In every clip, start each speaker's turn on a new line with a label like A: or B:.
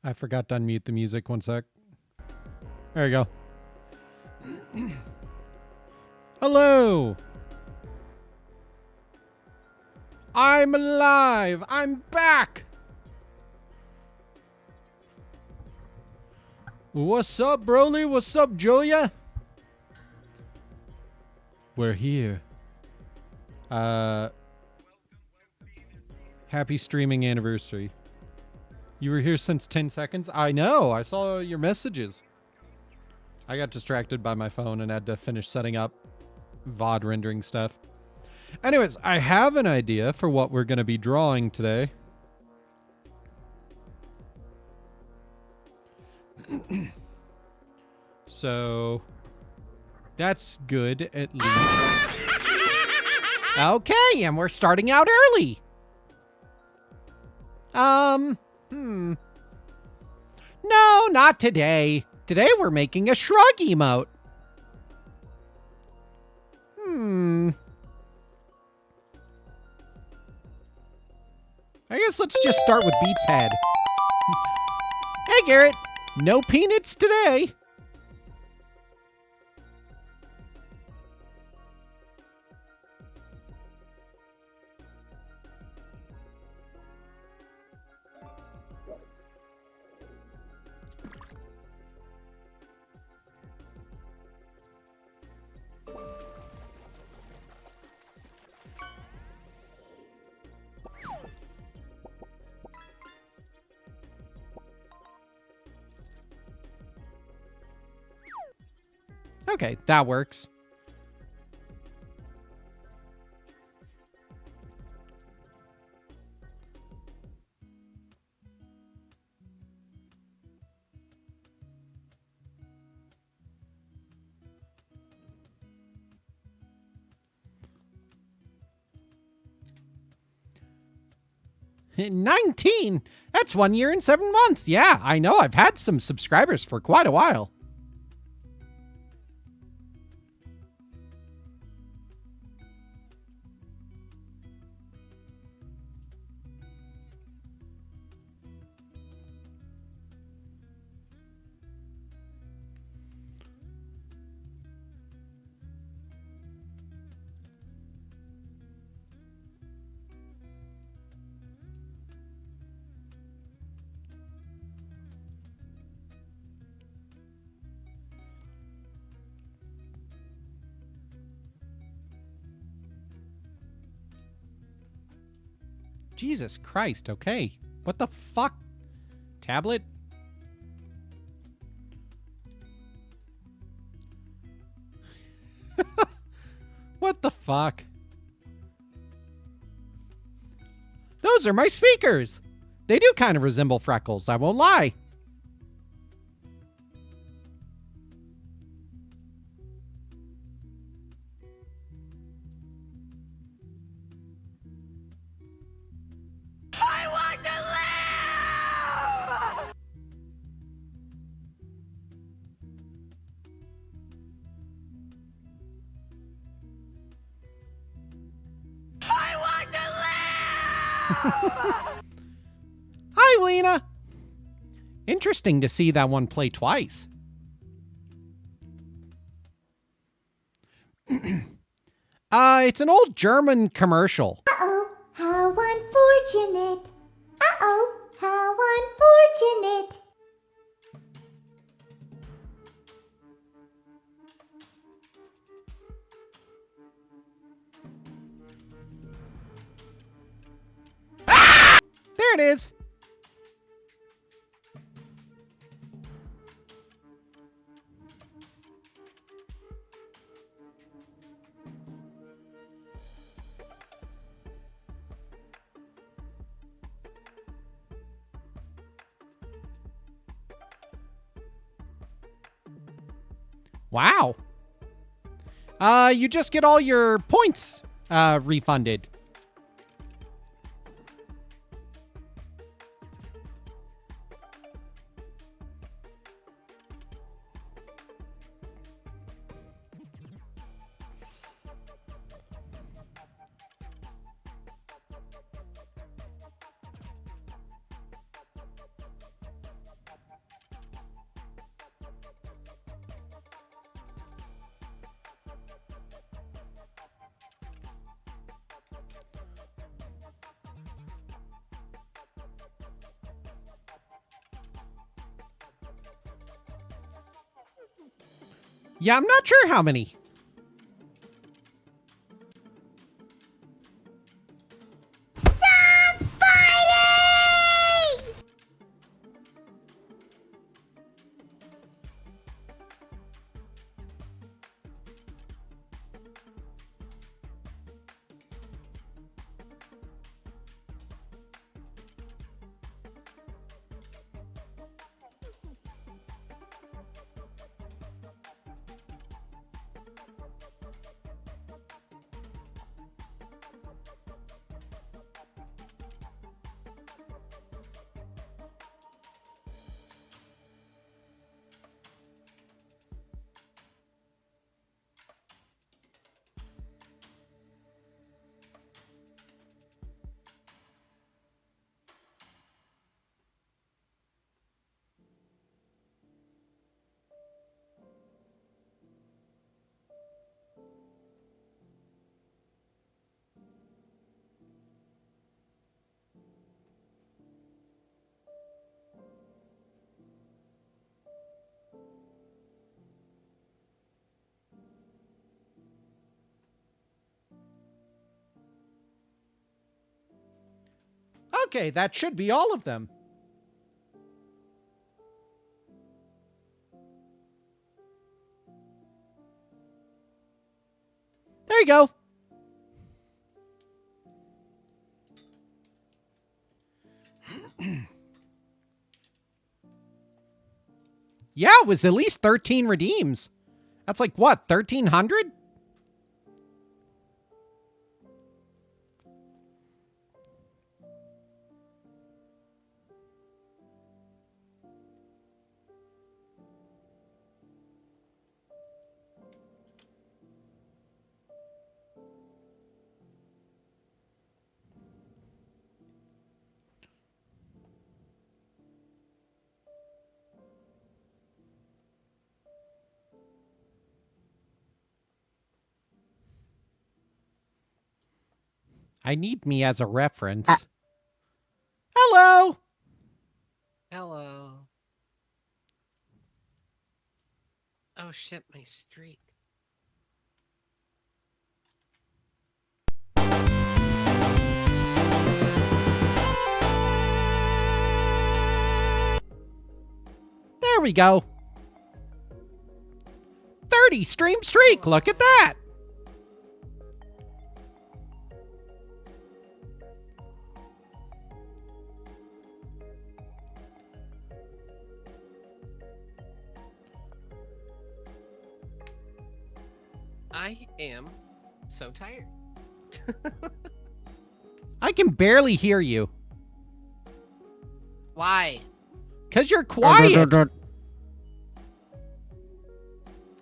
A: I forgot to unmute the music. One sec. There you go. Hello. I'm alive. I'm back. What's up, Broly? What's up, Julia? We're here. Happy streaming anniversary. You were here since 10 seconds? I know. I saw your messages. I got distracted by my phone and had to finish setting up VOD rendering stuff. Anyways, I have an idea for what we're going to be drawing today. So, that's good, at least. Okay, and we're starting out early. No, not today. Today we're making a shrug emote. I guess let's just start with Beats Head. Hey, Garrett. No peanuts today. Okay, that works. $19? That's 1 year and 7 months. Yeah, I know. I've had some subscribers for quite a while. Jesus Christ, okay. What the fuck? Tablet? What the fuck? Those are my speakers! They do kind of resemble Freckles, I won't lie. Hi, Lena. Interesting to see that one play twice. It's an old German commercial.
B: Uh-oh, how unfortunate. Uh-oh, how unfortunate.
A: There it is. Wow. You just get all your points refunded. Yeah, I'm not sure how many.
B: Stop fighting!
A: Okay, that should be all of them. There you go. Yeah, it was at least 13 redeems. That's like, what, 1,300? I need me as a reference. Hello!
C: Hello. Oh shit, my streak.
A: There we go. 30 stream streak. Look at that.
C: I am so tired.
A: I can barely hear you.
C: Why?
A: Because you're quiet.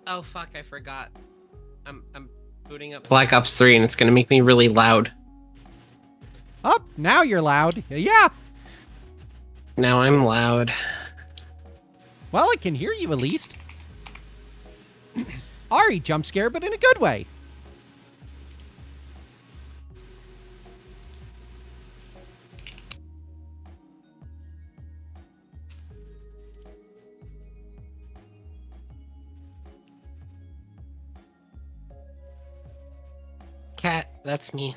C: Oh fuck, I forgot. I'm booting up Black Ops 3 and it's gonna make me really loud.
A: Oh, now you're loud. Yeah.
C: Now I'm loud.
A: Well, I can hear you at least. Ari jump scare, but in a good way.
C: Cat, that's me.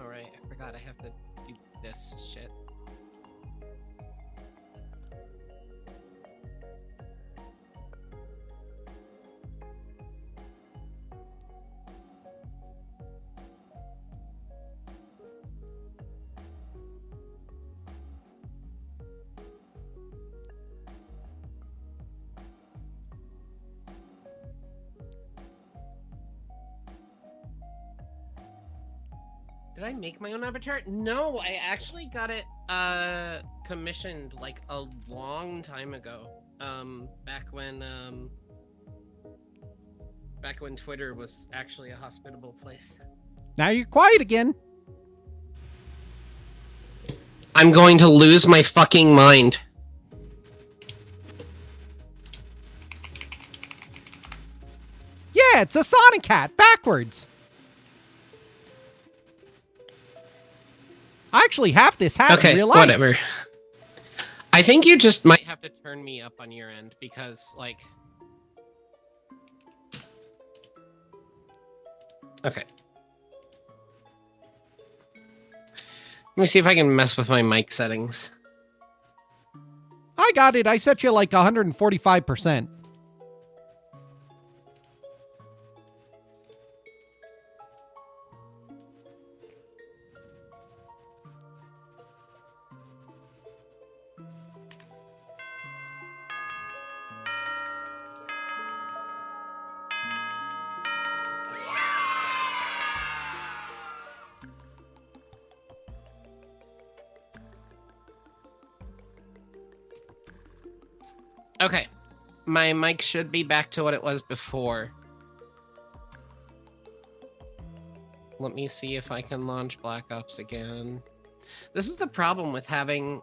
C: Alright, I forgot I have to do this shit. Did I make my own avatar? No, I actually got it commissioned like a long time ago. Back when Twitter was actually a hospitable place.
A: Now you're quiet again.
C: I'm going to lose my fucking mind.
A: Yeah, it's a Sonic hat backwards. I actually have this hat in real life.
C: Whatever. I think you just might have to turn me up on your end because, like... Okay. Let me see if I can mess with my mic settings.
A: I got it. I set you like 145%.
C: Okay. My mic should be back to what it was before. Let me see if I can launch Black Ops again. This is the problem with having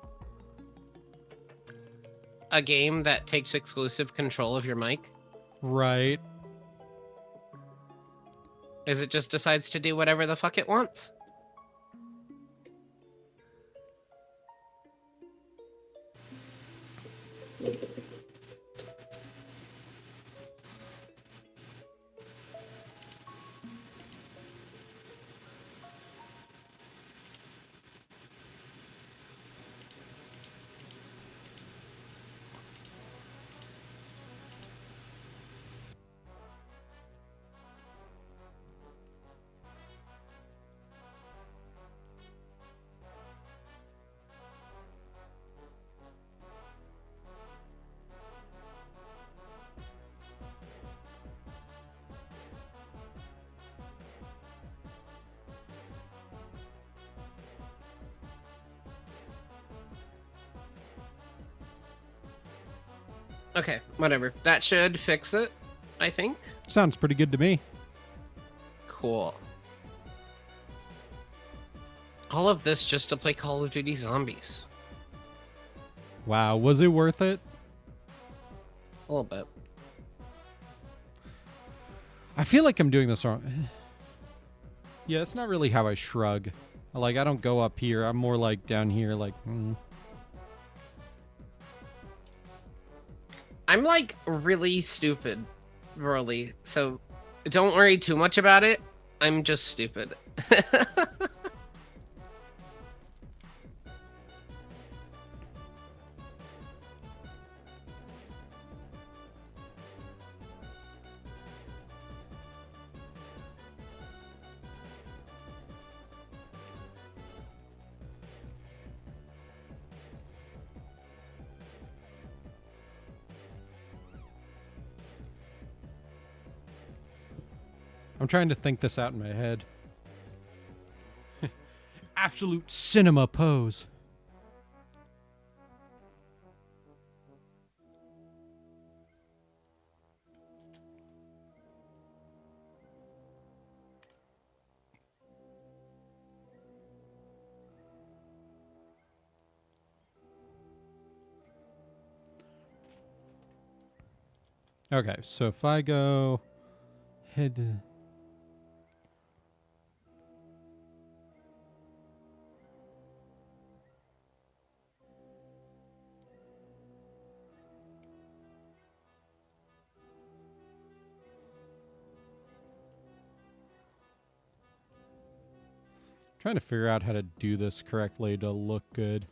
C: a game that takes exclusive control of your mic.
A: Right.
C: Is it just decides to do whatever the fuck it wants. Okay, whatever. That should fix it, I think.
A: Sounds pretty good to me.
C: Cool. All of this just to play Call of Duty Zombies.
A: Wow, was it worth it?
C: A little bit.
A: I feel like I'm doing this wrong. Yeah, it's not really how I shrug. Like, I don't go up here. I'm more like down here, like,
C: I'm like really stupid, Broly. So don't worry too much about it. I'm just stupid.
A: I'm trying to think this out in my head. Absolute cinema pose. Okay, so if I go head. Trying to figure out how to do this correctly to look good.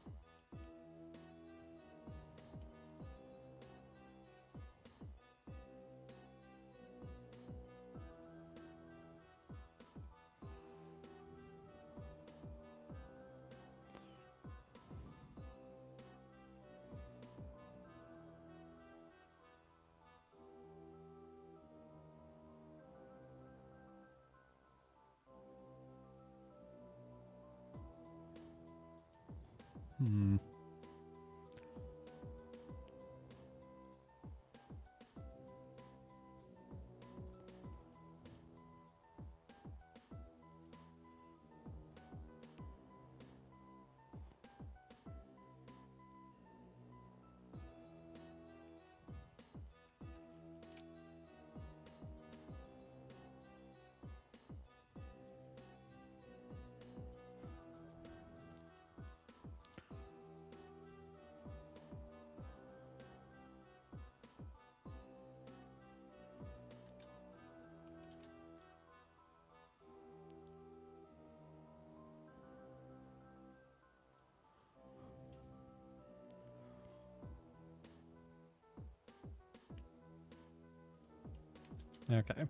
A: Okay.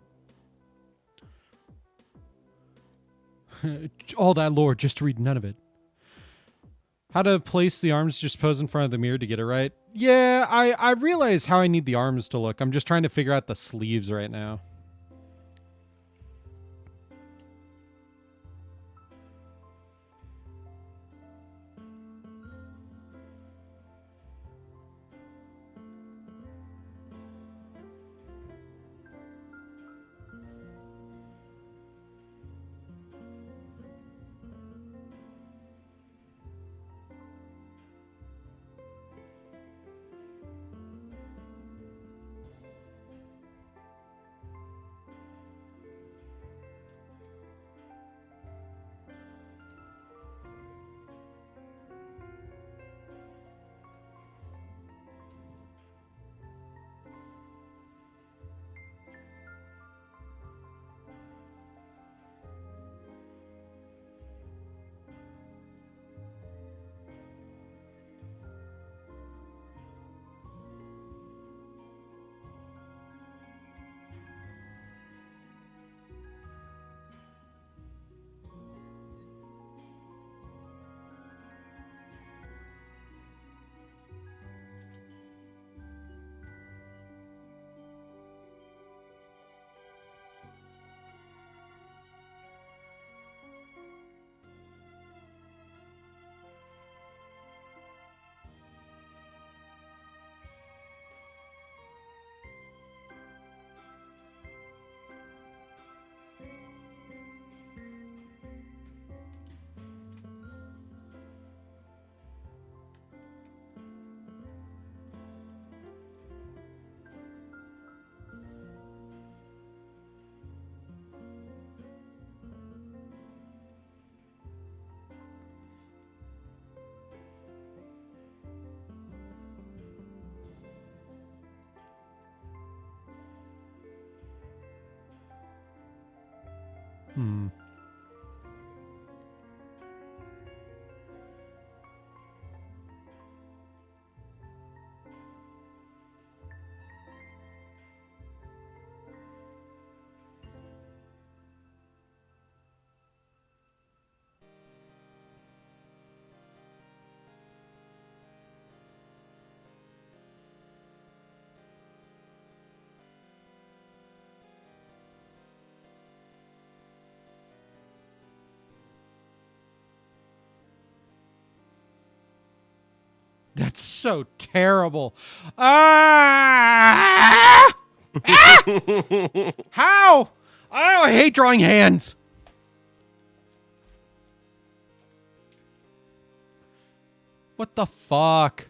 A: All that lore just to read none of it. How to place the arms, just pose in front of the mirror to get it right. Yeah, I realize how I need the arms to look. I'm just trying to figure out the sleeves right now. Hmm. That's so terrible. Ah! How? Oh, I hate drawing hands. What the fuck?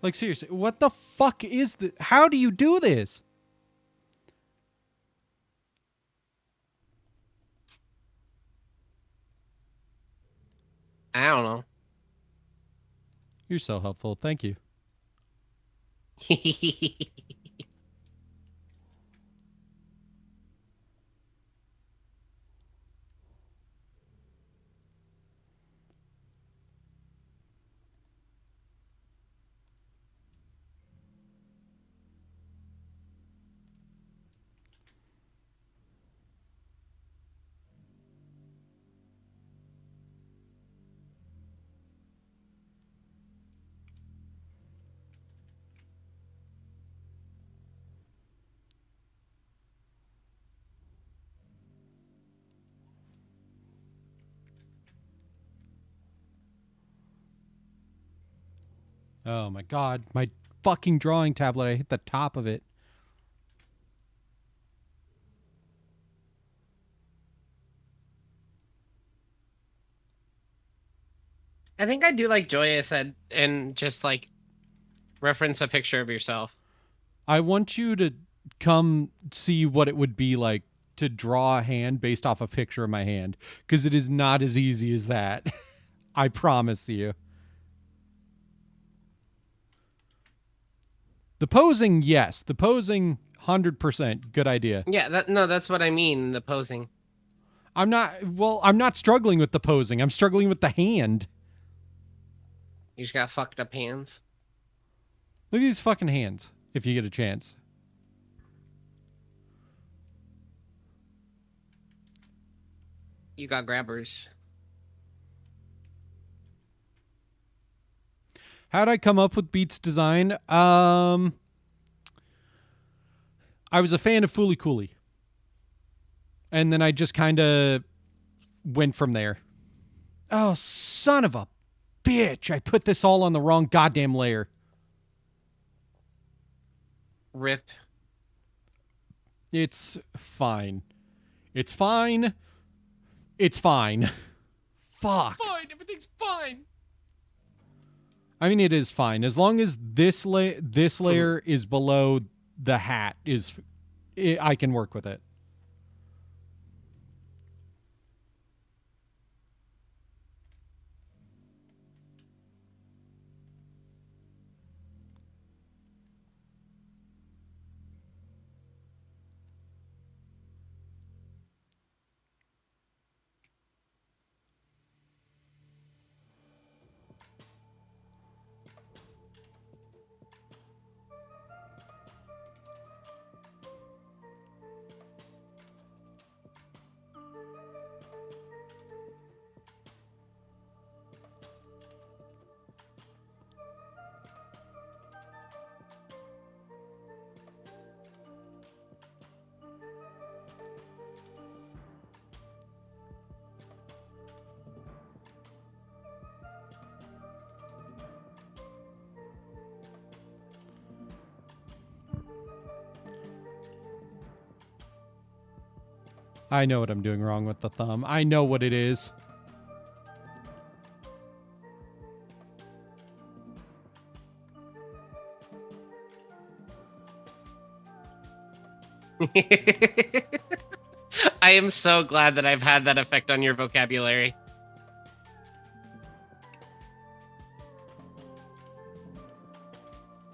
A: Like, seriously, what the fuck is this? How do you do this?
C: I don't know.
A: You're so helpful. Thank you. Oh my god, my fucking drawing tablet. I hit the top of it.
C: I think I do like Joya said, and just like reference a picture of yourself.
A: I want you to come see what it would be like to draw a hand based off a picture of my hand, because it is not as easy as that. I promise you. The posing, yes. The posing, 100% good idea.
C: Yeah, that's what I mean, the posing.
A: I'm not struggling with the posing. I'm struggling with the hand.
C: You just got fucked up hands.
A: Look at these fucking hands, if you get a chance.
C: You got grabbers.
A: How'd I come up with Beats design? I was a fan of Fooly Cooly. And then I just kind of went from there. Oh, son of a bitch. I put this all on the wrong goddamn layer.
C: Rip.
A: It's fine. It's fine. It's fine. Fuck.
C: Fine, everything's fine.
A: I mean, it is fine. As long as this layer is below the hat, I can work with it. I know what I'm doing wrong with the thumb. I know what it is.
C: I am so glad that I've had that effect on your vocabulary.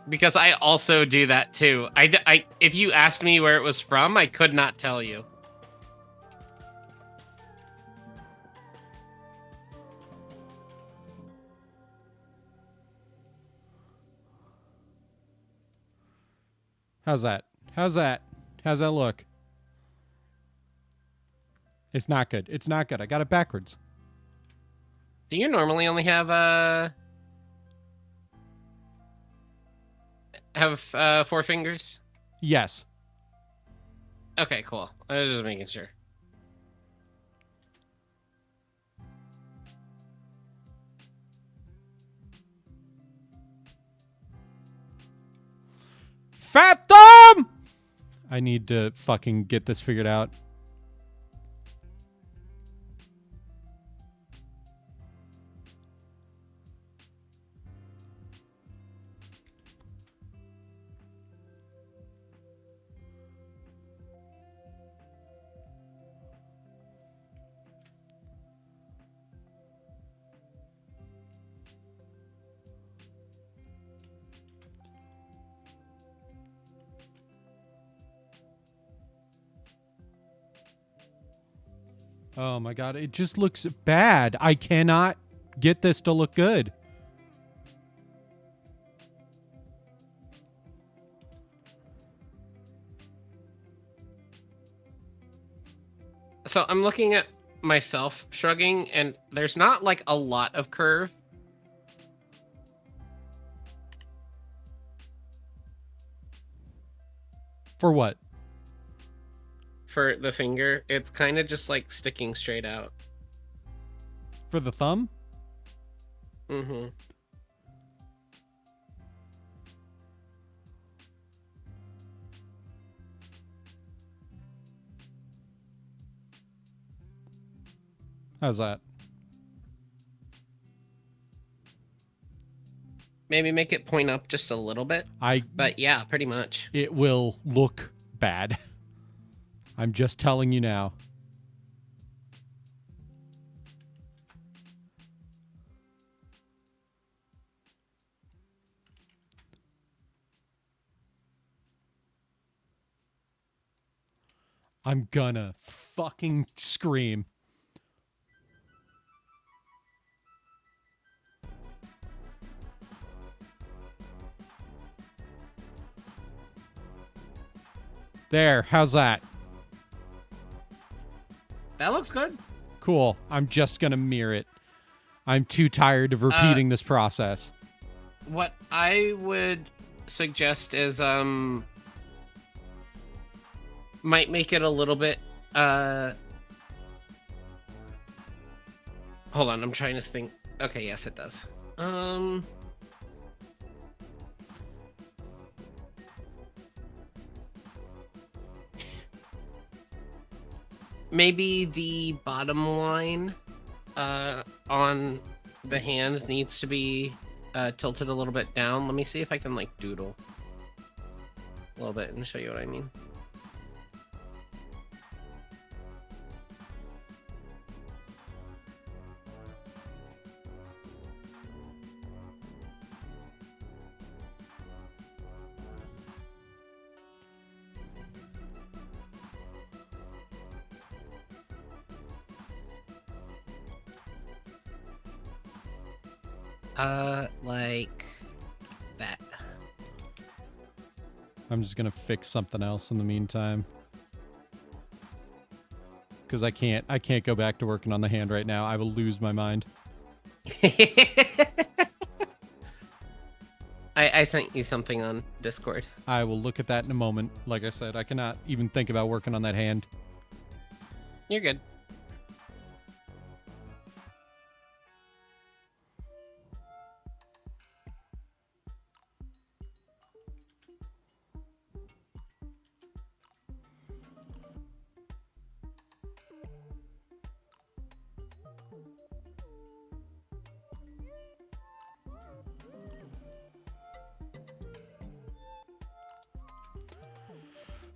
C: Because I also do that too. If you asked me where it was from, I could not tell you.
A: How's that? How's that? How's that look? It's not good. It's not good. I got it backwards.
C: Do you normally only have 4 fingers?
A: Yes.
C: Okay, cool. I was just making sure.
A: Fat thumb! I need to fucking get this figured out. Oh my god, it just looks bad. I cannot get this to look good.
C: So I'm looking at myself shrugging, and there's not like a lot of curve.
A: For what?
C: For the finger. It's kind of just like sticking straight out.
A: For the thumb?
C: Mm-hmm.
A: How's that?
C: Maybe make it point up just a little bit. But yeah, pretty much.
A: It will look bad. I'm just telling you now. I'm gonna fucking scream. There, how's that?
C: That looks good.
A: Cool. I'm just gonna mirror it. I'm too tired of repeating this process.
C: What I would suggest is might make it a little bit hold on, I'm trying to think. Okay, yes it does. Maybe the bottom line on the hand needs to be tilted a little bit down. Let me see if I can like doodle a little bit and show you what I mean. Like that.
A: I'm just gonna fix something else in the meantime. Because I can't go back to working on the hand right now. I will lose my mind.
C: I sent you something on Discord.
A: I will look at that in a moment. Like I said, I cannot even think about working on that hand.
C: You're good.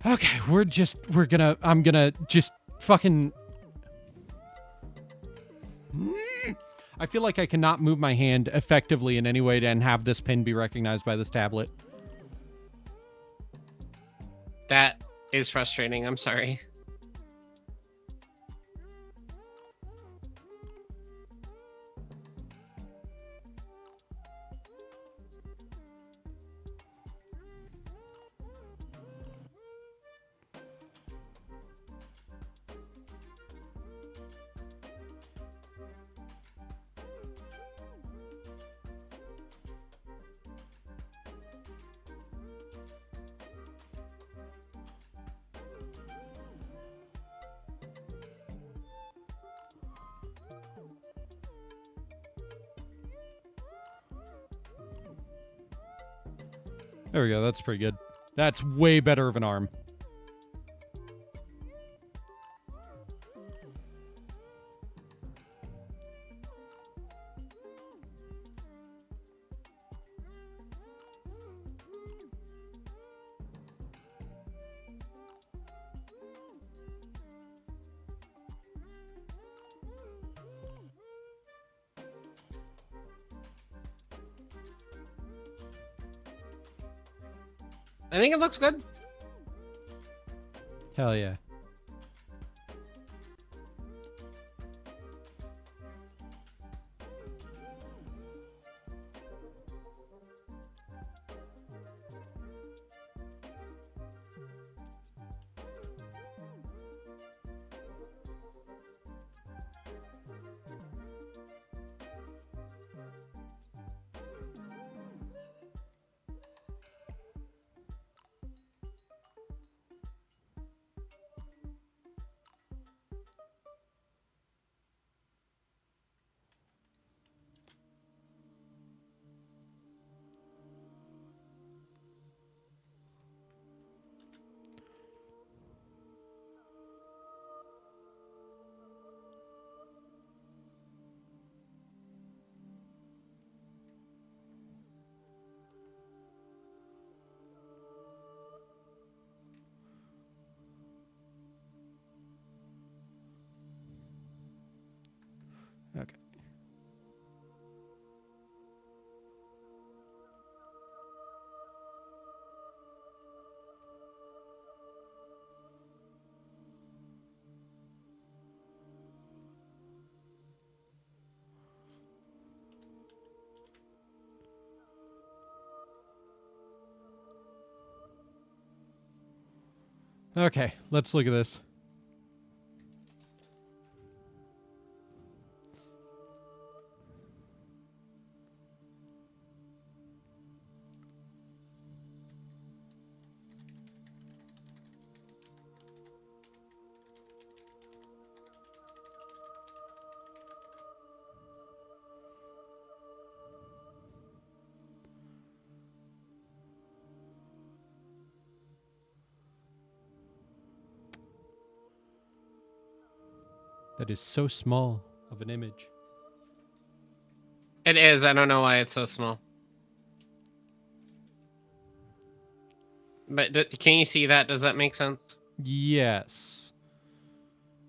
A: Okay, I'm gonna just fucking... I feel like I cannot move my hand effectively in any way and have this pin be recognized by this tablet.
C: That is frustrating. I'm sorry.
A: There we go. That's pretty good. That's way better of an arm.
C: I think it looks good.
A: Hell yeah. Okay. Okay, let's look at this. That is so small of an image.
C: It is. I don't know why it's so small. But can you see that? Does that make sense?
A: Yes.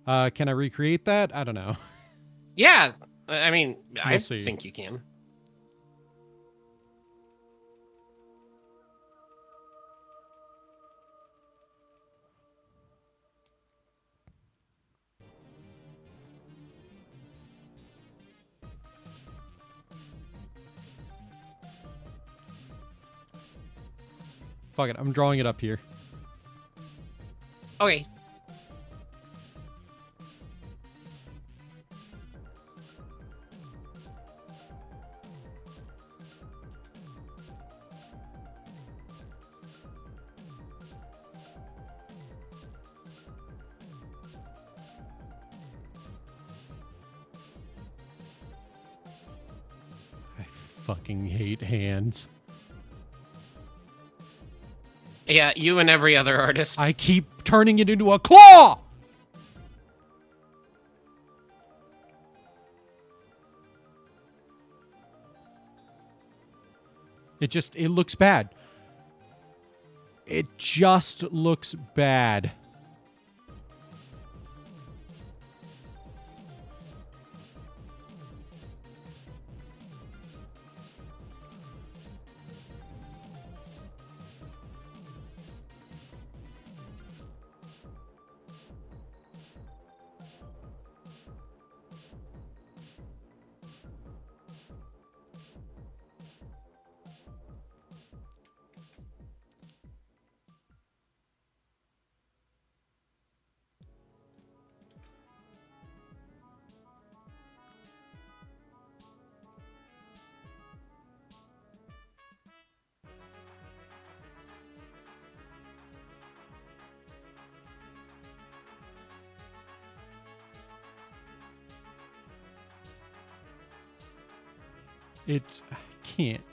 A: Can I recreate that? I don't know.
C: Yeah. I mean, I
A: We'll see.
C: think you can.
A: Fuck it, I'm drawing it up here.
C: Okay.
A: I fucking hate hands.
C: Yeah, you and every other artist.
A: I keep turning it into a claw! It looks bad. It just looks bad.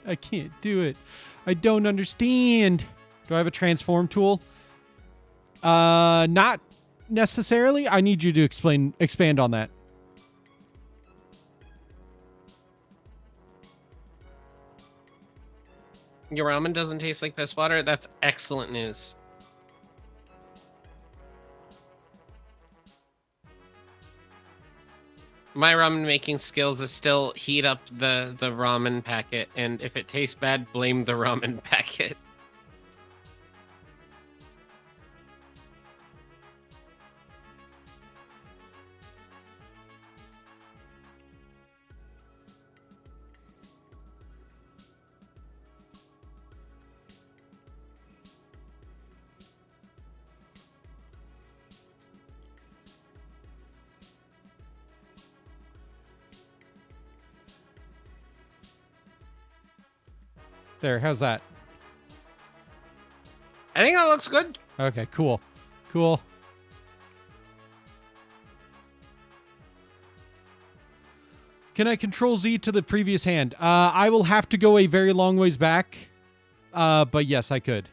A: I can't do it. I don't understand. Do I have a transform tool? Not necessarily. I need you to expand on that.
C: Your ramen doesn't taste like piss water? That's excellent news. My ramen making skills is still heat up the ramen packet, and if it tastes bad, blame the ramen packet.
A: There, how's that?
C: I think that looks good.
A: Okay, cool. Cool. Can I control Z to the previous hand? I will have to go a very long ways back. But yes, I could.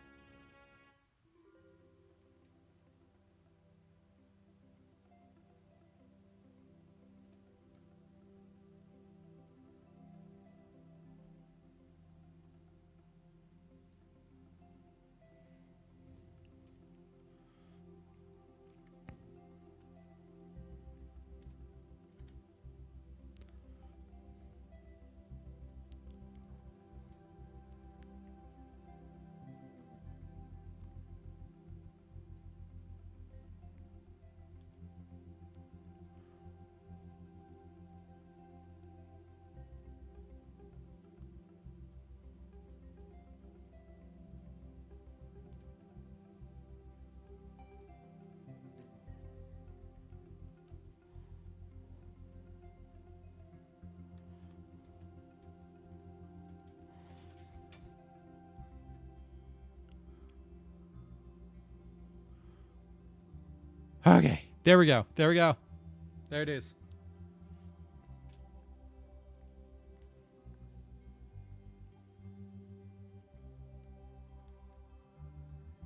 A: Okay, there we go. There we go. There it is.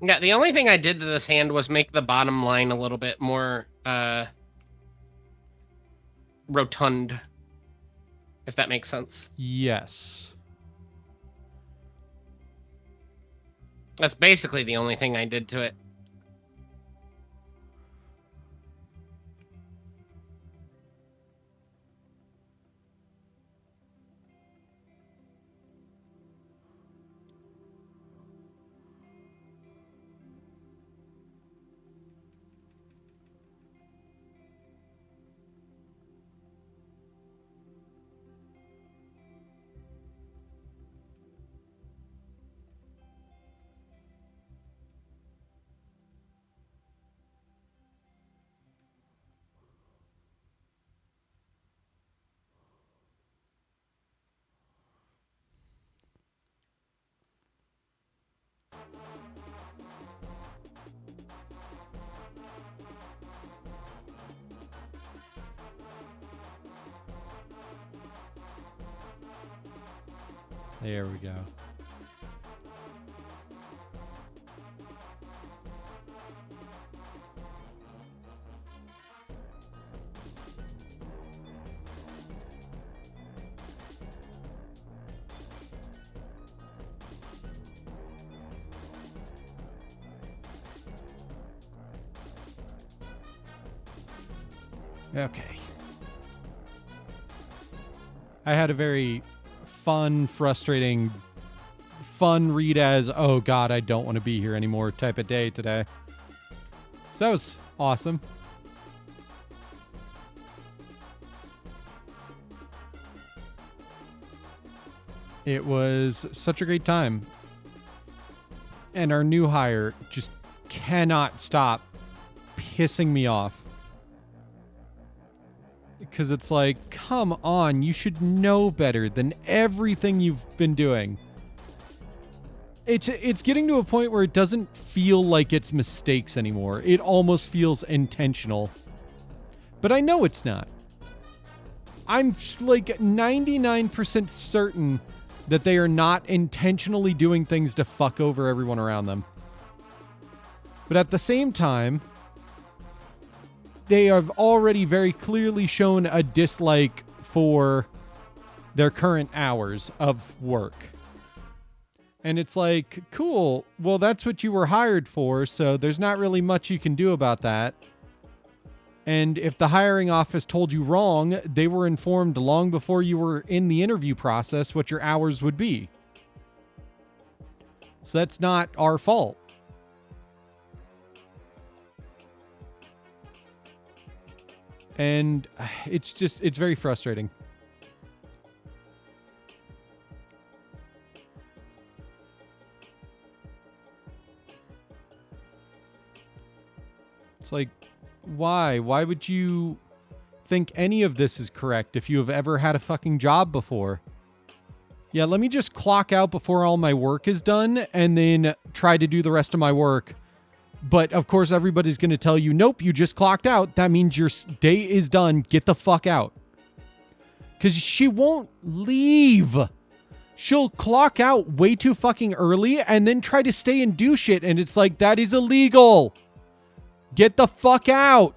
C: Yeah, the only thing I did to this hand was make the bottom line a little bit more rotund, if that makes sense.
A: Yes.
C: That's basically the only thing I did to it.
A: There we go. Okay. I had a very fun, frustrating, fun read as, oh god, I don't want to be here anymore type of day today. So that was awesome. It was such a great time. And our new hire just cannot stop pissing me off. Because it's like, come on, you should know better than everything you've been doing. It's getting to a point where it doesn't feel like it's mistakes anymore. It almost feels intentional. But I know it's not. I'm like 99% certain that they are not intentionally doing things to fuck over everyone around them. But at the same time, they have already very clearly shown a dislike for their current hours of work. And it's like, cool, well, that's what you were hired for, so there's not really much you can do about that. And if the hiring office told you wrong, they were informed long before you were in the interview process what your hours would be. So that's not our fault. And it's very frustrating. It's like, why? Why would you think any of this is correct if you have ever had a fucking job before? Yeah, let me just clock out before all my work is done and then try to do the rest of my work. But of course, everybody's going to tell you, nope, you just clocked out. That means your day is done. Get the fuck out. Because she won't leave. She'll clock out way too fucking early and then try to stay and do shit. And it's like, that is illegal. Get the fuck out.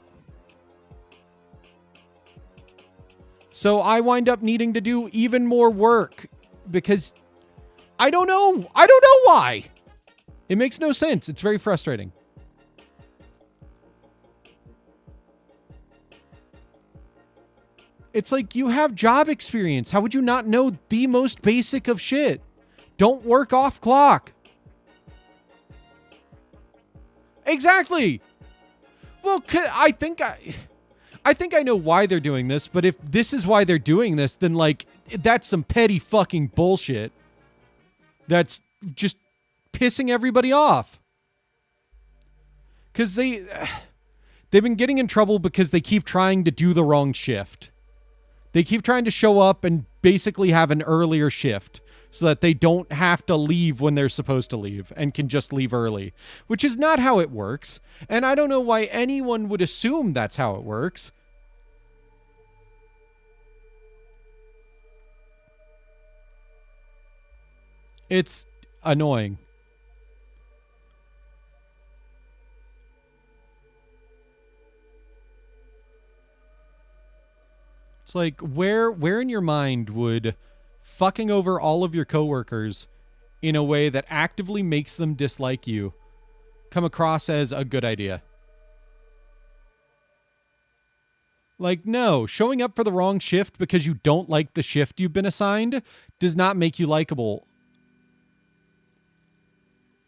A: So I wind up needing to do even more work because I don't know. I don't know why. It makes no sense. It's very frustrating. It's like, you have job experience. How would you not know the most basic of shit? Don't work off clock. Exactly. Well, I think I know why they're doing this, but if this is why they're doing this, then like, that's some petty fucking bullshit. That's just pissing everybody off. Because they've been getting in trouble because they keep trying to do the wrong shift. They keep trying to show up and basically have an earlier shift so that they don't have to leave when they're supposed to leave and can just leave early, which is not how it works. And I don't know why anyone would assume that's how it works. It's annoying. It's like, where in your mind would fucking over all of your coworkers in a way that actively makes them dislike you come across as a good idea? Like, no, showing up for the wrong shift because you don't like the shift you've been assigned does not make you likable.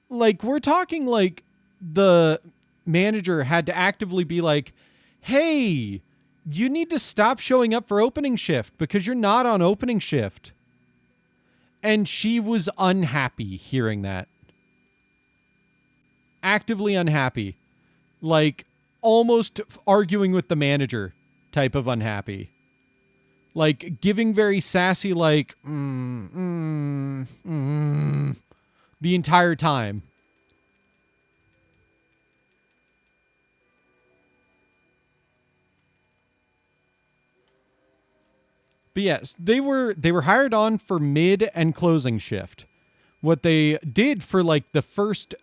A: Like, we're talking like the manager had to actively be like, hey, you need to stop showing up for opening shift because you're not on opening shift. And she was unhappy hearing that. Actively unhappy. Like, almost arguing with the manager type of unhappy. Like, giving very sassy, like, the entire time. But yes, they were hired on for mid and closing shift. What they did for like the first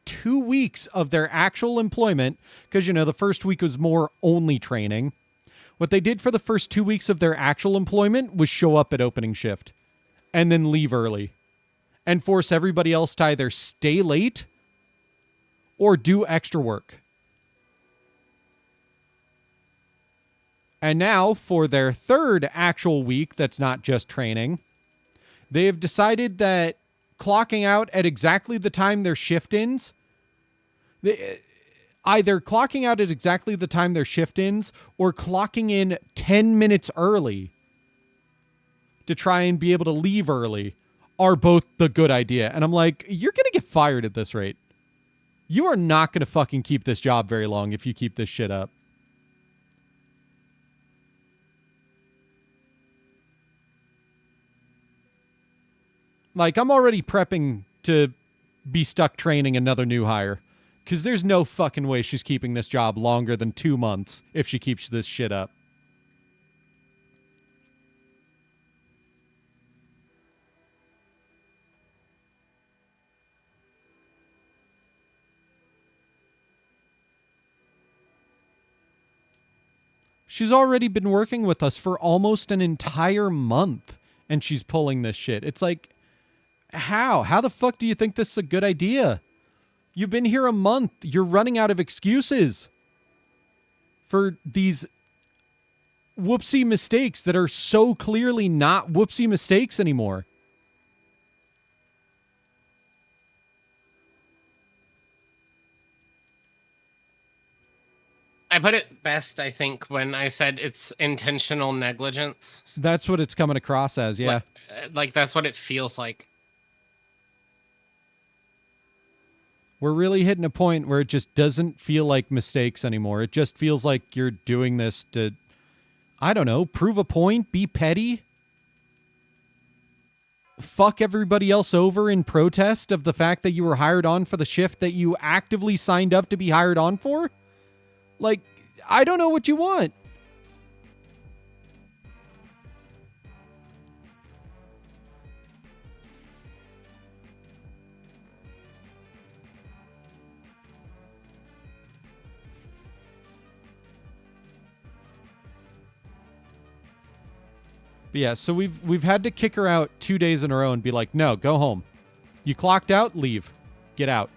A: 2 weeks of their actual employment, because, you know, the first week was more only training. What they did for the first 2 weeks of their actual employment was show up at opening shift and then leave early and force everybody else to either stay late or do extra work. And now, for their third actual week that's not just training, they have decided that clocking out at exactly the time their shift ends, either clocking out at exactly the time their shift ends or clocking in 10 minutes early to try and be able to leave early are both the good idea. And I'm like, you're going to get fired at this rate. You are not going to fucking keep this job very long if you keep this shit up. Like, I'm already prepping to be stuck training another new hire. Because there's no fucking way she's keeping this job longer than 2 months if she keeps this shit up. She's already been working with us for almost an entire month, and she's pulling this shit. It's like, how? How the fuck do you think this is a good idea? You've been here a month. You're running out of excuses for these whoopsie mistakes that are so clearly not whoopsie mistakes anymore.
C: I put it best, I think, when I said it's intentional negligence.
A: That's what it's coming across as, yeah.
C: Like that's what it feels like.
A: We're really hitting a point where it just doesn't feel like mistakes anymore. It just feels like you're doing this to, I don't know, prove a point, be petty, fuck everybody else over in protest of the fact that you were hired on for the shift that you actively signed up to be hired on for. Like, I don't know what you want. But yeah, so we've had to kick her out 2 days in a row and be like, no, go home. You clocked out, leave. Get out.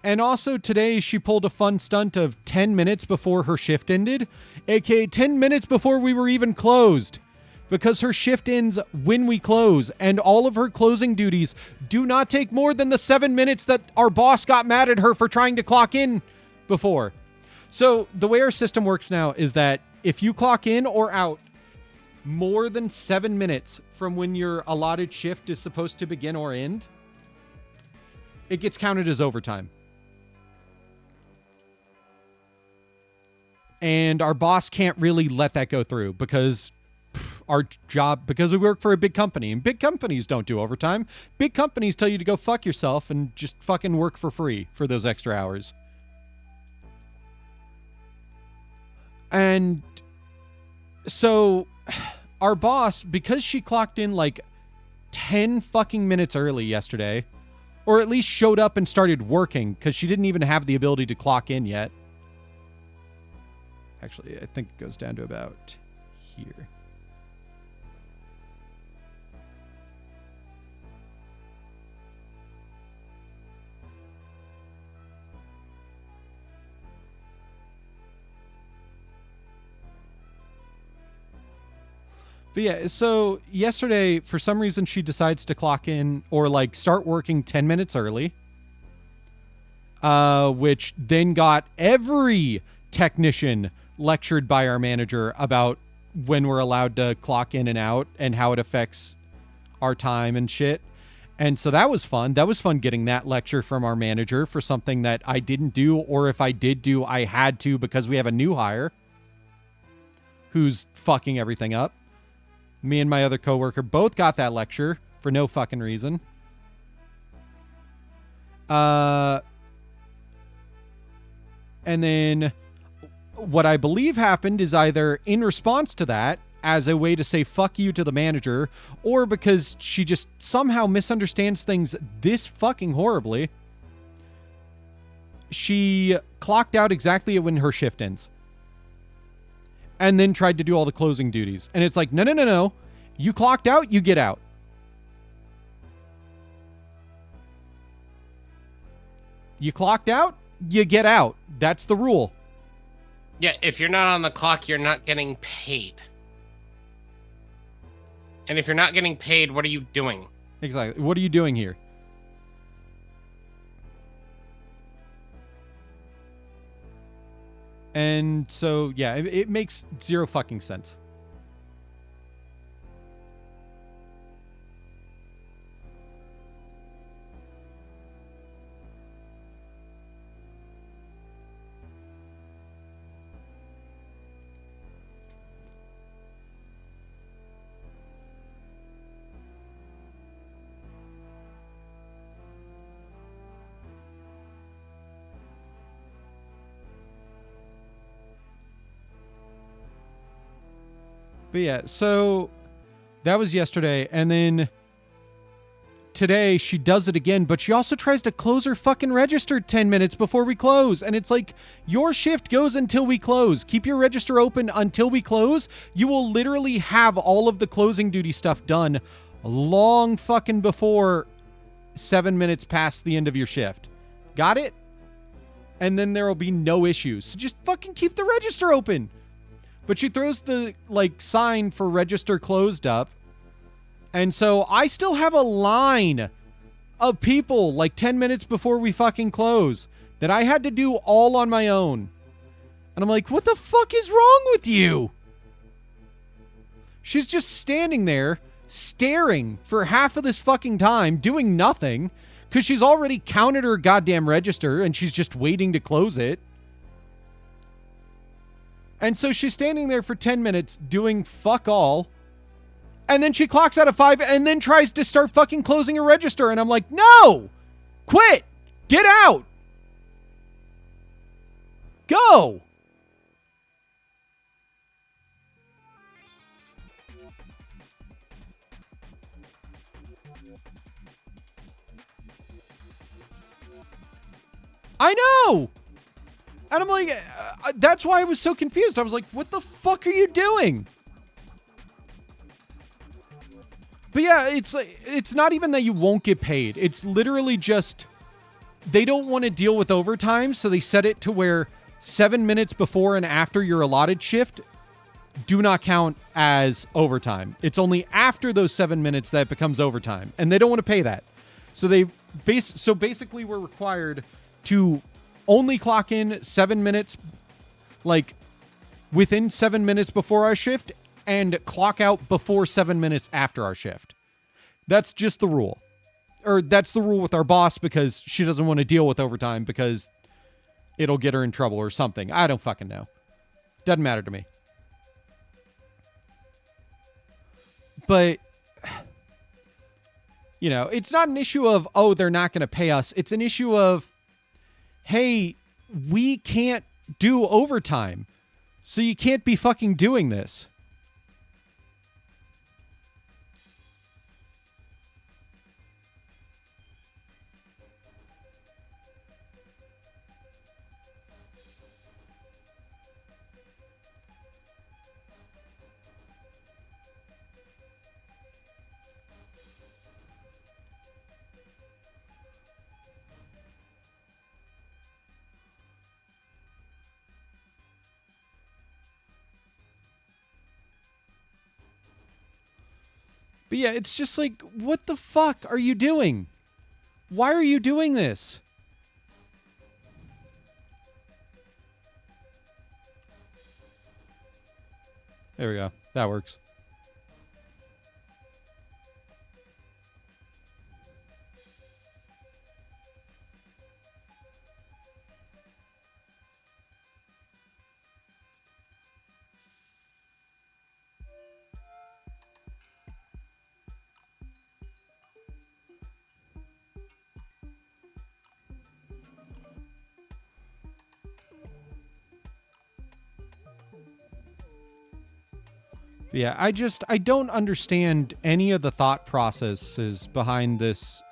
A: And also today she pulled a fun stunt of 10 minutes before her shift ended, aka 10 minutes before we were even closed, because her shift ends when we close, and all of her closing duties do not take more than the 7 minutes that our boss got mad at her for trying to clock in before. So the way our system works now is that if you clock in or out more than 7 minutes from when your allotted shift is supposed to begin or end, it gets counted as overtime. And our boss can't really let that go through because because we work for a big company, and big companies don't do overtime. Big companies tell you to go fuck yourself and just fucking work for free for those extra hours. And so our boss, because she clocked in like 10 fucking minutes early yesterday, or at least showed up and started working because she didn't even have the ability to clock in yet. Actually, I think it goes down to about here. But yeah, so yesterday, for some reason, she decides to clock in or like start working 10 minutes early, which then got every technician lectured by our manager about when we're allowed to clock in and out and how it affects our time and shit. And so that was fun. That was fun getting that lecture from our manager for something that I didn't do, or if I did do, I had to because we have a new hire who's fucking everything up. Me and my other coworker both got that lecture for no fucking reason. And then what I believe happened is either in response to that, as a way to say fuck you to the manager, or because she just somehow misunderstands things this fucking horribly, she clocked out exactly when her shift ends. And then tried to do all the closing duties. And it's like, no. You clocked out, you get out. You clocked out, you get out. That's the rule.
C: Yeah, if you're not on the clock, you're not getting paid. And if you're not getting paid, what are you doing?
A: Exactly. What are you doing here? And so, yeah, it makes zero fucking sense. But yeah, so that was yesterday. And then today she does it again, but she also tries to close her fucking register 10 minutes before we close. And it's like, your shift goes until we close. Keep your register open until we close. You will literally have all of the closing duty stuff done long fucking before 7 minutes past the end of your shift. Got it? And then there will be no issues. So just fucking keep the register open. But she throws the, like, sign for register closed up. And so I still have a line of people, like, 10 minutes before we fucking close that I had to do all on my own. And I'm like, what the fuck is wrong with you? She's just standing there, staring for half of this fucking time, doing nothing, because she's already counted her goddamn register, and she's just waiting to close it. And so she's standing there for 10 minutes doing fuck all. And then she clocks out at 5 and then tries to start fucking closing her register. And I'm like, no! Quit! Get out! Go! I know! And I'm like, that's why I was so confused. I was like, what the fuck are you doing? But yeah, it's not even that you won't get paid. It's literally just they don't want to deal with overtime, so they set it to where 7 minutes before and after your allotted shift do not count as overtime. It's only after those 7 minutes that it becomes overtime, and they don't want to pay that. So basically we're required to only clock in 7 minutes, like within 7 minutes before our shift, and clock out before 7 minutes after our shift. That's just the rule. Or that's the rule with our boss because she doesn't want to deal with overtime because it'll get her in trouble or something. I don't fucking know. Doesn't matter to me. But, you know, it's not an issue of, oh, they're not going to pay us. It's an issue of, hey, we can't do overtime, so you can't be fucking doing this. But yeah, it's just like, what the fuck are you doing? Why are you doing this? There we go. That works. Yeah, I don't understand any of the thought processes behind this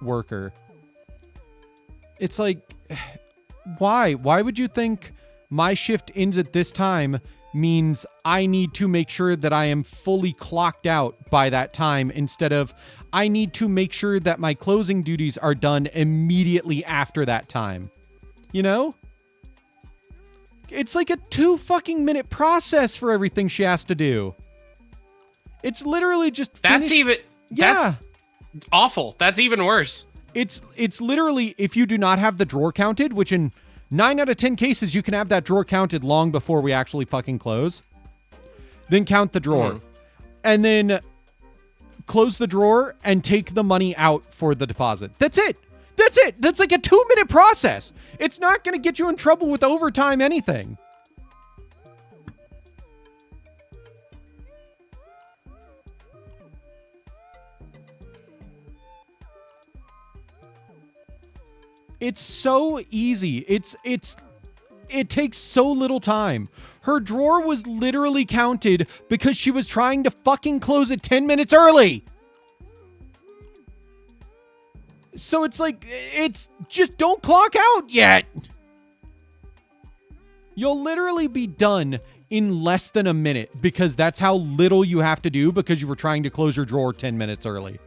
A: worker. It's like, why? Why would you think my shift ends at this time means I need to make sure that I am fully clocked out by that time instead of I need to make sure that my closing duties are done immediately after that time? You know? It's like a 2 fucking minute process for everything she has to do. It's literally just
C: That's
A: finish-
C: That's awful. That's even worse.
A: It's literally, if you do not have the drawer counted, which in 9 out of 10 cases you can have that drawer counted long before we actually fucking close, then count the drawer. And then close the drawer and take the money out for the deposit. That's it. That's it. That's like a 2 minute process. It's not going to get you in trouble with overtime anything. It's so easy. It takes so little time. Her drawer was literally counted because she was trying to fucking close it 10 minutes early. So it's like, it's just don't clock out yet. You'll literally be done in less than a minute because that's how little you have to do because you were trying to close your drawer 10 minutes early.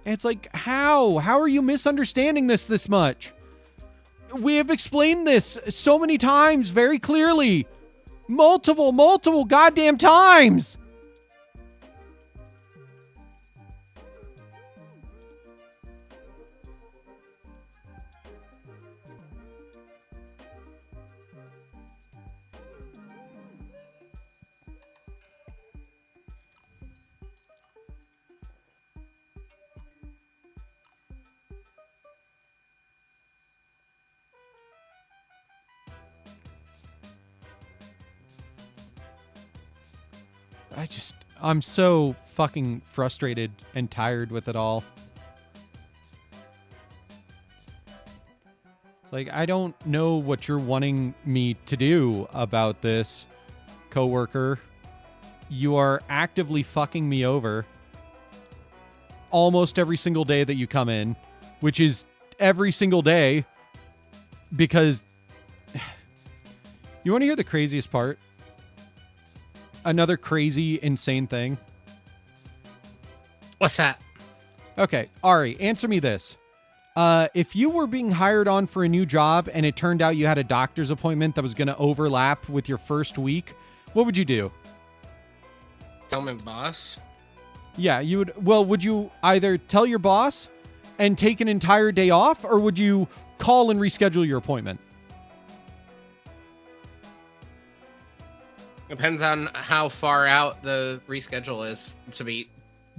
A: And it's like, how? How are you misunderstanding this much? We have explained this so many times very clearly. Multiple goddamn times. I'm so fucking frustrated and tired with it all. It's like, I don't know what you're wanting me to do about this, coworker. You are actively fucking me over almost every single day that you come in, which is every single day because you want to hear the craziest part? Another crazy, insane thing.
C: What's that?
A: Okay, Ari, answer me this. If you were being hired on for a new job and it turned out you had a doctor's appointment that was going to overlap with your first week, what would you do?
C: Tell my boss.
A: Yeah, you would. Well, would you either tell your boss and take an entire day off, or would you call and reschedule your appointment?
C: Depends on how far out the reschedule is, to be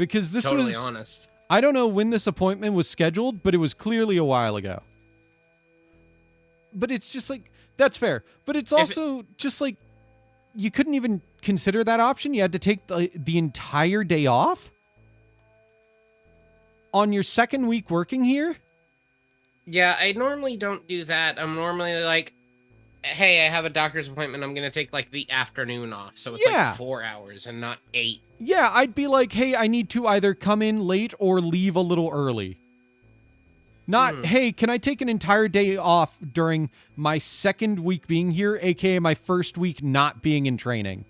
A: Because this
C: totally
A: was
C: honest.
A: I don't know when this appointment was scheduled, but it was clearly a while ago. But it's just like, that's fair. But it's also just like, you couldn't even consider that option. You had to take the entire day off on your second week working here.
C: Yeah, I normally don't do that. I'm normally like, hey, I have a doctor's appointment. I'm going to take like the afternoon off. So it's like 4 hours and not 8.
A: Yeah, I'd be like, hey, I need to either come in late or leave a little early. Not, hey, can I take an entire day off during my second week being here, aka my first week not being in training?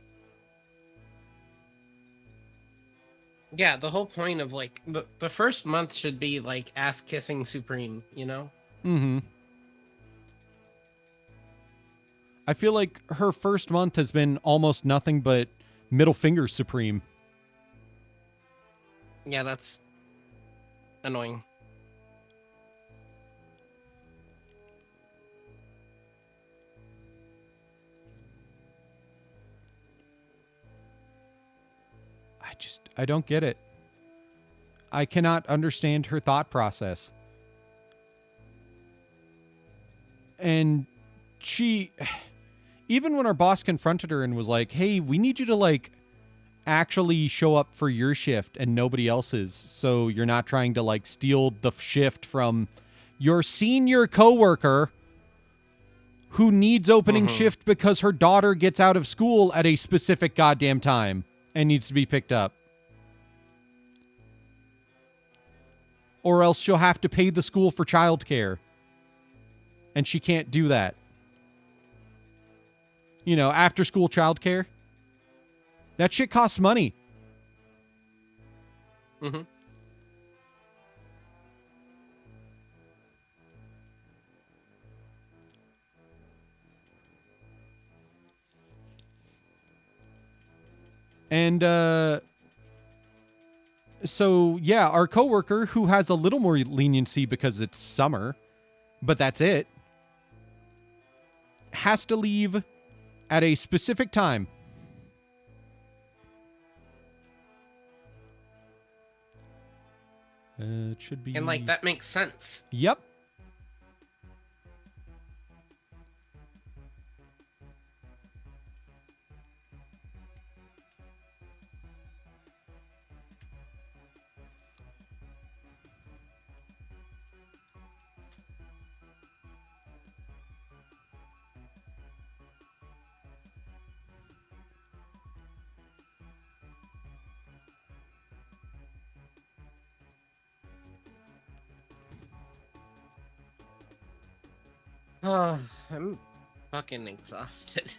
C: Yeah, the whole point of like, the first month should be like ass kissing supreme, you know?
A: Mm-hmm. I feel like her first month has been almost nothing but middle finger supreme.
C: Yeah, that's annoying.
A: I don't get it. I cannot understand her thought process. And she, even when our boss confronted her and was like, hey, we need you to like actually show up for your shift and nobody else's, so you're not trying to like steal the shift from your senior coworker who needs opening shift because her daughter gets out of school at a specific goddamn time and needs to be picked up. Or else she'll have to pay the school for childcare. And she can't do that. You know, after school childcare. That shit costs money. And so yeah, our coworker who has a little more leniency because it's summer, but that's it, has to leave at a specific time. It should be.
C: And like that makes sense.
A: Yep.
C: Oh, I'm fucking exhausted.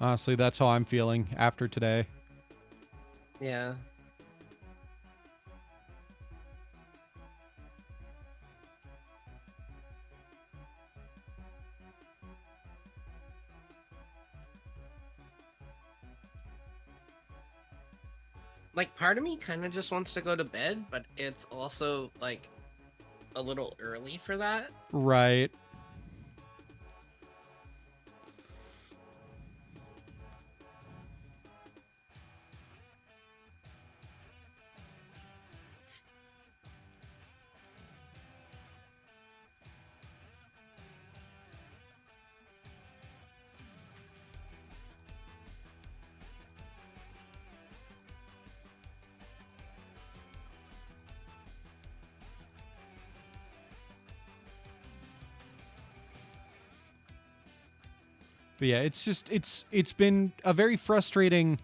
A: Honestly, that's how I'm feeling after today.
C: Yeah. Like, part of me kind of just wants to go to bed, but it's also, like, a little early for that.
A: Right. But yeah, it's just it's been a very frustrating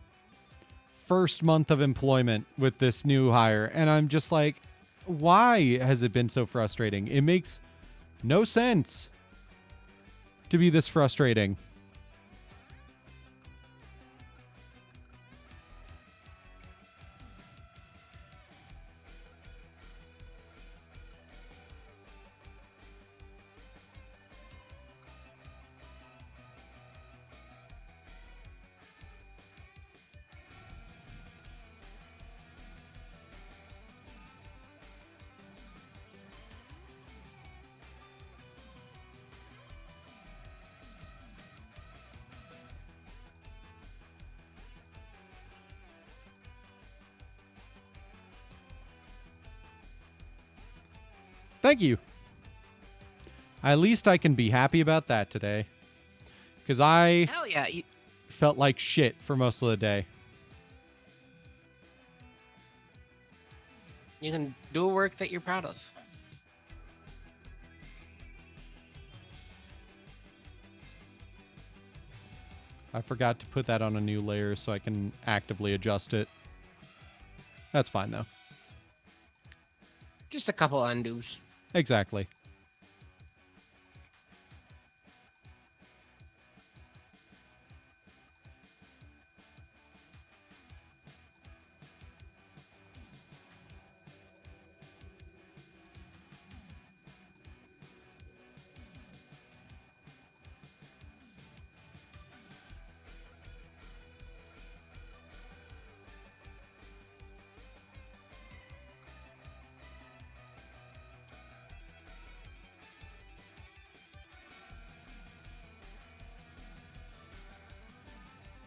A: first month of employment with this new hire, and I'm just like, why has it been so frustrating? It makes no sense to be this frustrating. Thank you. At least I can be happy about that today. Because I
C: Hell yeah.
A: felt like shit for most of the day.
C: You can do a work that you're proud of.
A: I forgot to put that on a new layer so I can actively adjust it. That's fine, though.
C: Just a couple undos.
A: Exactly.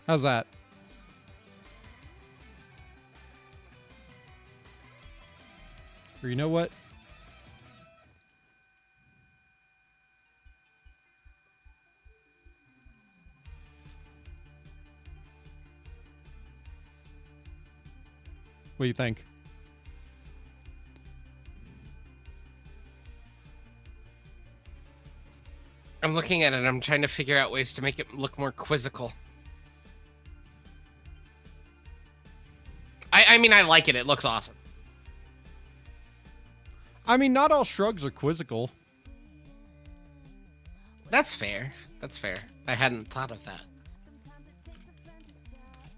A: How's that? Or you know what? What do you think?
C: I'm looking at it. I'm trying to figure out ways to make it look more quizzical. I mean, I like it. It looks awesome.
A: I mean, not all shrugs are quizzical.
C: That's fair. That's fair. I hadn't thought of that.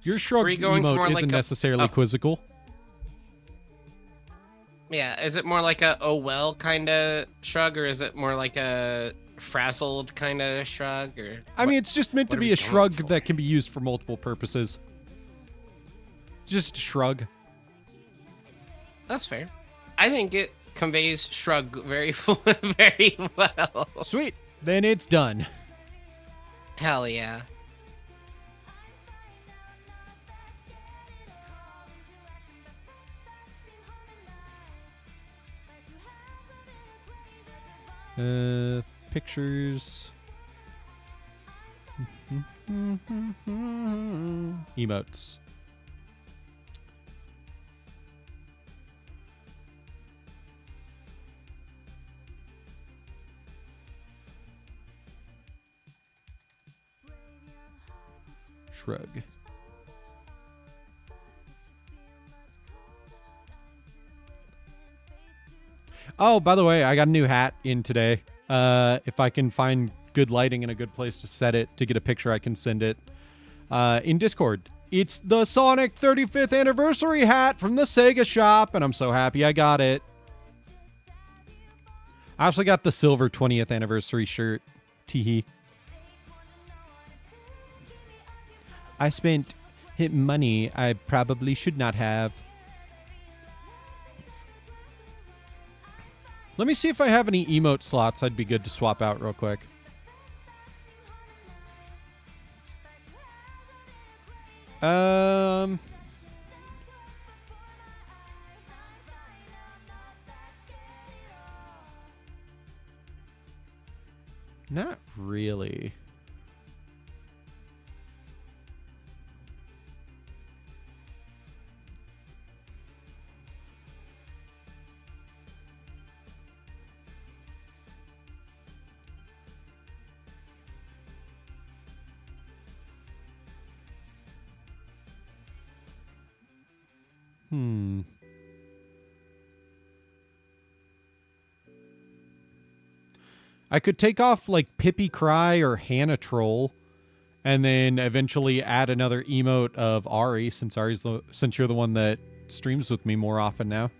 A: Your shrug
C: Were you going for
A: emote
C: more
A: isn't
C: like
A: necessarily quizzical.
C: Yeah, is it more like a oh well kind of shrug, or is it more like a frazzled kind of shrug? Or
A: I mean, it's just meant to
C: what are
A: be
C: we
A: a
C: going
A: shrug
C: for?
A: that can be used for multiple purposes. Just shrug.
C: That's fair. I think it conveys shrug very, very well.
A: Sweet. Then it's done.
C: Hell yeah.
A: Pictures. Emotes. Shrug. Oh, by the way, I got a new hat in today. If I can find good lighting and a good place to set it to get a picture, I can send it in Discord. It's the Sonic 35th anniversary hat from the Sega shop, and I'm so happy I got it. I also got the silver 20th anniversary shirt. Teehee. I spent money I probably should not have. Let me see if I have any emote slots I'd be good to swap out real quick. Not really. I could take off like Pippi Cry or Hannah Troll, and then eventually add another emote of Ari, since you're the one that streams with me more often now.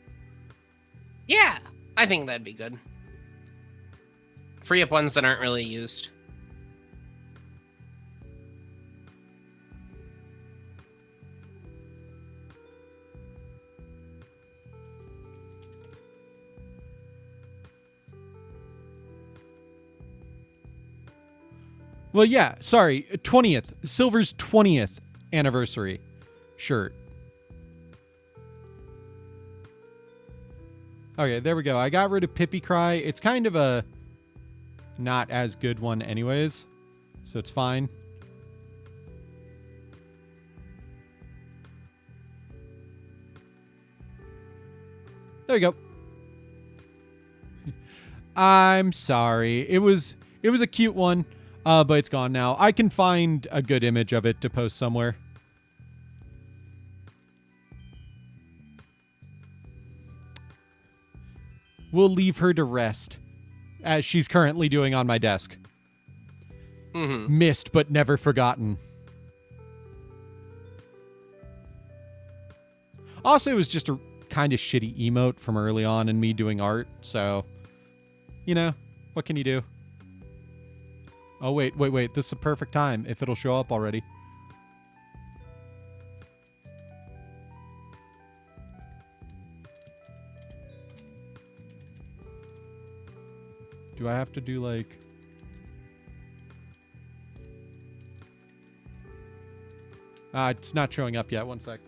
C: Yeah, I think that'd be good. Free up ones that aren't really used.
A: Well, yeah, sorry, 20th. Silver's 20th anniversary shirt. Okay, there we go. I got rid of Pippi Cry. It's kind of a not as good one anyways, so it's fine. There you go. I'm sorry. It was a cute one. But it's gone now. I can find a good image of it to post somewhere. We'll leave her to rest, as she's currently doing on my desk. Missed but never forgotten. Also, it was just a kind of shitty emote from early on in me doing art, so, you know, what can you do? Oh, wait. This is a perfect time, if it'll show up already. Do I have to do, like... it's not showing up yet. One sec.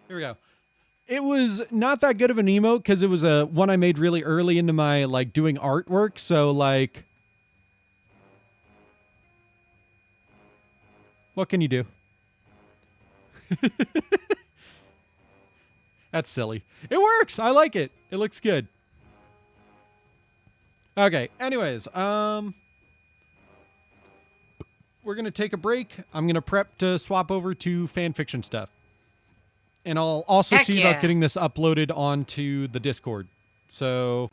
A: Here we go. It was not that good of an emote because it was a one I made really early into my like doing artwork. So like, what can you do? That's silly. It works. I like it. It looks good. Okay. Anyways, we're going to take a break. I'm going to prep to swap over to fan fiction stuff. And I'll also see about getting this uploaded onto the Discord. So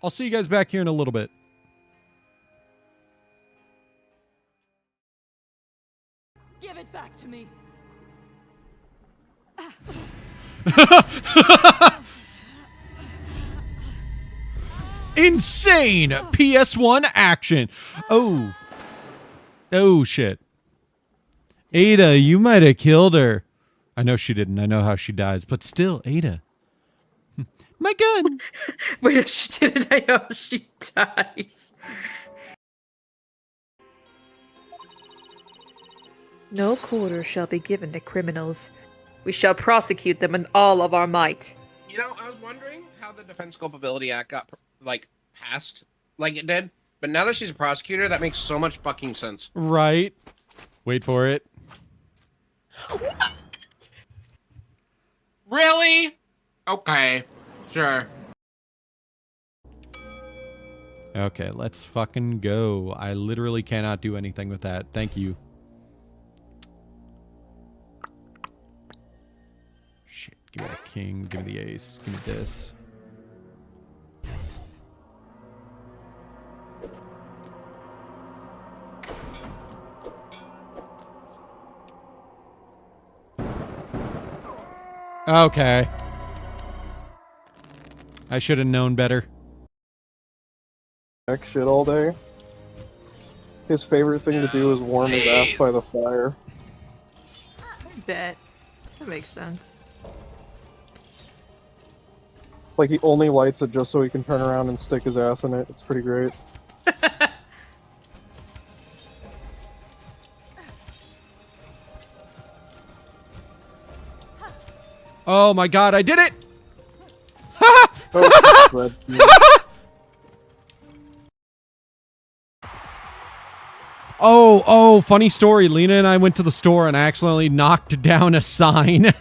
A: I'll see you guys back here in a little bit.
D: Give it back to me.
A: Insane PS1 action. Oh. Oh, shit. Ada, you might have killed her. I know she didn't. I know how she dies. But still, Ada. My gun.
E: Wait, if she didn't, I know she dies. No quarter shall be given to criminals. We shall prosecute them with all of our might.
C: You know, I was wondering how the Defense Culpability Act got, like, passed like it did. But now that she's a prosecutor, that makes so much fucking sense.
A: Right. Wait for it.
C: What? Really? Okay. Sure.
A: Okay, let's fucking go. I literally cannot do anything with that. Thank you. Shit, give me the king, give me the ace, give me this. Okay. I should have known better.
F: Shit all day. His favorite thing to do is warm his ass by the fire.
E: I bet. That makes sense.
F: Like, he only lights it just so he can turn around and stick his ass in it. It's pretty great.
A: Oh my god, I did it!
F: Oh, red.
A: Oh, funny story. Lena and I went to the store and accidentally knocked down a sign.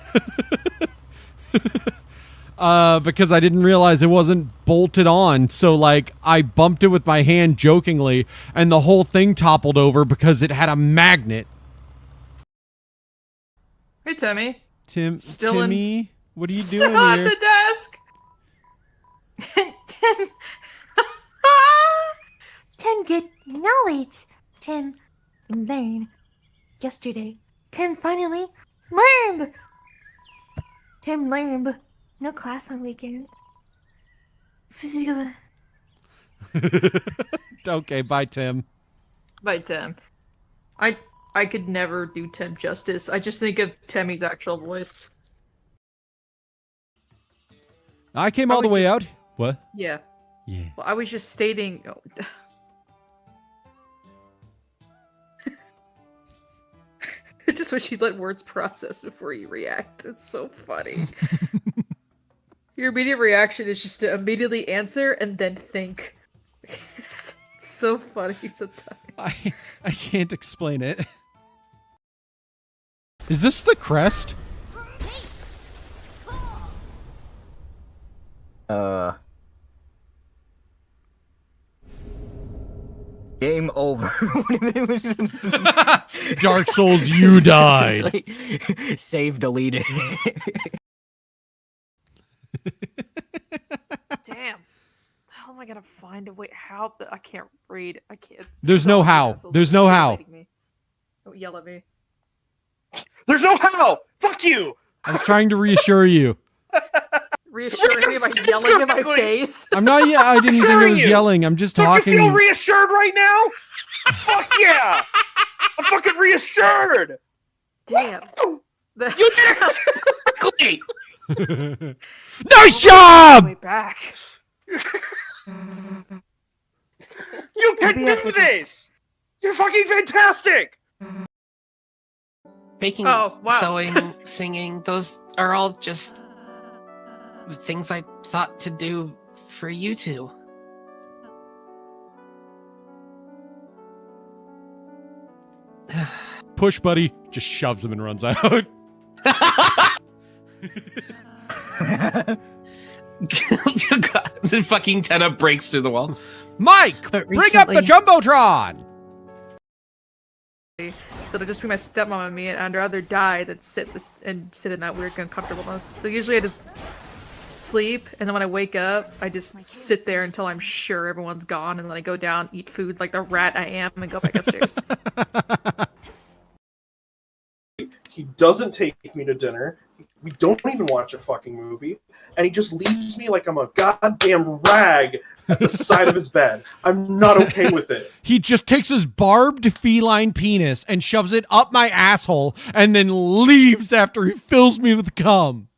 A: Because I didn't realize it wasn't bolted on. So, like, I bumped it with my hand jokingly, and the whole thing toppled over because it had a magnet.
E: Hey, Timmy.
A: Timmy? What are you
E: Still
A: doing
E: at
A: here?
E: the desk!
B: Tim. Tim did knowledge. Tim learned yesterday. Tim finally learned. Tim learned. No class on weekend. Physical.
A: Okay, bye, Tim.
E: By Tim. I could never do Tim justice. I just think of Timmy's actual voice.
A: I came all the way out. What?
E: Yeah.
A: Yeah.
E: Well, I was just stating... Oh. I just wish you'd let words process before you react. It's so funny. Your immediate reaction is just to immediately answer and then think. It's so funny sometimes.
A: I can't explain it. Is this the crest?
G: Game over.
A: Dark Souls, you died.
G: Like, save deleted.
E: Damn. How am I gonna find a way? How? I can't read. I can't.
A: There's no how. There's no how.
E: Don't yell at me.
H: There's no how! Fuck you!
A: I was trying to reassure you.
E: Reassuring me by yelling in my face.
A: I'm not. Yeah, I didn't think I was
H: you.
A: yelling. I'm just
H: Don't
A: talking.
H: you feel reassured right now? Fuck yeah! I'm fucking reassured!
E: Damn.
H: You did it quickly!
A: Nice job!
E: Way back.
H: You can
E: Maybe I
H: do
E: could
H: this! You're fucking fantastic!
C: Baking,
E: Oh, wow.
C: sewing, singing, those are all just things I thought to do for you two.
A: Push, buddy. Just shoves him and runs out.
C: The fucking Tenna breaks through the wall.
A: Mike,
C: But
A: bring up the
C: recently-
A: Jumbotron!
E: So that'll just be my stepmom and me, and I'd rather die than sit in that weird uncomfortableness. So usually I just sleep, and then when I wake up, I just sit there until I'm sure everyone's gone, and then I go down, eat food like the rat I am, and go back upstairs.
F: He doesn't take me to dinner. We don't even watch a fucking movie. And he just leaves me like I'm a goddamn rag at the side of his bed. I'm not okay with it.
A: He just takes his barbed feline penis and shoves it up my asshole and then leaves after he fills me with cum.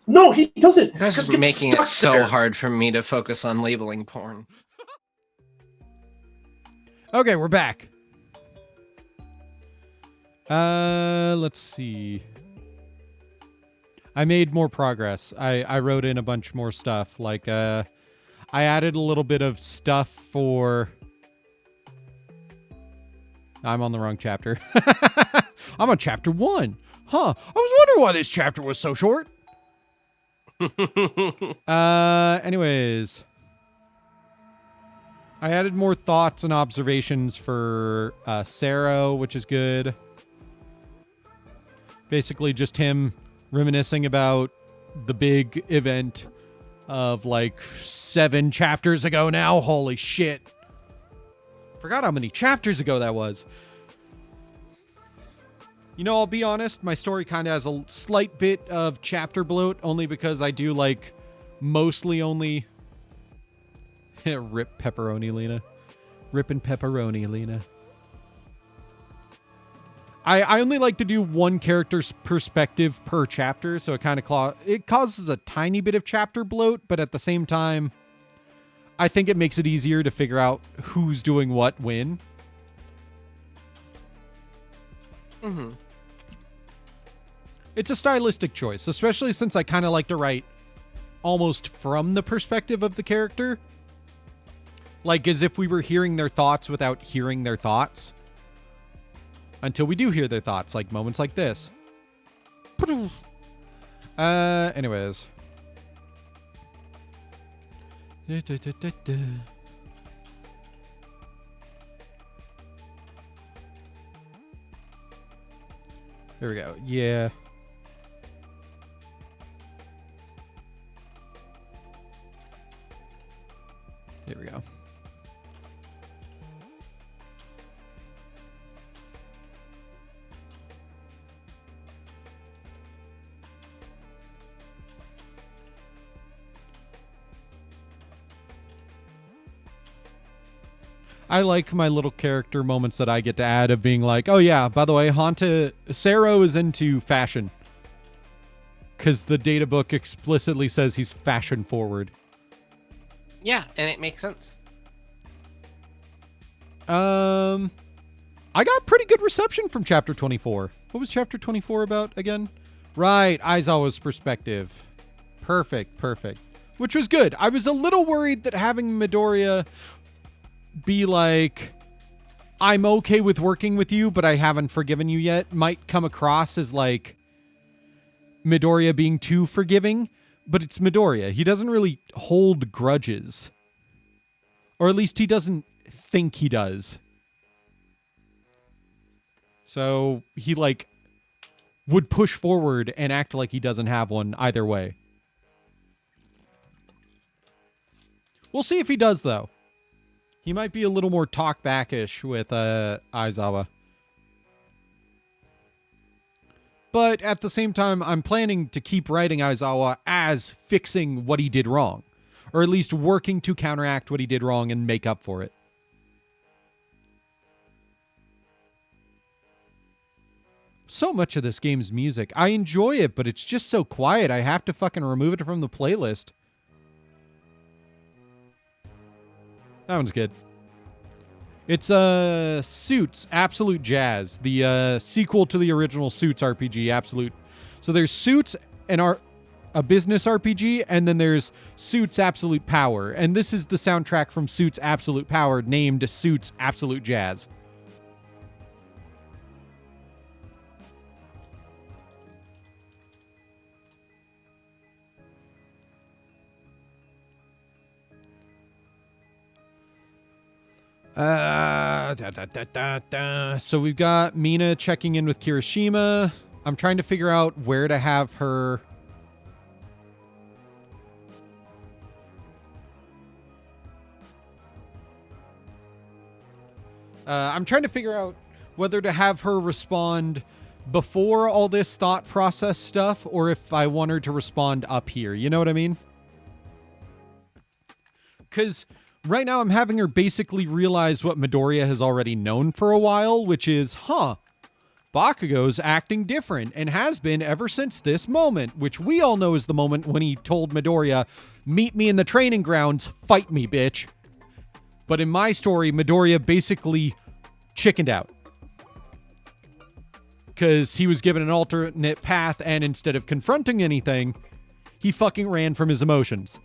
F: No, he doesn't.
C: You guys
F: Just
C: are
F: get
C: making it
F: stuck
C: so
F: there.
C: hard for me to focus on labeling porn.
A: Okay, we're back. Let's see. I made more progress. I wrote in a bunch more stuff. Like, I added a little bit of stuff for... I'm on the wrong chapter. I'm on chapter 1. Huh. I was wondering why this chapter was so short. Anyways. I added more thoughts and observations for Saro, which is good. Basically just him reminiscing about the big event of like 7 chapters ago now. Holy shit. Forgot how many chapters ago that was. You know, I'll be honest, my story kind of has a slight bit of chapter bloat, only because I do like mostly only... Rip pepperoni, Lena. Rippin' pepperoni, Lena. I only like to do one character's perspective per chapter, so it kind of it causes a tiny bit of chapter bloat, but at the same time, I think it makes it easier to figure out who's doing what when.
C: Mm-hmm.
A: It's a stylistic choice, especially since I kind of like to write almost from the perspective of the character. Like as if we were hearing their thoughts without hearing their thoughts. Until we do hear their thoughts, like moments like this. Anyways. Here we go. Yeah. Here we go. I like my little character moments that I get to add of being like, oh yeah, by the way, Saro is into fashion. Because the data book explicitly says he's fashion forward.
C: Yeah, and it makes sense.
A: I got pretty good reception from chapter 24. What was chapter 24 about again? Right, Aizawa's perspective. Perfect. Which was good. I was a little worried that having Midoriya be like, I'm okay with working with you, but I haven't forgiven you yet, might come across as like Midoriya being too forgiving, but it's Midoriya. He doesn't really hold grudges. Or at least he doesn't think he does. So he like would push forward and act like he doesn't have one either way. We'll see if he does though. He might be a little more talk-back-ish with Aizawa. But at the same time, I'm planning to keep writing Aizawa as fixing what he did wrong. Or at least working to counteract what he did wrong and make up for it. So much of this game's music. I enjoy it, but it's just so quiet. I have to fucking remove it from the playlist. That one's good. It's Suits Absolute Jazz, the sequel to the original Suits RPG, Absolute. So there's Suits and a business RPG, and then there's Suits Absolute Power. And this is the soundtrack from Suits Absolute Power named Suits Absolute Jazz. So we've got Mina checking in with Kirishima. I'm trying to figure out where to have her. I'm trying to figure out whether to have her respond before all this thought process stuff, or if I want her to respond up here. You know what I mean? Because right now I'm having her basically realize what Midoriya has already known for a while, which is, Bakugo's acting different and has been ever since this moment, which we all know is the moment when he told Midoriya, meet me in the training grounds, fight me, bitch. But in my story, Midoriya basically chickened out. Because he was given an alternate path, and instead of confronting anything, he fucking ran from his emotions.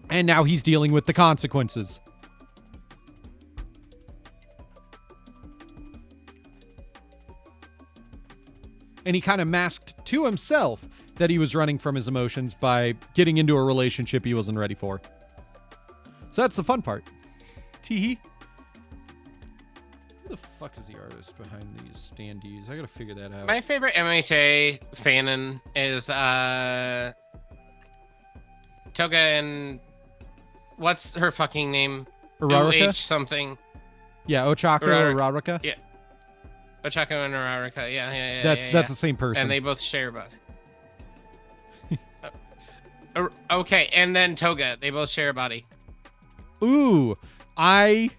A: And now he's dealing with the consequences. And he kind of masked to himself that he was running from his emotions by getting into a relationship he wasn't ready for. So that's the fun part. Teehee. Who the fuck is the artist behind these standees? I gotta figure that out.
C: My favorite MHA fanon is Toga and what's her fucking name?
A: Uraraka?
C: Something.
A: Yeah, Ochako Uraraka.
C: Yeah. Ochako and Uraraka. Yeah.
A: That's the same person.
C: And they both share a body. Okay, and then Toga. They both share a body.
A: Ooh, I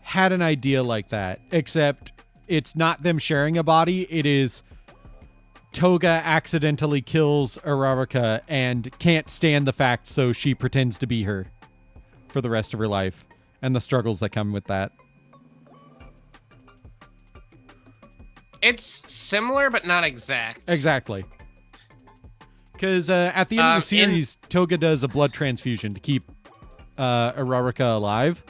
A: had an idea like that, except it's not them sharing a body. It is Toga accidentally kills Uraraka and can't stand the fact, so she pretends to be her for the rest of her life and the struggles that come with that.
C: It's similar, but not exact.
A: Exactly. Because at the end of the series, Toga does a blood transfusion to keep Uraraka alive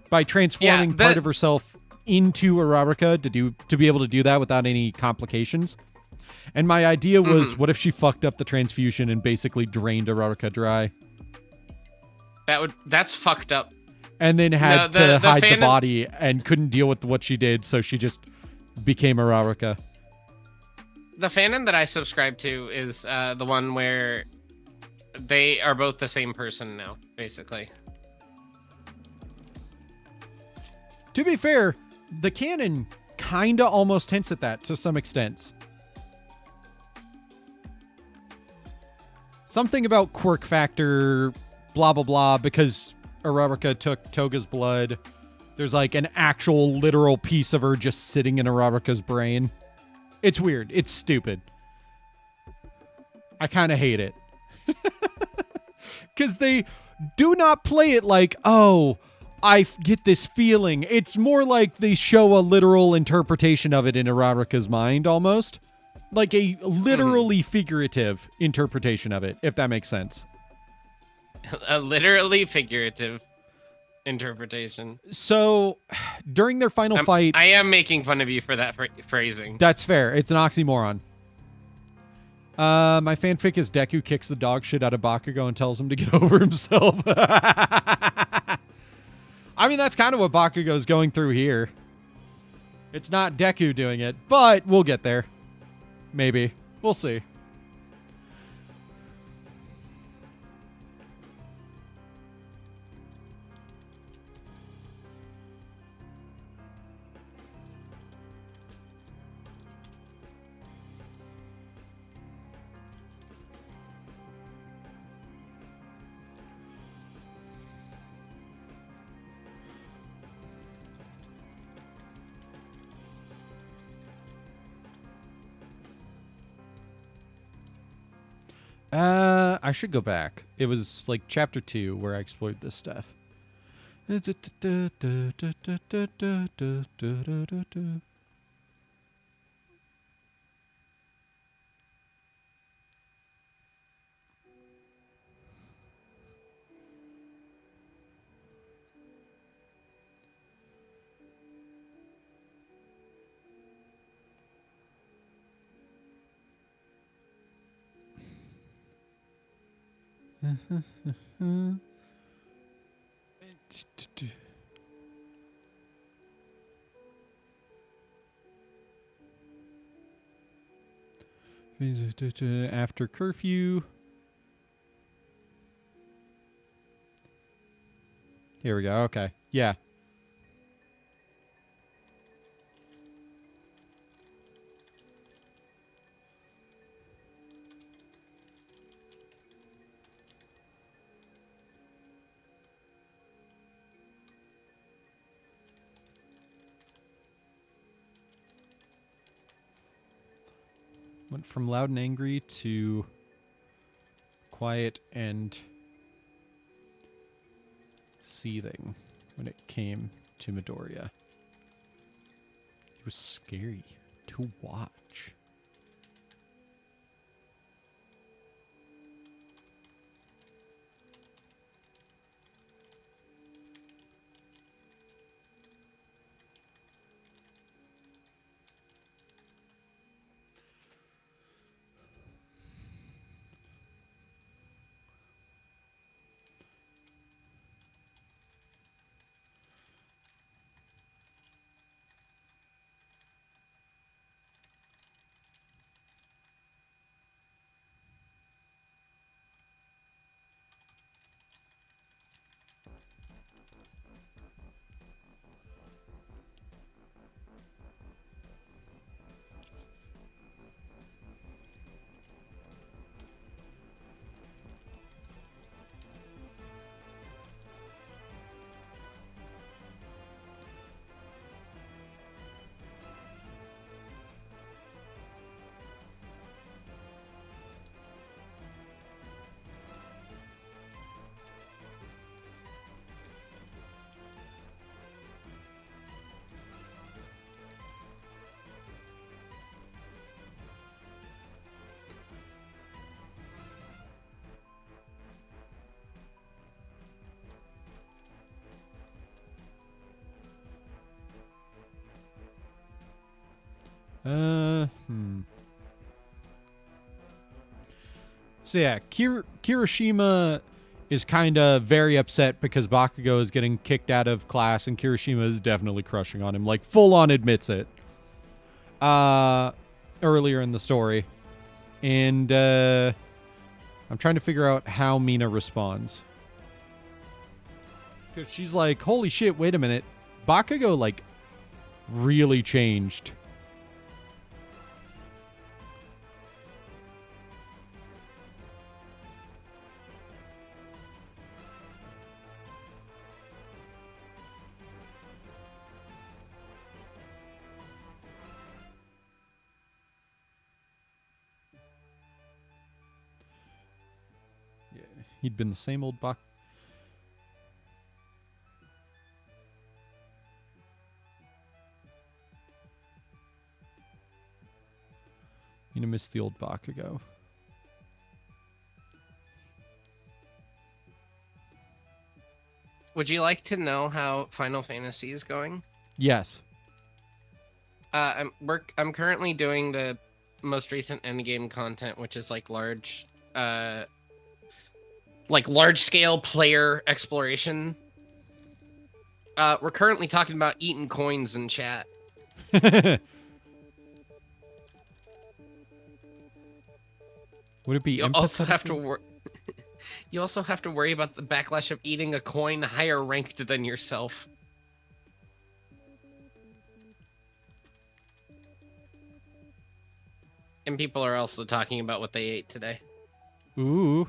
A: by transforming part of herself into Uraraka to be able to do that without any complications. And my idea was, what if she fucked up the transfusion and basically drained Uraraka dry?
C: That's fucked up.
A: And then had to hide the body and couldn't deal with what she did, so she just became Uraraka.
C: The fanon that I subscribe to is the one where they are both the same person now, basically.
A: To be fair, the canon kinda almost hints at that to some extent. Something about quirk factor, blah, blah, blah, because Uraraka took Toga's blood. There's like an actual literal piece of her just sitting in Uraraka's brain. It's weird. It's stupid. I kind of hate it. Because they do not play it like, oh, I get this feeling. It's more like they show a literal interpretation of it in Uraraka's mind, almost. Like a literally figurative interpretation of it, if that makes sense.
C: A literally figurative interpretation.
A: So, during their final fight...
C: I am making fun of you for that phrasing.
A: That's fair. It's an oxymoron. My fanfic is Deku kicks the dog shit out of Bakugo and tells him to get over himself. I mean, that's kind of what Bakugo's going through here. It's not Deku doing it, but we'll get there. Maybe. We'll see. I should go back. It was like chapter 2 where I explored this stuff. After curfew. Here we go. Okay. Yeah. Went from loud and angry to quiet and seething when it came to Midoriya. He was scary to watch. So yeah, Kirishima is kind of very upset because Bakugo is getting kicked out of class, and Kirishima is definitely crushing on him, like full on admits it. Earlier in the story, and I'm trying to figure out how Mina responds, because she's like, "Holy shit! Wait a minute, Bakugo like really changed." He'd been the same old Bak. You know, miss the old Bakugo.
C: Would you like to know how Final Fantasy is going?
A: Yes.
C: I'm currently doing the most recent endgame content, which is like large scale player exploration. We're currently talking about eating coins in chat.
A: Would it be?
C: You also have to you also have to worry about the backlash of eating a coin higher ranked than yourself. And people are also talking about what they ate today.
A: Ooh.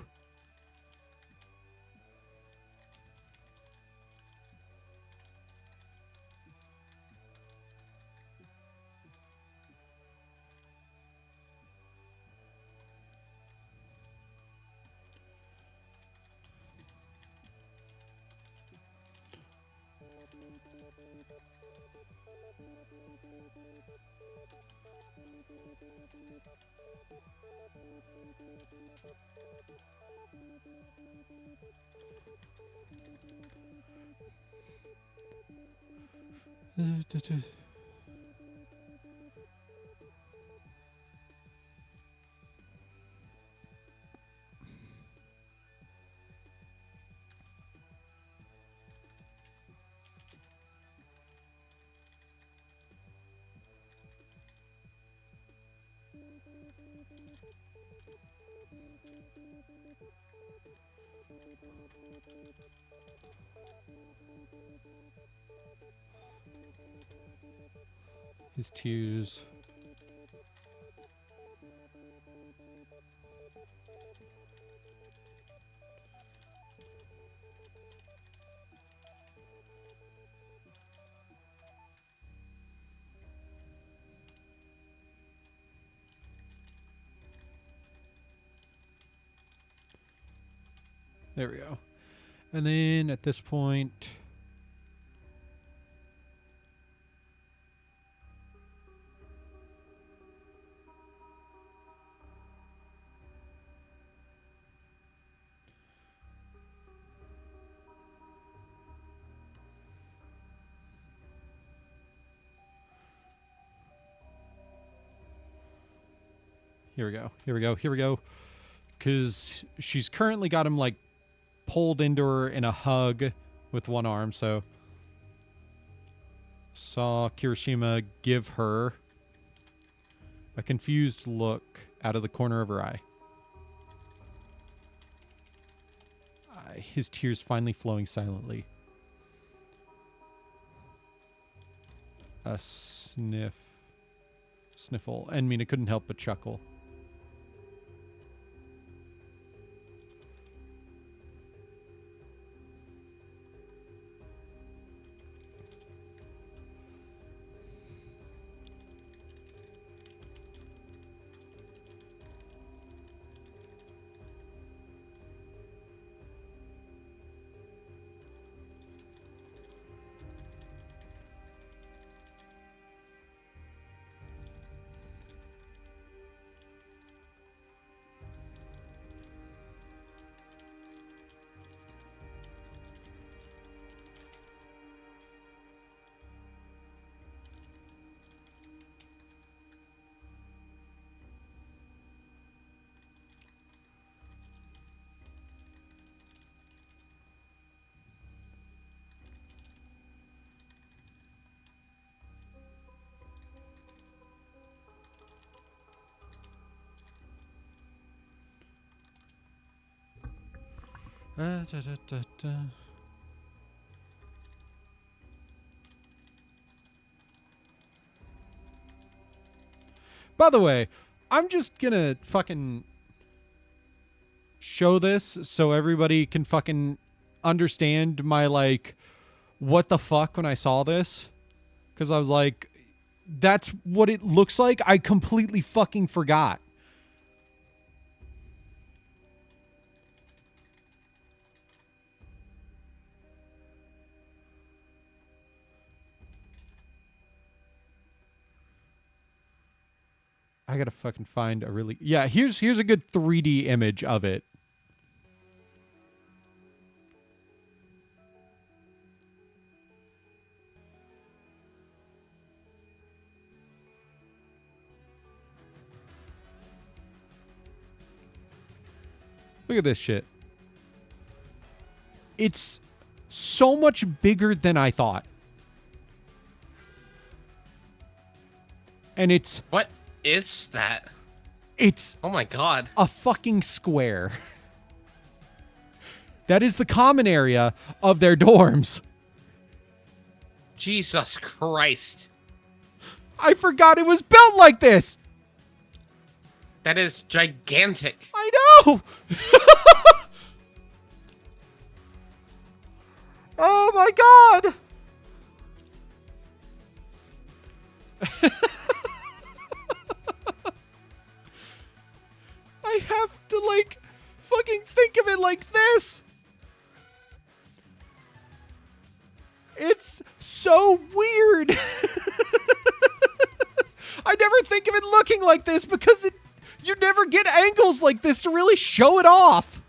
A: His tears. There we go. And then at this point... Here we go. Here we go. Here we go. Because she's currently got him, like, pulled into her in a hug with one arm, so... Saw Kirishima give her a confused look out of the corner of her eye. His tears finally flowing silently. A sniffle, and Mina couldn't help but chuckle. Da, da, da, da. By the way, I'm just gonna fucking show this so everybody can fucking understand my, like, what the fuck when I saw this. Because I was like, that's what it looks like? I completely fucking forgot. I gotta fucking find a really... Yeah, here's a good 3D image of it. Look at this shit. It's so much bigger than I thought. And it's...
C: What is that?
A: It's...
C: Oh my god.
A: A fucking square. That is the common area of their dorms.
C: Jesus Christ.
A: I forgot it was built like this.
C: That is gigantic.
A: I know. Oh my god. I have to, like, fucking think of it like this. It's so weird. I never think of it looking like this because you never get angles like this to really show it off.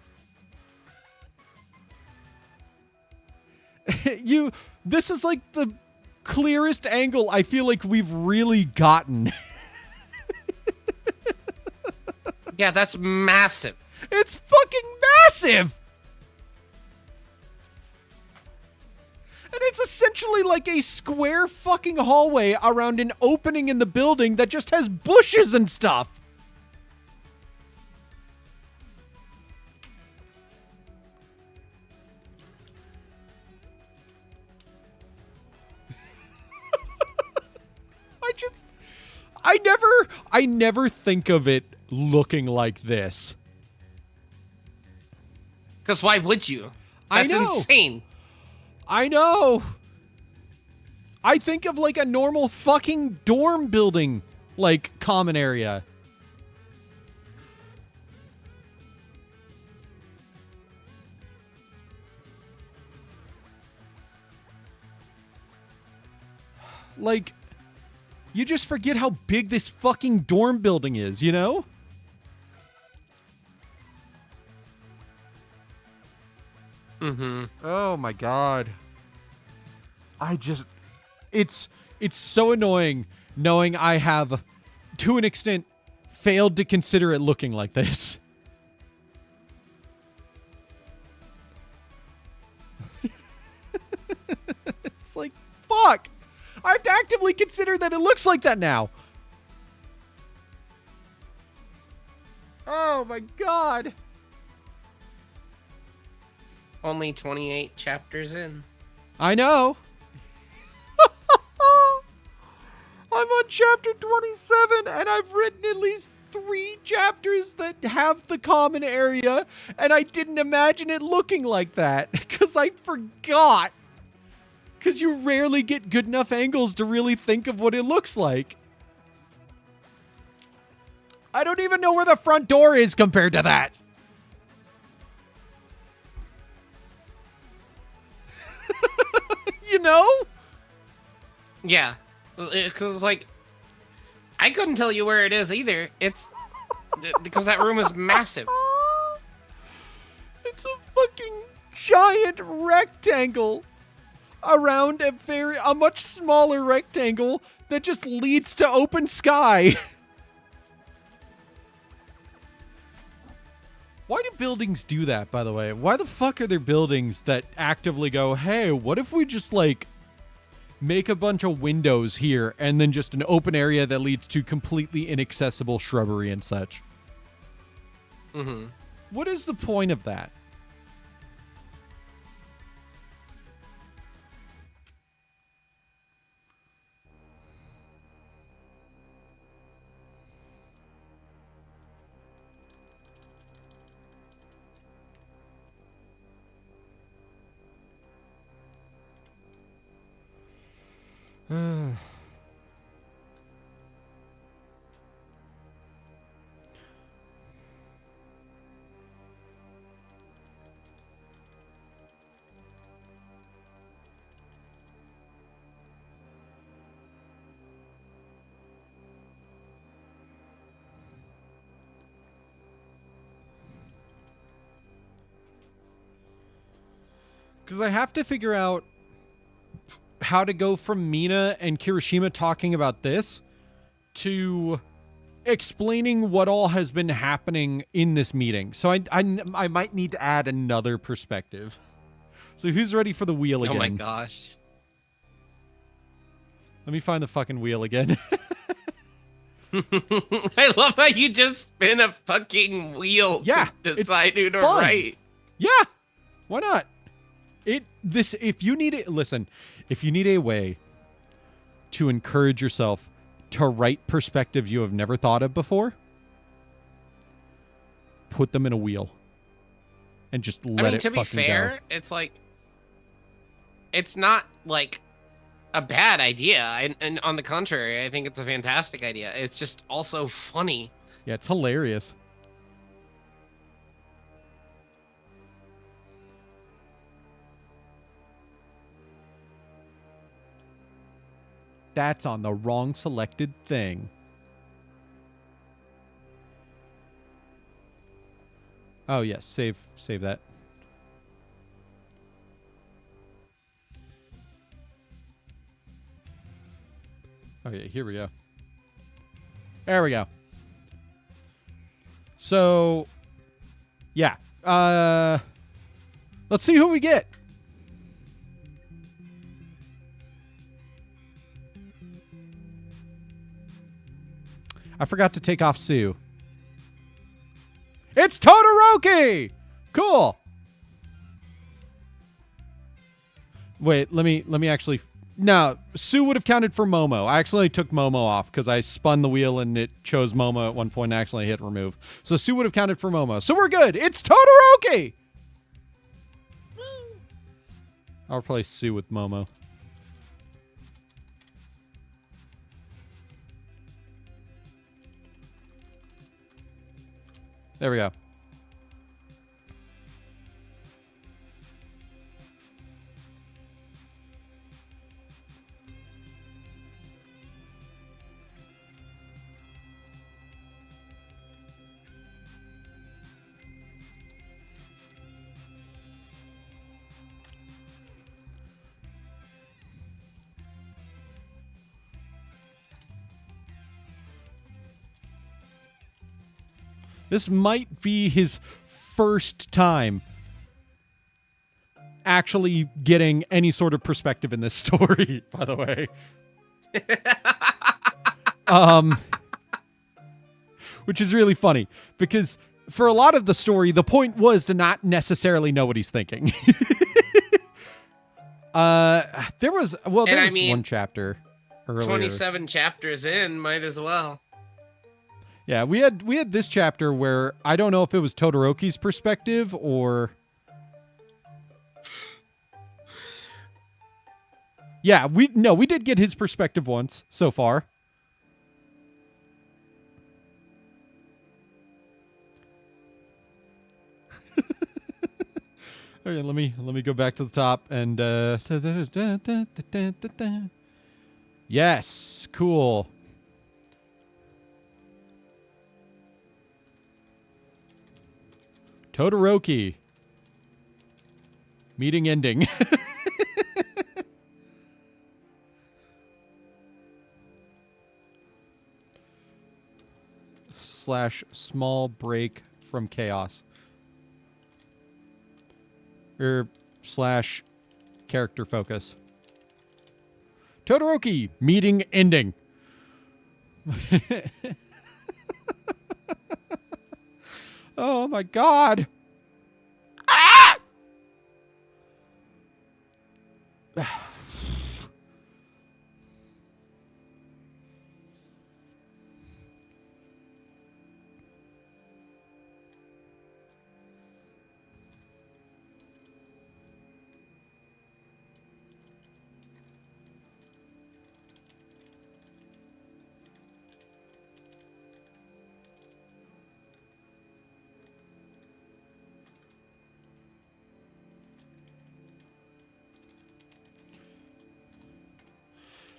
A: This is like the clearest angle I feel like we've really gotten.
C: Yeah, that's massive.
A: It's fucking massive. And it's essentially like a square fucking hallway around an opening in the building that just has bushes and stuff. I never think of it looking like this.
C: Because why would you? That's
A: I know.
C: insane.
A: I know. I think of like a normal fucking dorm building, like, common area. Like, you just forget how big this fucking dorm building is, you know?
C: Mm-hmm.
A: Oh my god. It's so annoying knowing I have, to an extent, failed to consider it looking like this. It's like, fuck. I have to actively consider that it looks like that now. Oh my god.
C: Only 28 chapters in.
A: I know. I'm on chapter 27, and I've written at least 3 chapters that have the common area, and I didn't imagine it looking like that, because I forgot. Because you rarely get good enough angles to really think of what it looks like. I don't even know where the front door is compared to that. You know?
C: Yeah. Because it's like, I couldn't tell you where it is either. It's because that room is massive.
A: It's a fucking giant rectangle around a much smaller rectangle that just leads to open sky. Why do buildings do that, by the way? Why the fuck are there buildings that actively go, hey, what if we just, like, make a bunch of windows here and then just an open area that leads to completely inaccessible shrubbery and such?
C: Mm-hmm.
A: What is the point of that? Because I have to figure out how to go from Mina and Kirishima talking about this to explaining what all has been happening in this meeting. So I might need to add another perspective. So who's ready for the wheel again?
C: Oh my gosh.
A: Let me find the fucking wheel again.
C: I love how you just spin a fucking wheel
A: Yeah,
C: to
A: it's
C: decide who to
A: fun.
C: write.
A: Yeah, why not? If you need a way to encourage yourself to write perspective you have never thought of before, put them in a wheel and just let it
C: to be
A: fucking
C: fair,
A: go.
C: it's like, it's not like a bad idea. And on the contrary, I think it's a fantastic idea. It's just also funny.
A: Yeah, it's hilarious. That's on the wrong selected thing. Oh yes, save that. Okay, here we go. There we go. So, yeah. Let's see who we get. I forgot to take off Sue. It's Todoroki! Cool. Wait, let me actually... No, Sue would have counted for Momo. I actually took Momo off because I spun the wheel and it chose Momo at one point and actually hit remove. So Sue would have counted for Momo. So we're good. It's Todoroki! I'll replace Sue with Momo. There we go. This might be his first time actually getting any sort of perspective in this story, by the way. Which is really funny because for a lot of the story, the point was to not necessarily know what he's thinking. There was one chapter earlier.
C: 27 chapters in, might as well.
A: Yeah, we had this chapter where I don't know if it was Todoroki's perspective or yeah, we did get his perspective once so far. Okay, let me go back to the top and yes, cool. Todoroki. Meeting ending. / small break from chaos. / character focus. Todoroki, meeting ending. Oh my god. Ah!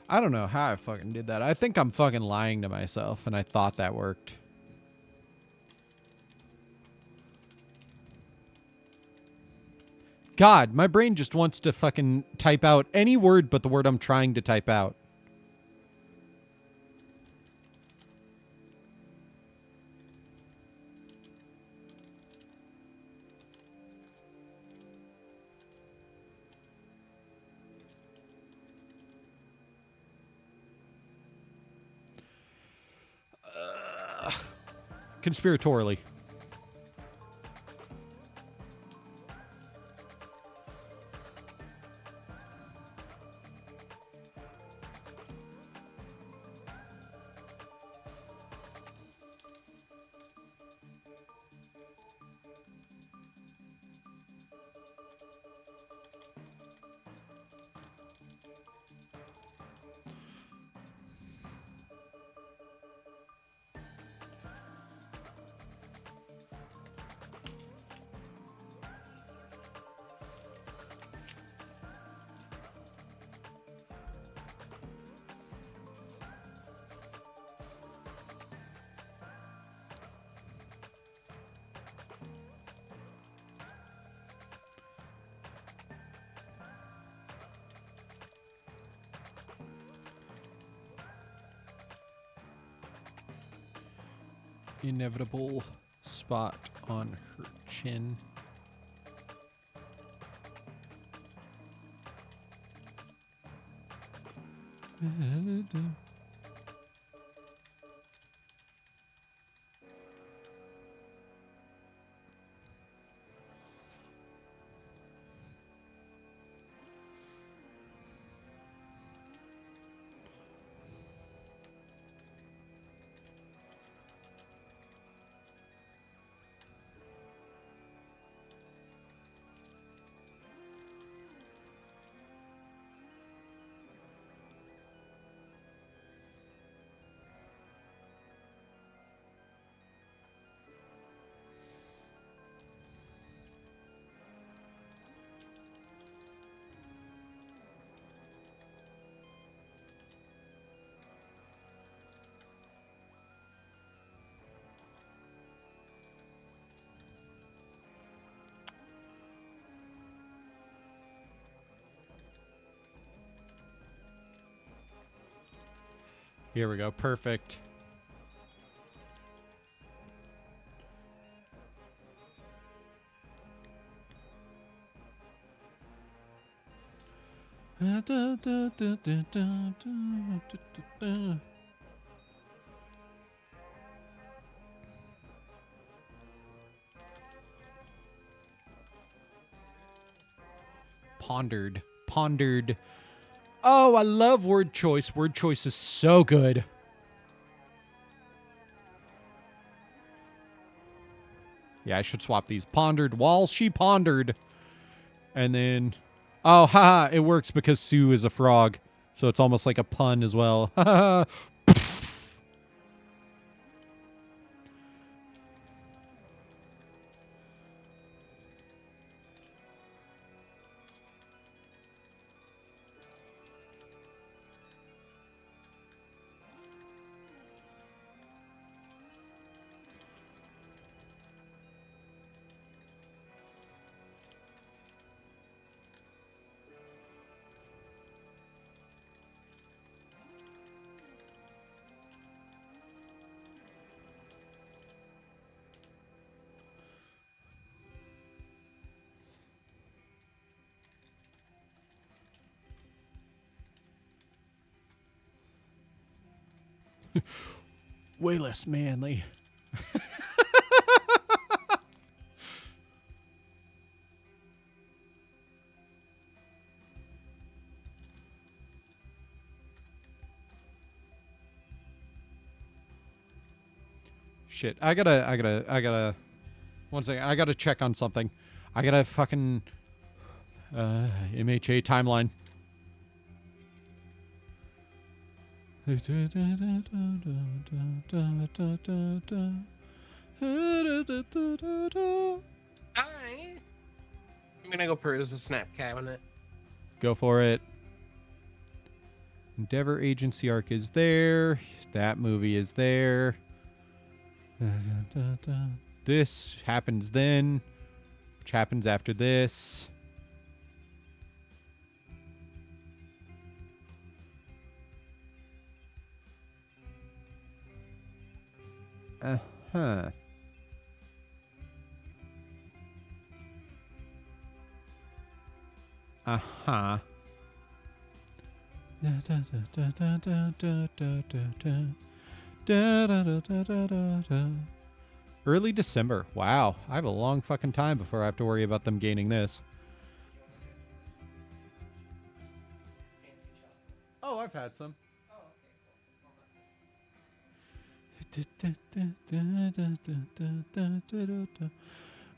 A: I don't know how I fucking did that. I think I'm fucking lying to myself, and I thought that worked. God, my brain just wants to fucking type out any word but the word I'm trying to type out. Conspiratorially. Inevitable spot on her chin. Here we go. Perfect. Pondered. Pondered. Oh, I love word choice. Word choice is so good. Yeah, I should swap these. Pondered while she pondered. And then... Oh, haha, it works because Sue is a frog. So it's almost like a pun as well. Haha. Way less manly. Shit, I gotta. One second, I gotta check on something. I gotta fucking MHA timeline.
C: I'm gonna go peruse the snap cabinet.
A: Go for it. Endeavor Agency arc is there. That movie is there. This happens then, which happens after this. Uh-huh. Uh-huh. Early December. Wow. I have a long fucking time before I have to worry about them gaining this. Oh, I've had some.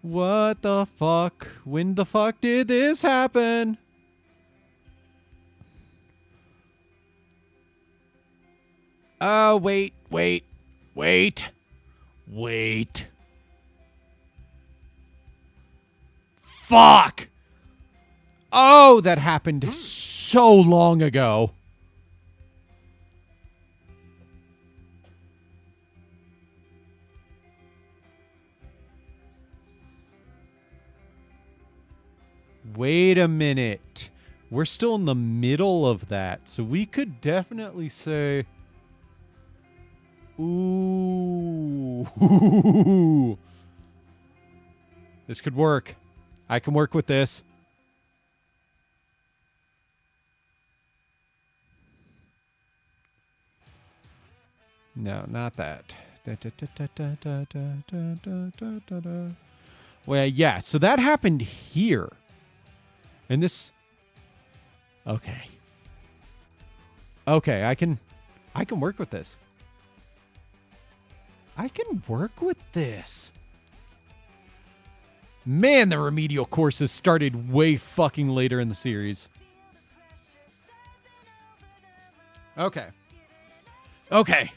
A: What the fuck? When the fuck did this happen? Oh, wait. Fuck! Oh, that happened so long ago. Wait a minute. We're still in the middle of that, so we could definitely say... Ooh. This could work. I can work with this. No, not that. Well, yeah, so that happened here. And this... Okay. Okay, I can work with this. I can work with this. Man, the remedial courses started way fucking later in the series. Okay. Okay.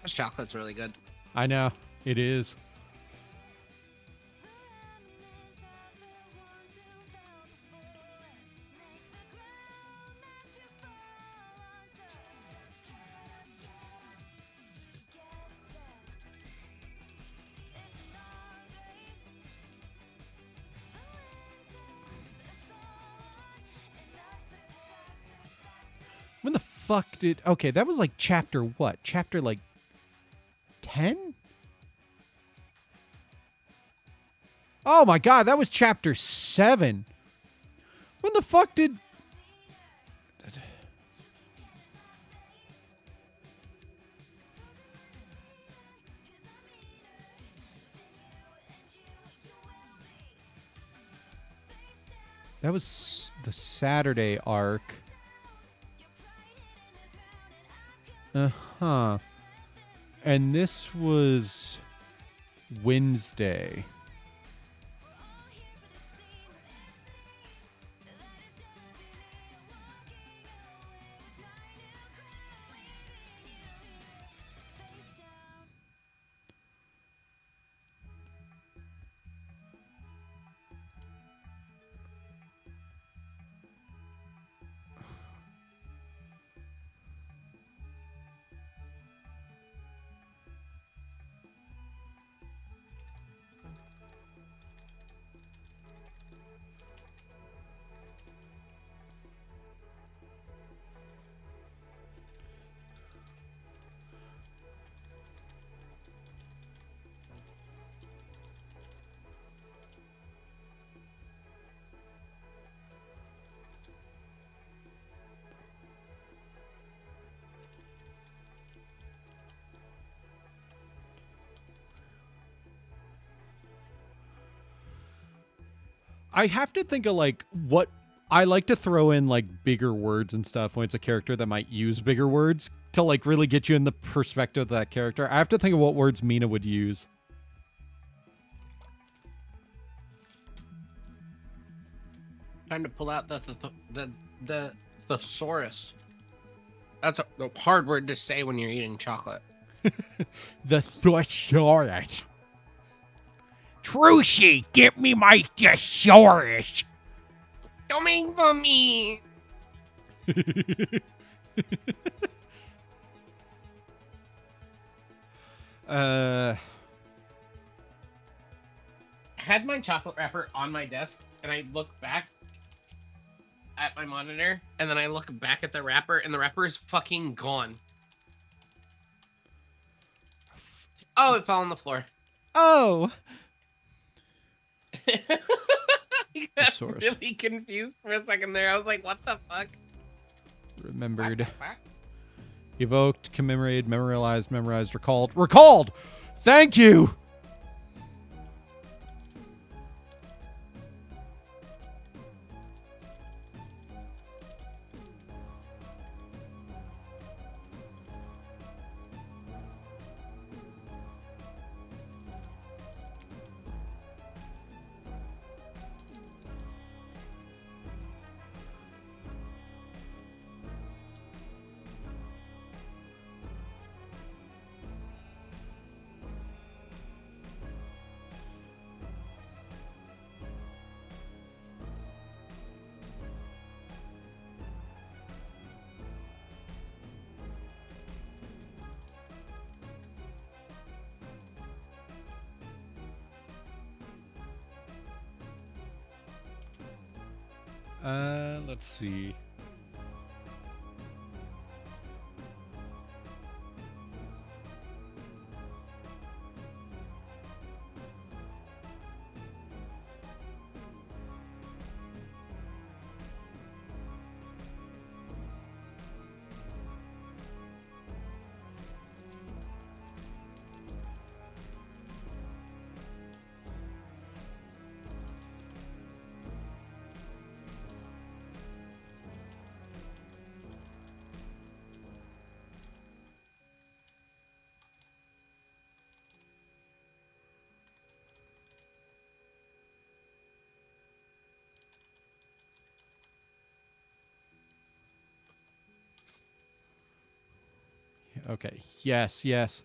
C: This chocolate's really good.
A: I know. It is. When the fuck did... Okay, that was like chapter what? Chapter like 10? Oh my god, that was chapter 7. When the fuck did... That was the Saturday arc. Uh-huh. And this was Wednesday. I have to think of like what I like to throw in like bigger words and stuff when it's a character that might use bigger words to like really get you in the perspective of that character. I have to think of what words Mina would use.
C: Time to pull out the thesaurus. That's a hard word to say when you're eating chocolate.
A: The thesaurus. Trucy, give me my thesaurus.
C: Don't make for me. Had my chocolate wrapper on my desk, and I look back at my monitor, and then I look back at the wrapper, and the wrapper is fucking gone. Oh, it fell on the floor.
A: Oh.
C: I got
A: Thesaurus.
C: really confused for a second there. I was like, what the fuck?
A: Remembered.
C: What the fuck?
A: Evoked, commemorated, memorialized, memorized, recalled. Recalled! Thank you! Let's see. Okay. Yes, yes.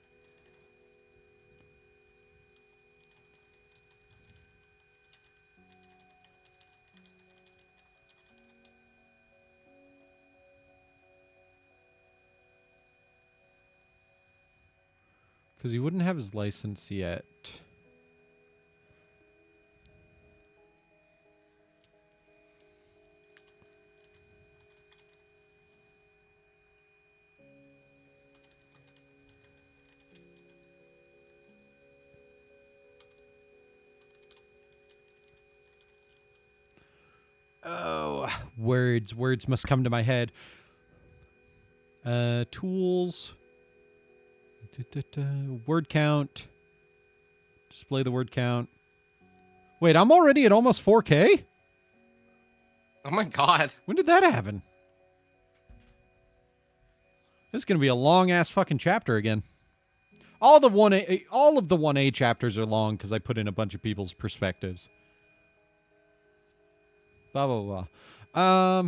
A: Because he wouldn't have his license yet. Oh, words. Words must come to my head. Tools. Word count. Display the word count. Wait, I'm already at almost 4K?
C: Oh my god.
A: When did that happen? This is going to be a long-ass fucking chapter again. All of the 1A chapters are long because I put in a bunch of people's perspectives. Blah, blah, blah.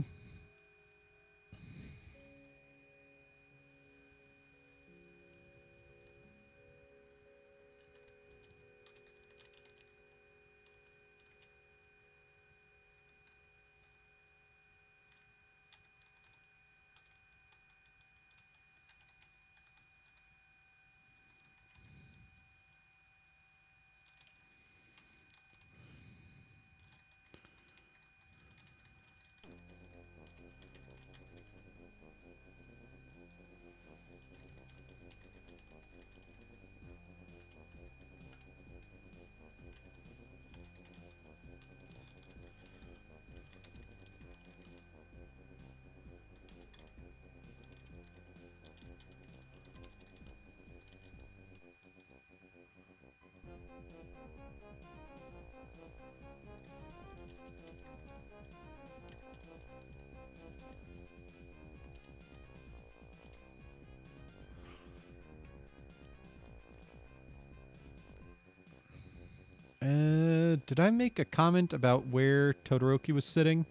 A: Did I make a comment about where Todoroki was sitting?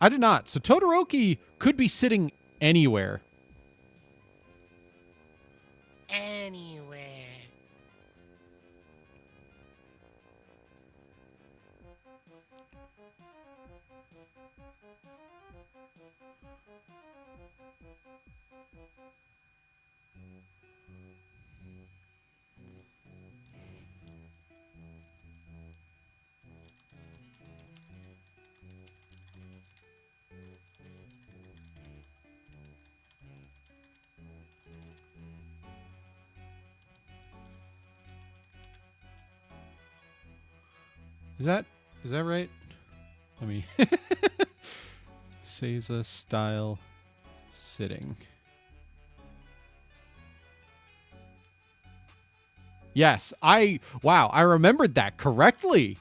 A: I did not. So Todoroki could be sitting anywhere.
C: Anywhere.
A: Is that right? Let me Seiza style sitting. Yes, I remembered that correctly.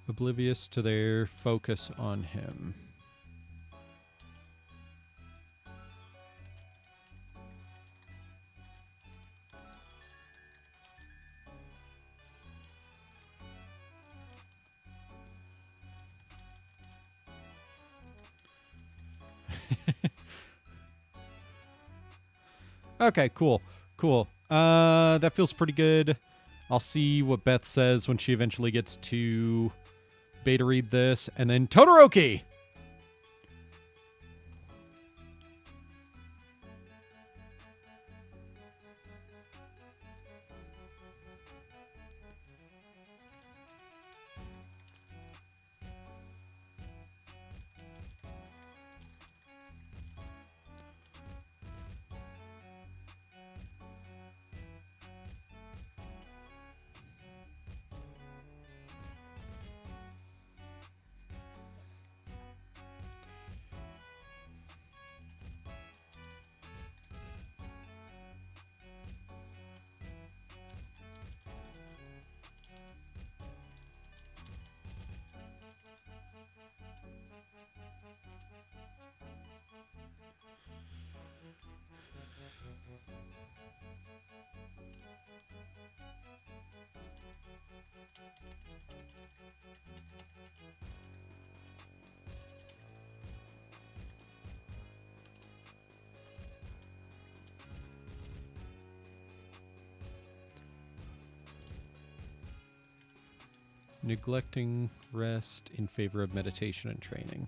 A: Oblivious to their focus on him. Okay, cool. That feels pretty good. I'll see what Beth says when she eventually gets to beta read this. And then Todoroki! Neglecting rest in favor of meditation and training.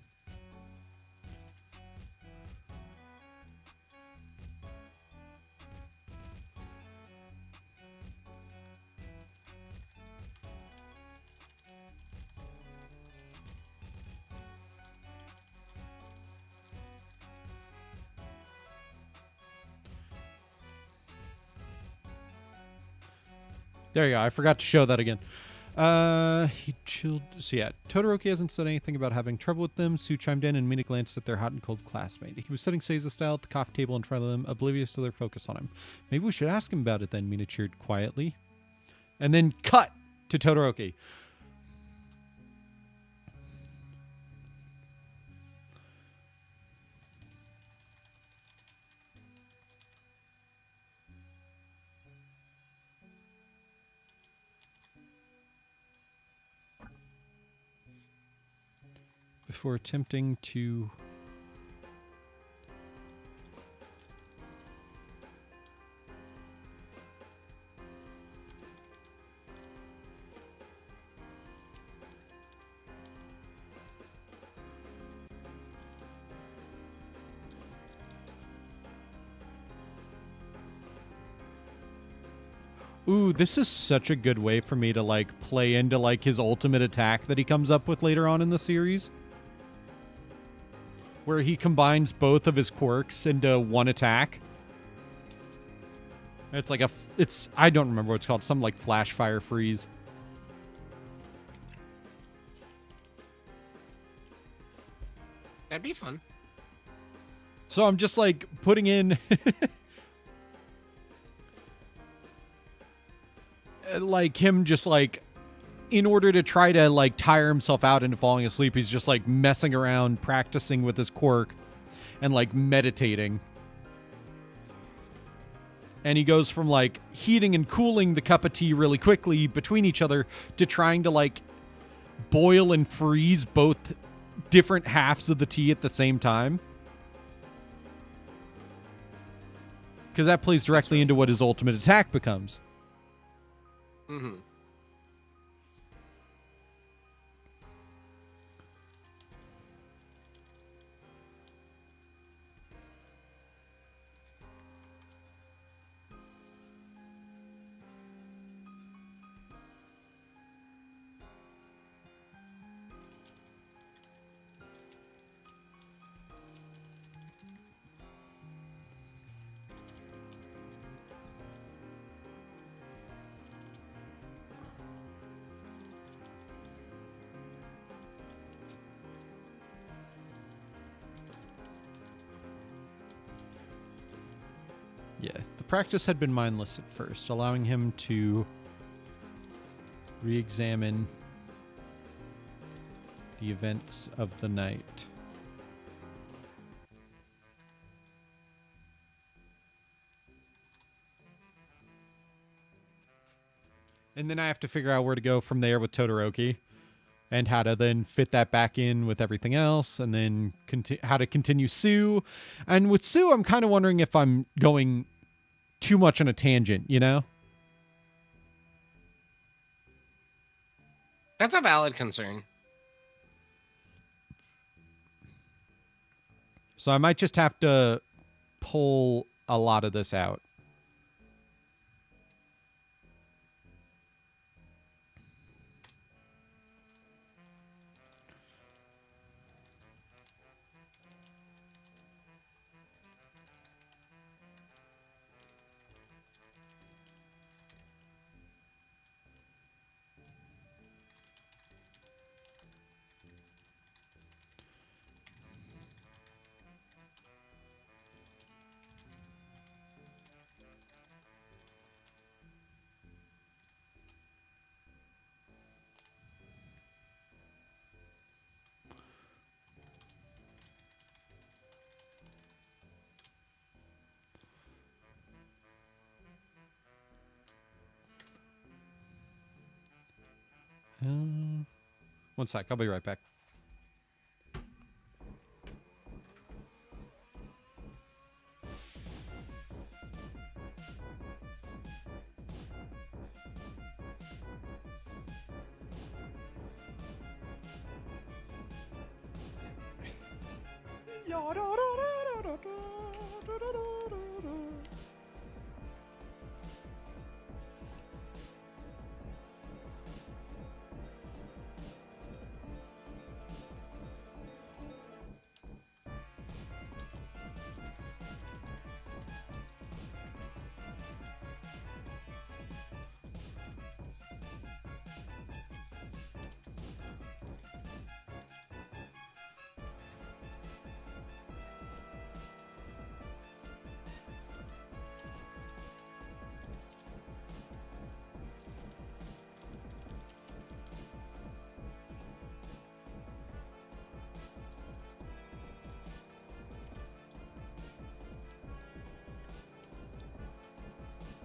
A: There you go. I forgot to show that again. He chilled. So yeah, Todoroki hasn't said anything about having trouble with them. Sue chimed in and Mina glanced at their hot and cold classmate. He was sitting Seiza style at the coffee table in front of them, oblivious to their focus on him. Maybe we should ask him about it then, Mina cheered quietly. And then cut to Todoroki. Before attempting to Ooh, this is such a good way for me to like play into like his ultimate attack that he comes up with later on in the series. Where he combines both of his quirks into one attack. It's like I don't remember what it's called. Some like flash fire freeze.
C: That'd be fun.
A: So I'm just like putting in like him just like in order to try to like tire himself out into falling asleep, he's just like messing around, practicing with his quirk and like meditating. And he goes from like heating and cooling the cup of tea really quickly between each other to trying to like boil and freeze both different halves of the tea at the same time. Because that plays directly into what his ultimate attack becomes.
C: Mm-hmm.
A: Yeah, the practice had been mindless at first, allowing him to re-examine the events of the night. And then I have to figure out where to go from there with Todoroki and how to then fit that back in with everything else, and then how to continue Sue. And with Sue, I'm kind of wondering if I'm going too much on a tangent, you know?
C: That's a valid concern.
A: So I might just have to pull a lot of this out. One sec, I'll be right back.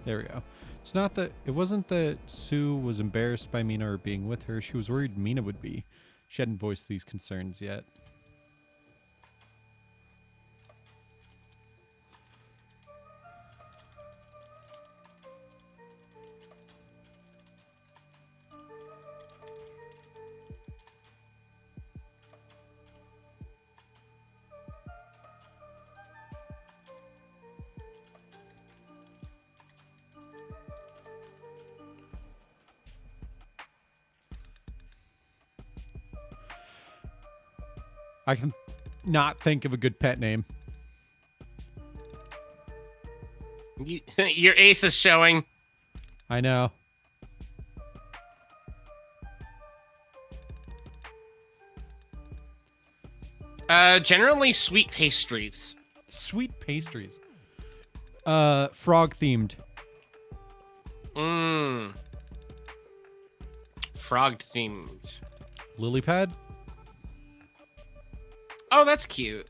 A: There we go. It's not that it wasn't that Sue was embarrassed by Mina or being with her. She was worried Mina would be. She hadn't voiced these concerns yet. I can not think of a good pet name.
C: Your ace is showing.
A: I know.
C: Generally sweet pastries.
A: Sweet pastries. Frog themed.
C: Frog themed.
A: Lily pad?
C: Oh, that's cute.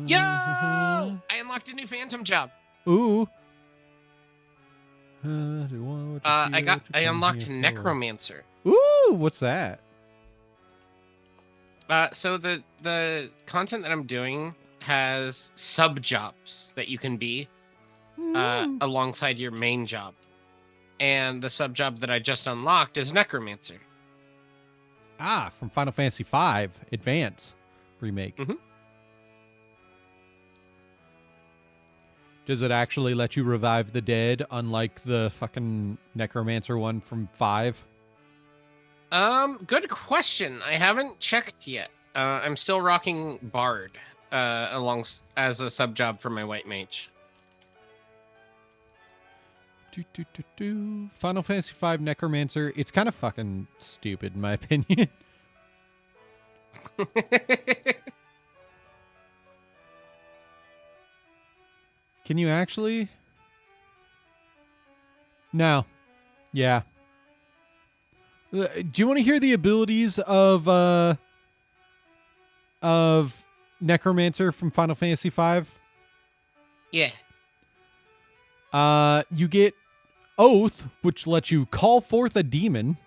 C: Yo! I unlocked a new phantom job.
A: Ooh.
C: I unlocked necromancer.
A: Ooh, what's that?
C: So the content that I'm doing has sub jobs that you can be alongside your main job. And the sub job that I just unlocked is necromancer.
A: Ah, from Final Fantasy V Advance remake.
C: Mm-hmm.
A: Does it actually let you revive the dead, unlike the fucking necromancer one from 5?
C: Good question. I haven't checked yet. I'm still rocking Bard as a sub job for my white mage.
A: Final Fantasy V Necromancer, it's kind of fucking stupid in my opinion. Can you actually? No. Yeah. Do you want to hear the abilities of Necromancer from Final Fantasy V?
C: Yeah.
A: You get Oath, which lets you call forth a demon.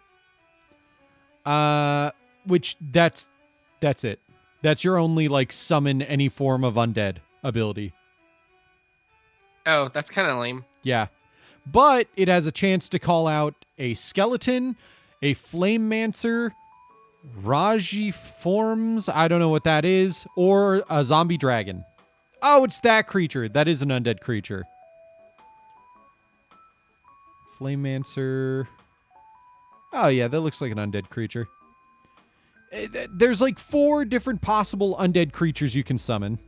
A: Which that's it. That's your only like summon any form of undead ability.
C: Oh, that's kind of lame.
A: Yeah. But it has a chance to call out a skeleton, a flamemancer, Raji forms, I don't know what that is, or a zombie dragon. Oh, it's that creature. That is an undead creature. Flamemancer. Oh, yeah, that looks like an undead creature. There's like 4 different possible undead creatures you can summon,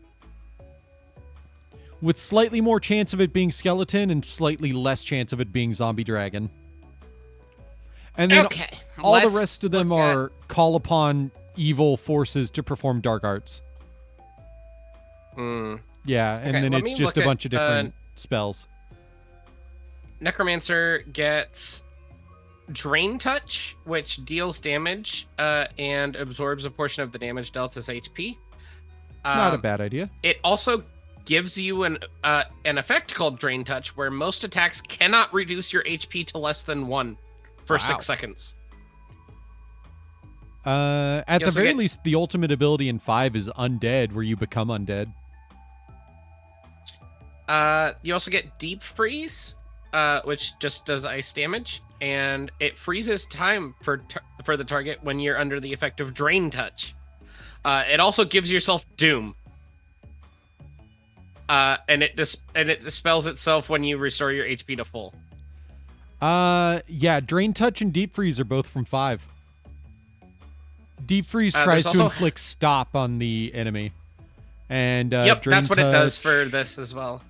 A: with slightly more chance of it being skeleton and slightly less chance of it being zombie dragon. And then all the rest of them are call upon evil forces to perform dark arts. Yeah, and then it's just a bunch of different spells.
C: Necromancer gets Drain Touch, which deals damage and absorbs a portion of the damage dealt as HP.
A: Not a bad idea.
C: It also gives you an effect called Drain Touch, where most attacks cannot reduce your HP to less than 1 for 6 seconds.
A: At the very least, the ultimate ability in 5 is Undead, where you become undead.
C: You also get Deep Freeze, which just does ice damage, and it freezes time for the target when you're under the effect of Drain Touch. It also gives yourself Doom, and it dispels itself when you restore your HP to full.
A: Yeah, Drain Touch and Deep Freeze are both from 5. Deep Freeze tries to inflict stop on the enemy, and
C: yep,
A: Drain
C: that's what
A: Touch,
C: it does for this as well.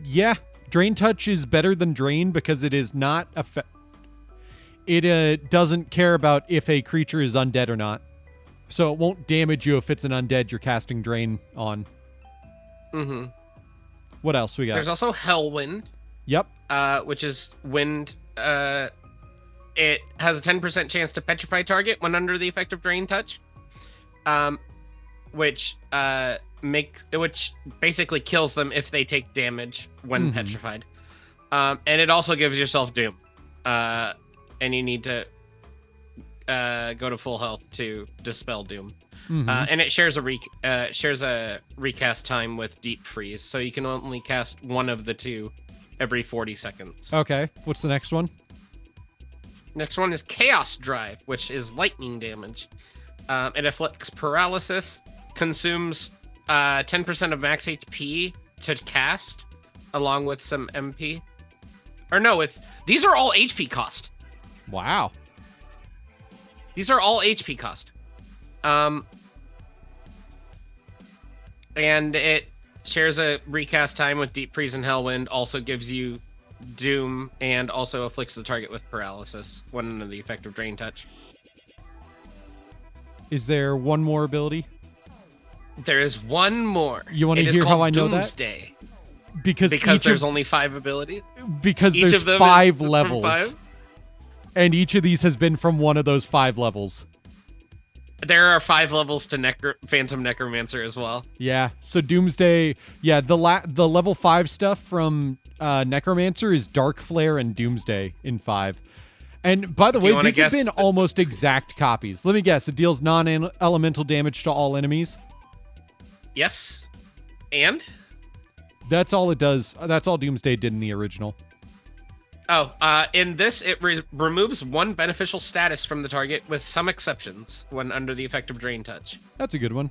A: Yeah, Drain Touch is better than Drain because it is not it doesn't care about if a creature is undead or not, so it won't damage you if it's an undead you're casting Drain on. Mm-hmm. What else we got?
C: There's also Hellwind.
A: Yep.
C: Which is wind. It has a 10% chance to petrify target when under the effect of Drain Touch, which basically kills them if they take damage when petrified. And it also gives yourself Doom, and you need to go to full health to dispel Doom. And it shares a recast time with Deep Freeze, so you can only cast one of the two every 40 seconds.
A: Okay, what's the next one?
C: Next one is Chaos Drive, which is lightning damage. It inflicts paralysis, consumes 10% of max HP to cast, along with some MP. Or no, these are all HP cost.
A: Wow.
C: These are all HP cost. And it shares a recast time with Deep Freeze and Hellwind, also gives you Doom, and also afflicts the target with paralysis when under the effect of Drain Touch.
A: Is there one more ability?
C: There is one more.
A: You want to hear how I know
C: Doomsday.
A: that? Because
C: there's only 5 abilities?
A: Because
C: each
A: there's
C: of them
A: 5
C: is
A: levels.
C: From 5?
A: And each of these has been from one of those 5 levels.
C: There are 5 levels to Phantom Necromancer as well.
A: Yeah, so Doomsday... Yeah, the level 5 stuff from Necromancer is Dark Flare and Doomsday in 5. And by the way, these have been almost exact copies. Let me guess, it deals non-elemental damage to all enemies?
C: Yes. And?
A: That's all it does. That's all Doomsday did in the original.
C: Oh, in this, it removes 1 beneficial status from the target, with some exceptions, when under the effect of Drain Touch.
A: That's a good one.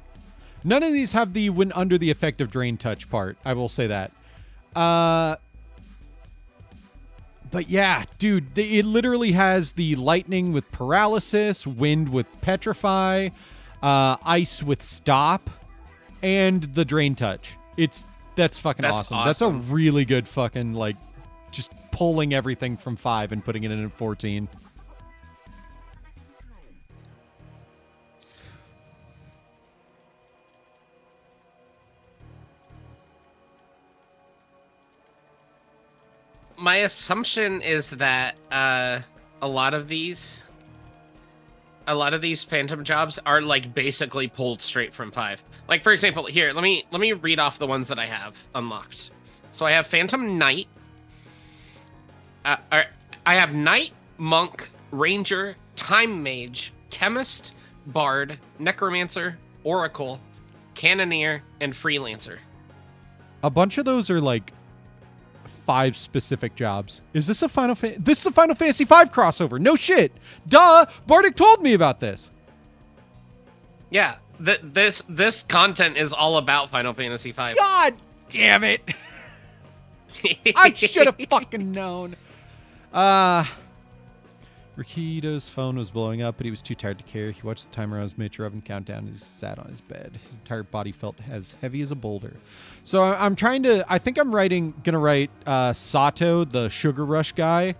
A: None of these have the when under the effect of Drain Touch part, I will say that. But yeah, dude, it literally has the lightning with paralysis, wind with petrify, ice with stop, and the Drain Touch. That's fucking awesome. That's a really good fucking, like, just pulling everything from 5 and putting it in at 14.
C: My assumption is that a lot of these Phantom jobs are like basically pulled straight from 5. Like, for example, here, let me read off the ones that I have unlocked. So I have Phantom Knight. I have Knight, Monk, Ranger, Time Mage, Chemist, Bard, Necromancer, Oracle, Cannoneer, and Freelancer.
A: A bunch of those are like 5 specific jobs. Is this a Final Fantasy? This is a Final Fantasy 5 crossover. No shit. Duh. Bardic told me about this.
C: Yeah. This content is all about Final Fantasy V.
A: God damn it! I should have fucking known. Rikito's phone was blowing up, but he was too tired to care. He watched the timer on his miniature oven countdown and he sat on his bed. His entire body felt as heavy as a boulder. So I'm trying to, I think I'm gonna write Sato, the Sugar Rush guy,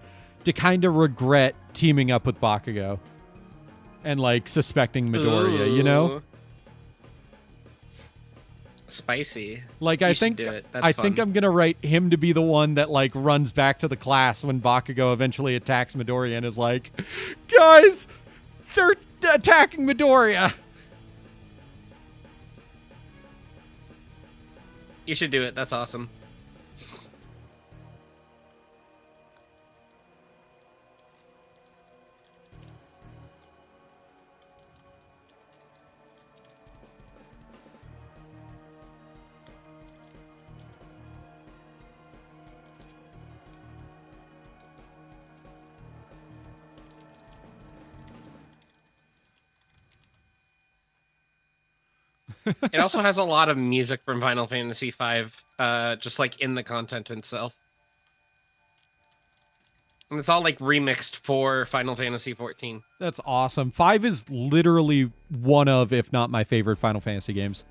A: to kind of regret teaming up with Bakugo and like suspecting Midoriya, you know?
C: Ooh. Spicy.
A: Like
C: You
A: I
C: should
A: think
C: do it. That's
A: I think
C: fun.
A: I'm gonna write him to be the one that like runs back to the class when Bakugo eventually attacks Midoriya and is like, guys, they're attacking Midoriya.
C: You should do it. That's awesome. It also has a lot of music from Final Fantasy V, just like in the content itself. And it's all like remixed for Final Fantasy 14.
A: That's awesome. 5 is literally one of, if not my favorite Final Fantasy games.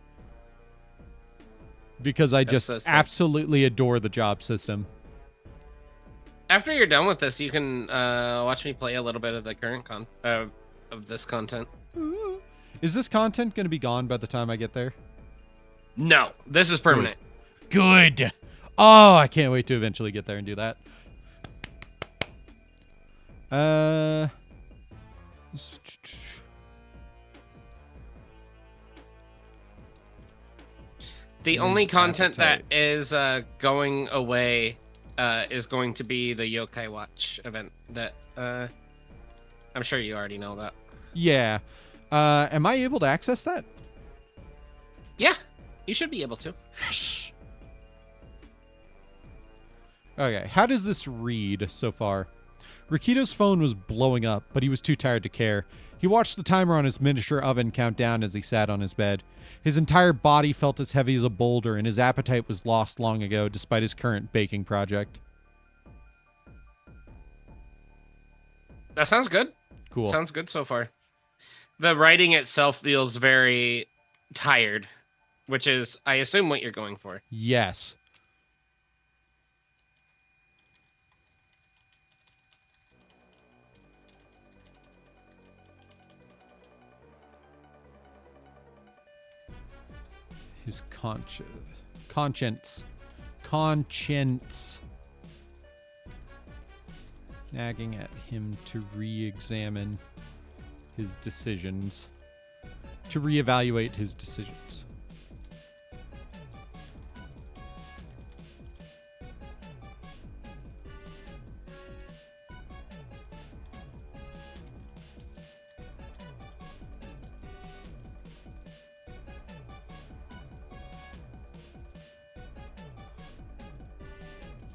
A: Because I just
C: so sick.
A: absolutely adore the job system.
C: After you're done with this, you can watch me play a little bit of the current of this content.
A: Is this content going to be gone by the time I get there?
C: No, this is permanent.
A: Good. Oh, I can't wait to eventually get there and do that.
C: The only content that is going away is going to be the Yokai Watch event that I'm sure you already know about.
A: Yeah. Am I able to access that?
C: Yeah, you should be able to.
A: Yes. Okay, how does this read so far? Rikito's phone was blowing up, but he was too tired to care. He watched the timer on his miniature oven count down as he sat on his bed. His entire body felt as heavy as a boulder, and his appetite was lost long ago, despite his current baking project.
C: That sounds good.
A: Cool.
C: Sounds good so far. The writing itself feels very tired, which is, I assume, what you're going for.
A: Yes. His conscience. Nagging at him to re-examine his decisions. To reevaluate his decisions.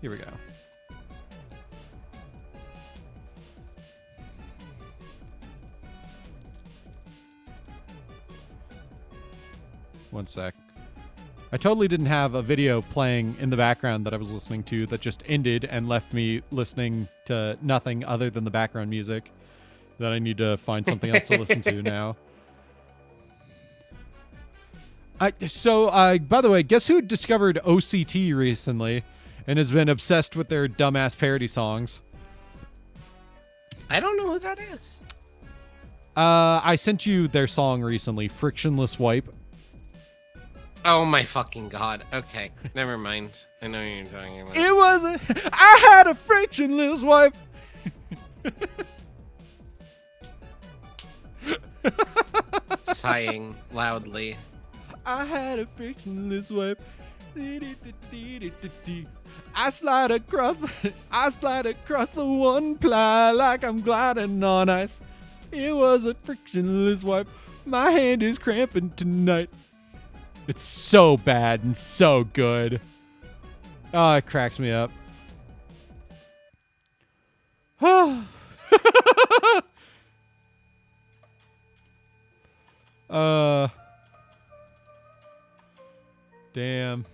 A: Here we go. One sec. I totally didn't have a video playing in the background that I was listening to that just ended and left me listening to nothing other than the background music that I need to find something else to listen to now. By the way, guess who discovered OCT recently and has been obsessed with their dumbass parody songs?
C: I don't know who that is.
A: I sent you their song recently, Frictionless Wipe.
C: Oh my fucking god. Okay, never mind. I know what you're talking about.
A: It wasn't. I had a frictionless wipe.
C: Sighing loudly.
A: I had a frictionless wipe. I slide across the one ply like I'm gliding on ice. It was a frictionless wipe. My hand is cramping tonight. It's so bad and so good. Oh, it cracks me up. Damn.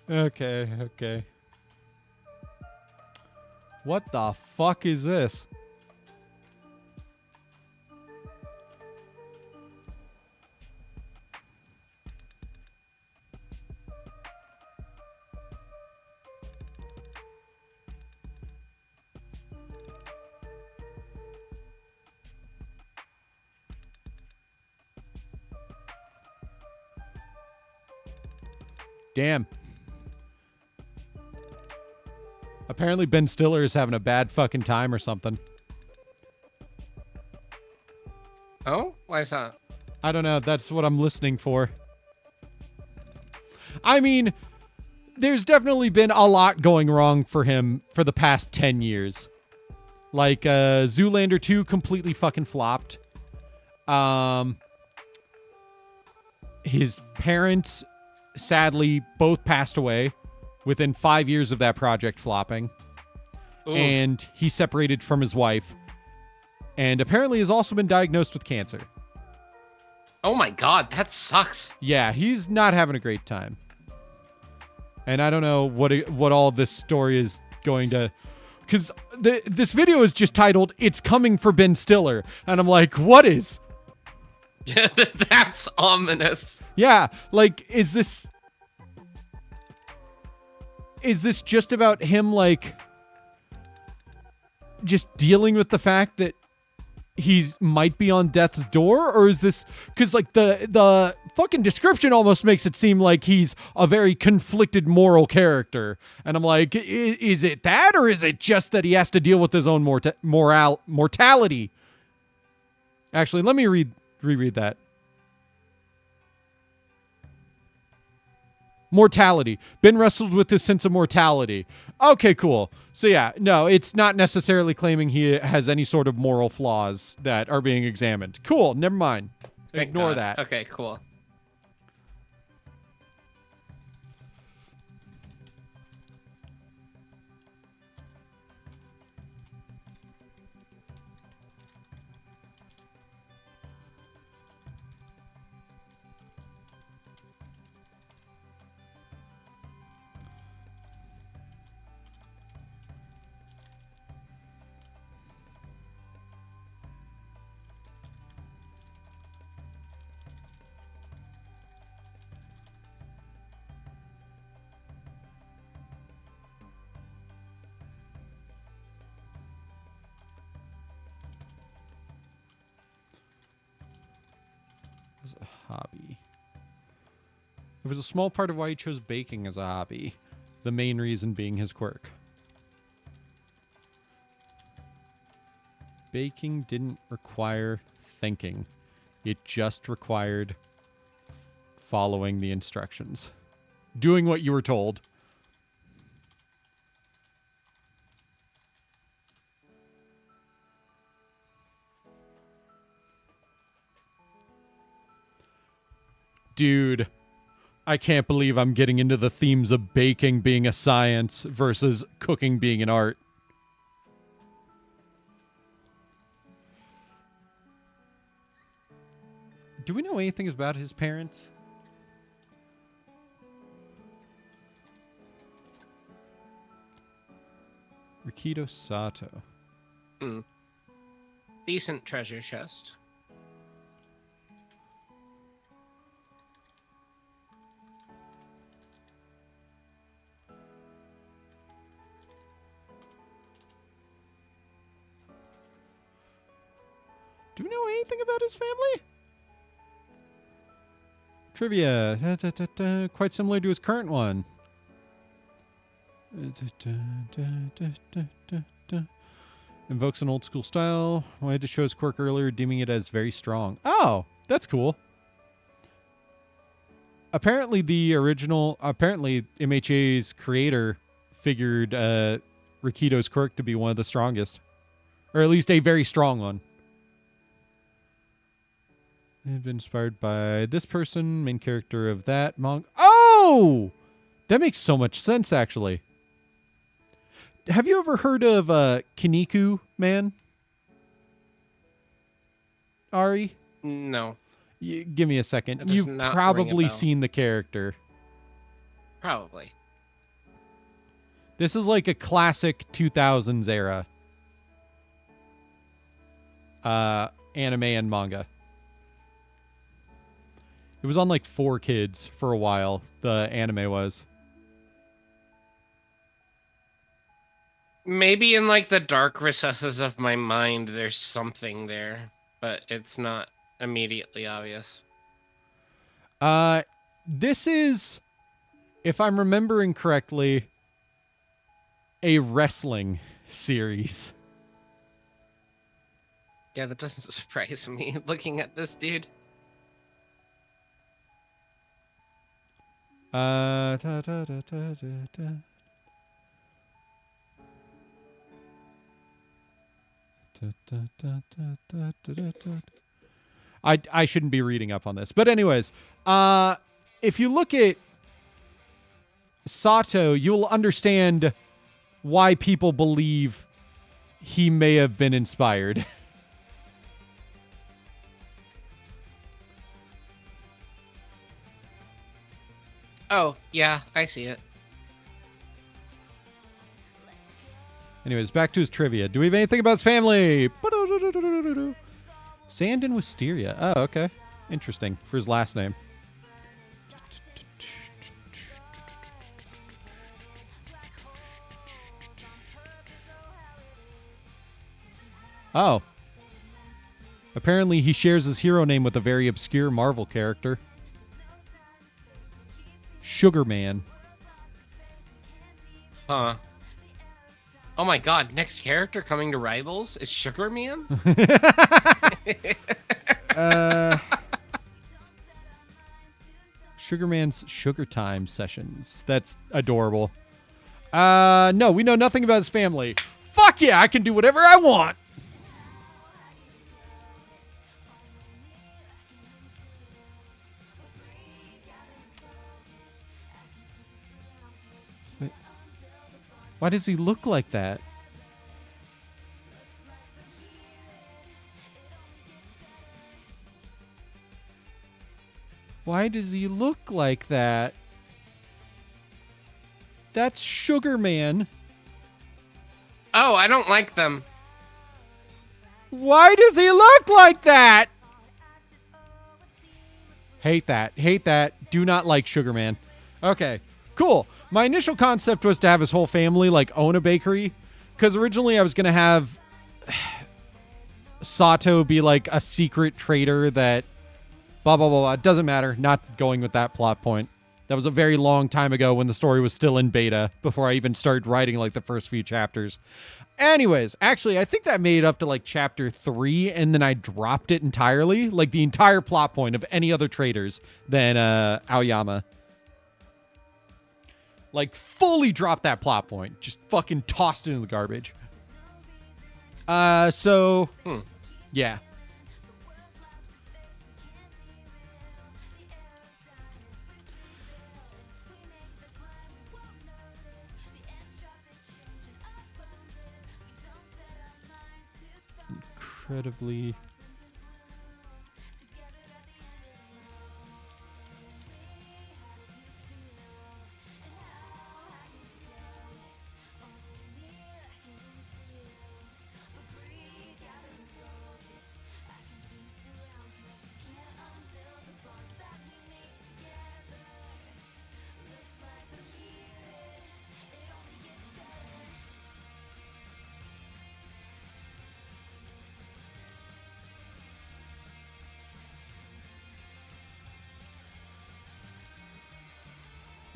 A: Okay, okay. What the fuck is this? Damn. Apparently Ben Stiller is having a bad fucking time or something.
C: Oh, why is that?
A: I don't know. That's what I'm listening for. I mean, there's definitely been a lot going wrong for him for the past 10 years. Like, Zoolander 2 completely fucking flopped. His parents, sadly, both passed away within 5 years of that project flopping.
C: Ooh.
A: And he separated from his wife. And apparently has also been diagnosed with cancer.
C: Oh my god, that sucks.
A: Yeah, he's not having a great time. And I don't know what all this story is going to... Because this video is just titled, "It's Coming for Ben Stiller." And I'm like, what is?
C: That's ominous.
A: Yeah, like, is this just about him, like, just dealing with the fact that he might be on death's door? Or is this... Because, like, the fucking description almost makes it seem like he's a very conflicted moral character. And I'm like, is it that? Or is it just that he has to deal with his own mortality? Actually, let me reread that. Mortality. Ben wrestled with his sense of mortality. Okay, cool. So yeah, no, it's not necessarily claiming he has any sort of moral flaws that are being examined. Cool, never mind.
C: Thank
A: Ignore
C: God.
A: that.
C: Okay, cool.
A: As a hobby. It was a small part of why he chose baking as a hobby. The main reason being his quirk. Baking didn't require thinking. It just required following the instructions. Doing what you were told. Dude, I can't believe I'm getting into the themes of baking being a science versus cooking being an art. Do we know anything about his parents? Rikito Sato.
C: Decent treasure chest.
A: Do we know anything about his family? Trivia. Quite similar to his current one. Invokes an old school style. Wanted to show his quirk earlier, deeming it as very strong. Oh, that's cool. Apparently MHA's creator figured Rikito's quirk to be one of the strongest. Or at least a very strong one. They've been inspired by this person, main character of that manga. Oh! That makes so much sense, actually. Have you ever heard of Kiniku Man? Ari?
C: No,
A: Give me a second.
C: It does
A: You've
C: not ring a
A: probably
C: bell.
A: seen the character.
C: probably.
A: This is like a classic 2000s era anime and manga. It was on like 4Kids for a while, the anime was.
C: Maybe in like the dark recesses of my mind, there's something there, but it's not immediately obvious.
A: This is, if I'm remembering correctly, a wrestling series.
C: Yeah, that doesn't surprise me looking at this dude.
A: Da, da, da, da, da, da. Da, da, da, da, da, da, da, da. I shouldn't be reading up on this. But anyways, if you look at Sato, you'll understand why people believe he may have been inspired.
C: Oh, yeah, I see it.
A: Anyways, back to his trivia. Do we have anything about his family? Sand and Wisteria. Oh, okay. Interesting. For his last name. Oh. Apparently he shares his hero name with a very obscure Marvel character. Sugar Man.
C: Huh. Oh my god, next character coming to Rivals is Sugar Man?
A: Sugar Man's Sugar Time sessions. That's adorable. No, we know nothing about his family. Fuck yeah, I can do whatever I want. Wait. Why does he look like that? Why does he look like that? That's Sugar Man.
C: Oh, I don't like them.
A: Why does he look like that? Hate that. Hate that. Do not like Sugar Man. Okay, cool. My initial concept was to have his whole family like own a bakery, because originally I was going to have Sato be like a secret trader that blah, blah, blah, blah. It doesn't matter. Not going with that plot point. That was a very long time ago when the story was still in beta before I even started writing like the first few chapters. Anyways, actually, I think that made it up to like chapter 3, and then I dropped it entirely, like the entire plot point of any other traders than Aoyama. Like, fully dropped that plot point. Just fucking tossed it in the garbage. Yeah. Incredibly.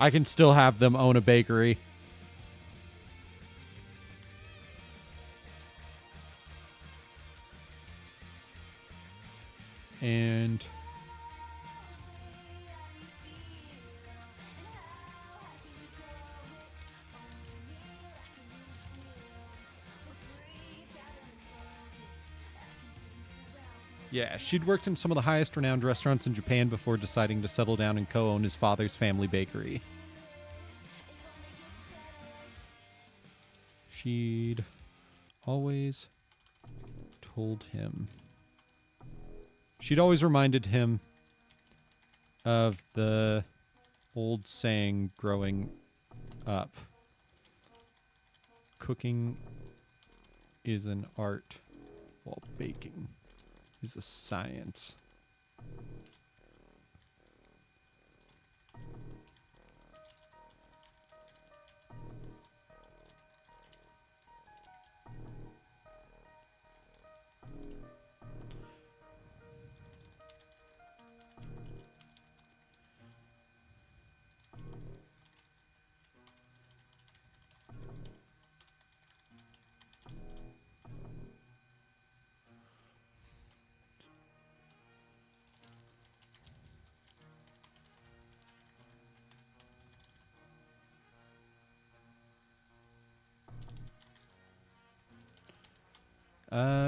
A: I can still have them own a bakery. And yeah, she'd worked in some of the highest renowned restaurants in Japan before deciding to settle down and co-own his father's family bakery. She'd always told him She'd always reminded him of the old saying growing up. Cooking is an art, while baking is a science.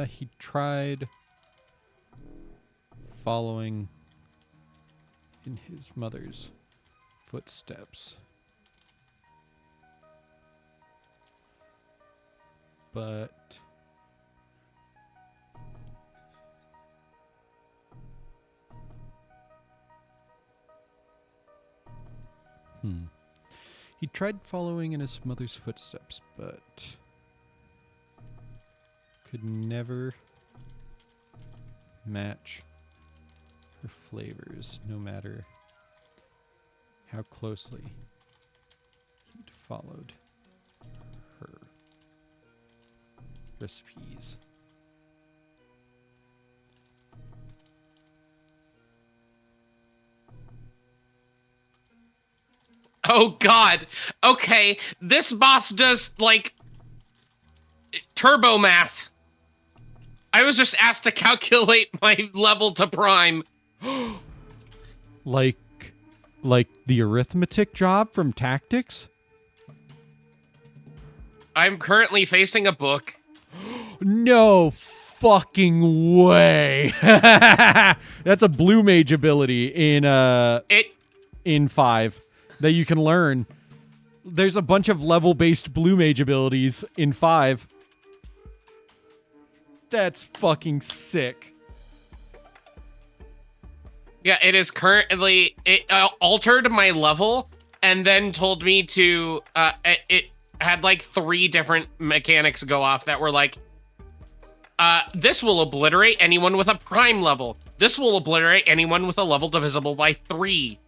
A: He tried following in his mother's footsteps. But he tried following in his mother's footsteps, but could never match her flavors, no matter how closely he'd followed her recipes.
C: Oh God. Okay, this boss does like turbo math. I was just asked to calculate my level to prime.
A: Like the arithmetic job from Tactics?
C: I'm currently facing a book.
A: No fucking way. That's a blue mage ability in 5 that you can learn. There's a bunch of level-based blue mage abilities in 5. That's fucking sick.
C: Yeah, it is currently, it altered my level and then told me to, it had like 3 different mechanics go off that were like, this will obliterate anyone with a prime level. This will obliterate anyone with a level divisible by 3.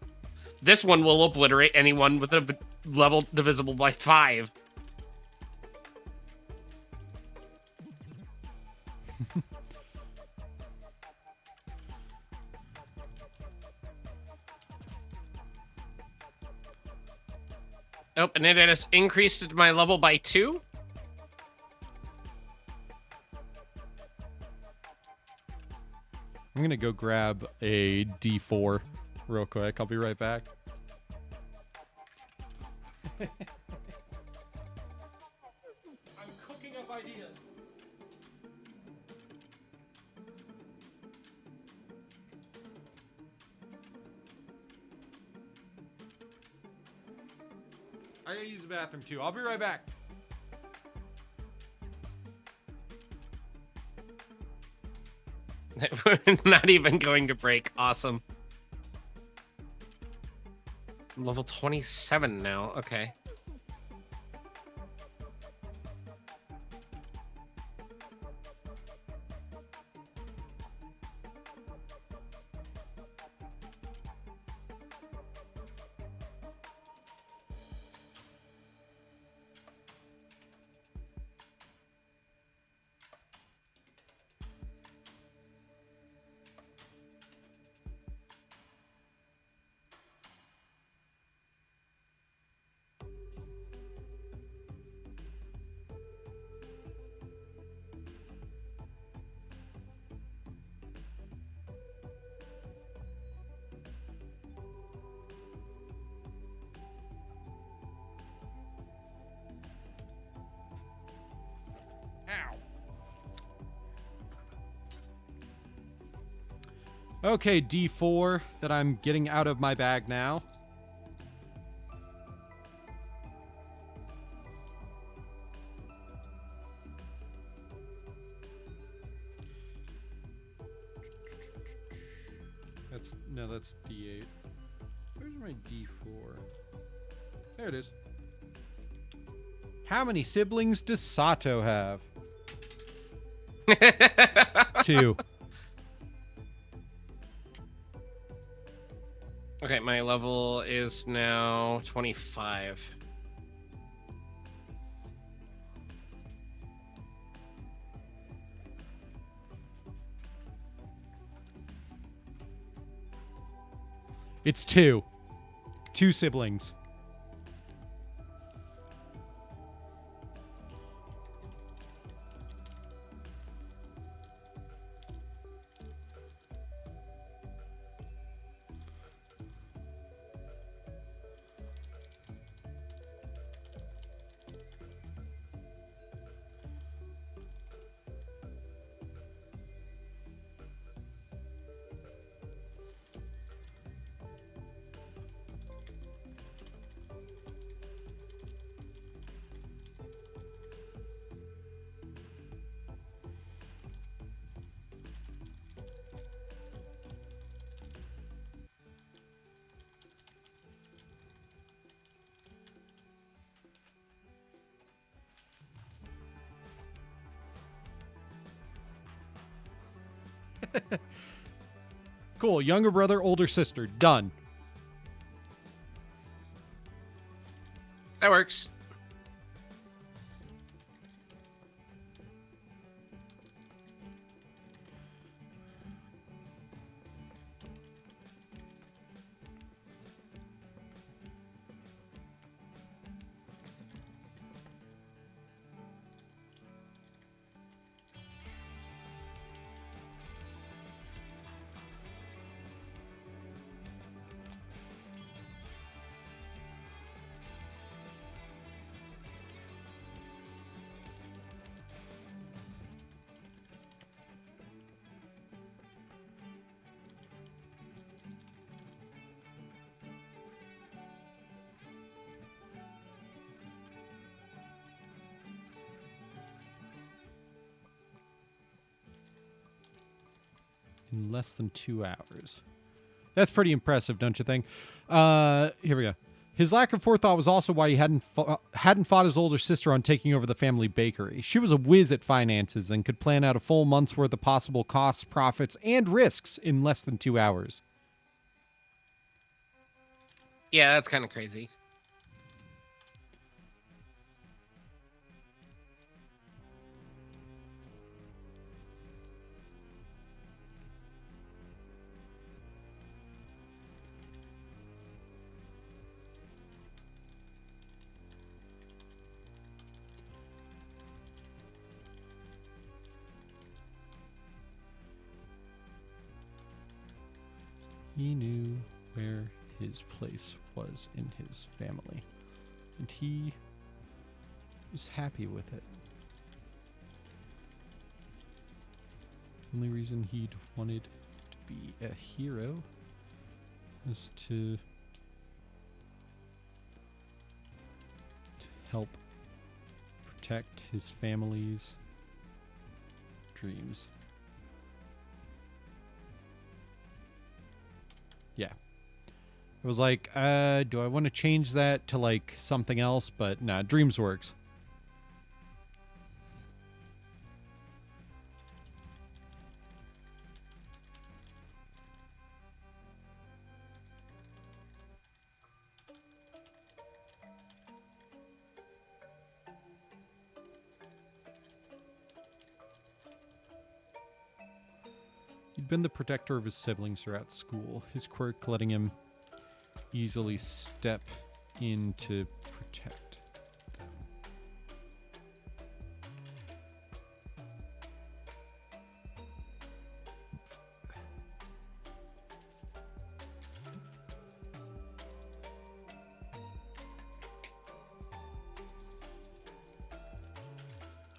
C: This one will obliterate anyone with a level divisible by 5. Oh, and it has increased my level by 2.
A: I'm gonna go grab a D4 real quick. I'll be right back. I'm cooking up ideas. I gotta use the bathroom too. I'll be right back.
C: We're not even going to break. Awesome. I'm level 27 now. Okay.
A: Okay, D4 that I'm getting out of my bag now. no, that's D8. Where's my D4? There it is. How many siblings does Sato have? 2.
C: Okay, my level is now 25.
A: It's 2. 2 siblings. Cool. Younger brother, older sister. Done.
C: That works.
A: In less than 2 hours. That's pretty impressive, don't you think? Here we go. His lack of forethought was also why he hadn't fought his older sister on taking over the family bakery. She was a whiz at finances and could plan out a full month's worth of possible costs, profits, and risks in less than 2 hours.
C: Yeah, that's kind of crazy.
A: He knew where his place was in his family, and he was happy with it. Only reason he'd wanted to be a hero was to help protect his family's dreams. Yeah. It was like, do I want to change that to like something else? But nah, Dreams works. He'd been the protector of his siblings throughout school, his quirk letting him easily step in to protect them.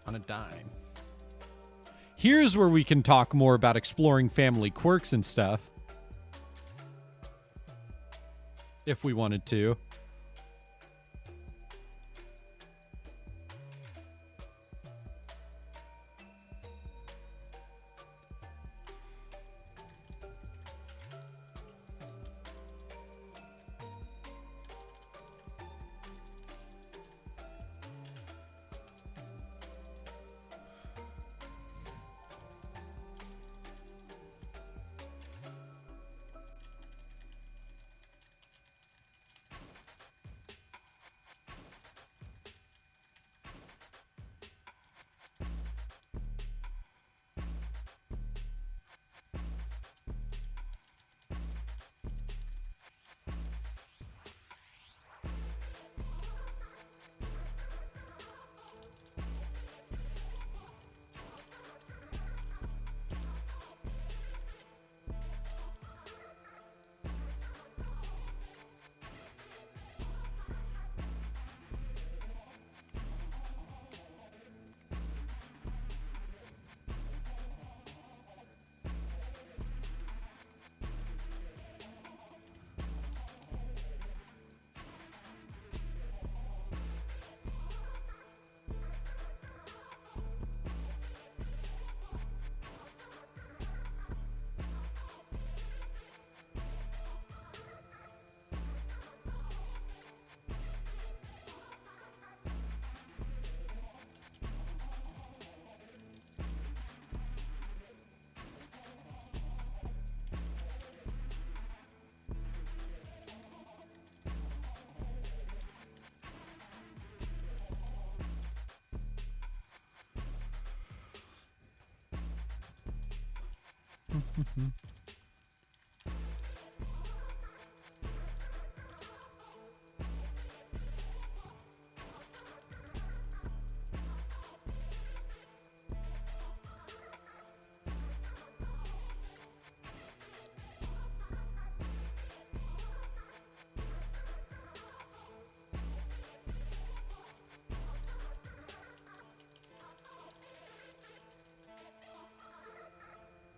A: On a dime. Here's where we can talk more about exploring family quirks and stuff. If we wanted to.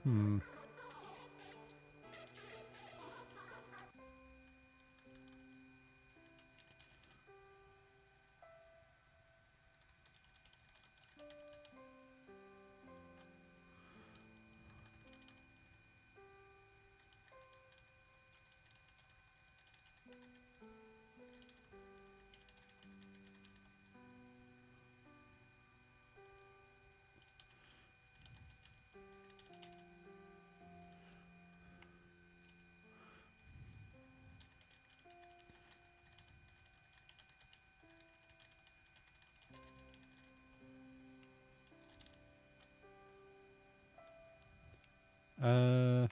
A: Hmm. Uh,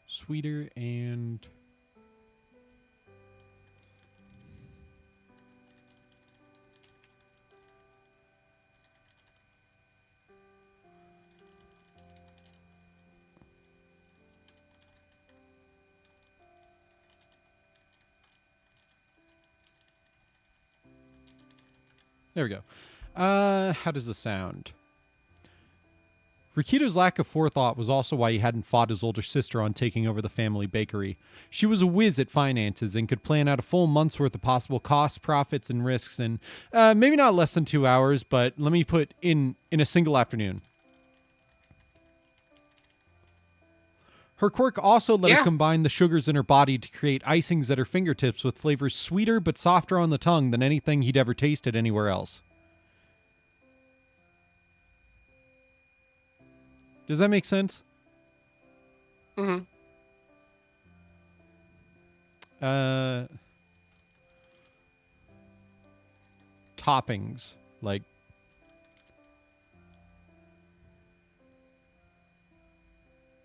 A: Sweeter and there we go. How does this sound? Rikito's lack of forethought was also why he hadn't fought his older sister on taking over the family bakery. She was a whiz at finances and could plan out a full month's worth of possible costs, profits, and risks in maybe not less than 2 hours, but let me put in a single afternoon. Her quirk also let her combine the sugars in her body to create icings at her fingertips with flavors sweeter but softer on the tongue than anything he'd ever tasted anywhere else. Does that make sense?
C: Mm-hmm.
A: Toppings, like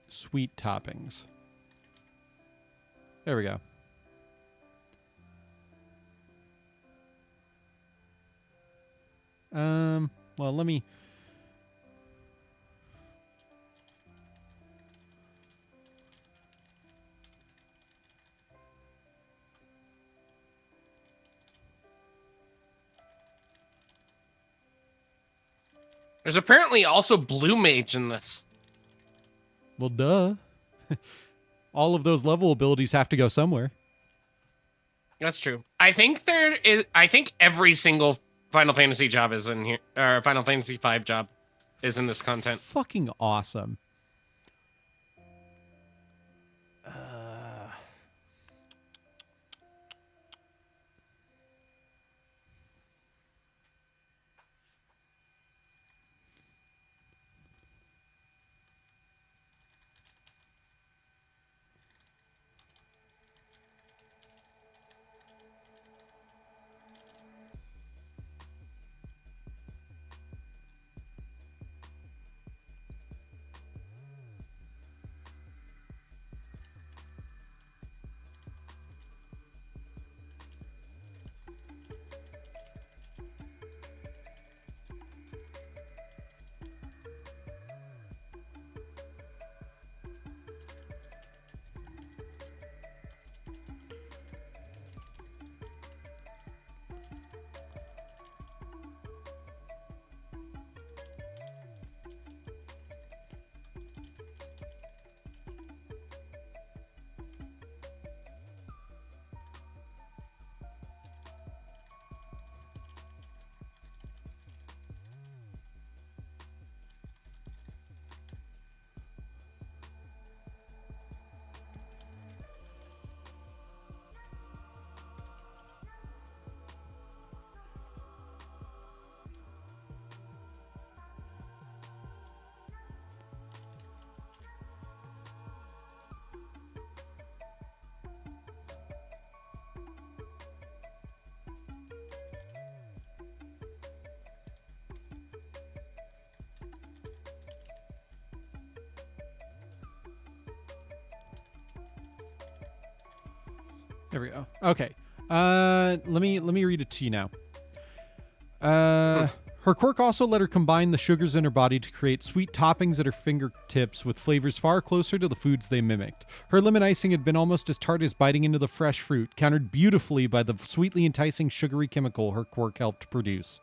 A: sweet toppings. There we go. Well, let me...
C: There's apparently also Blue Mage in this.
A: Well, duh. All of those level abilities have to go somewhere.
C: That's true. I think every single Final Fantasy job is in here, or Final Fantasy V job is in this content.
A: Fucking awesome. There we go. Okay. Let me read it to you now. Her quirk also let her combine the sugars in her body to create sweet toppings at her fingertips with flavors far closer to the foods they mimicked. Her lemon icing had been almost as tart as biting into the fresh fruit, countered beautifully by the sweetly enticing sugary chemical her quirk helped produce.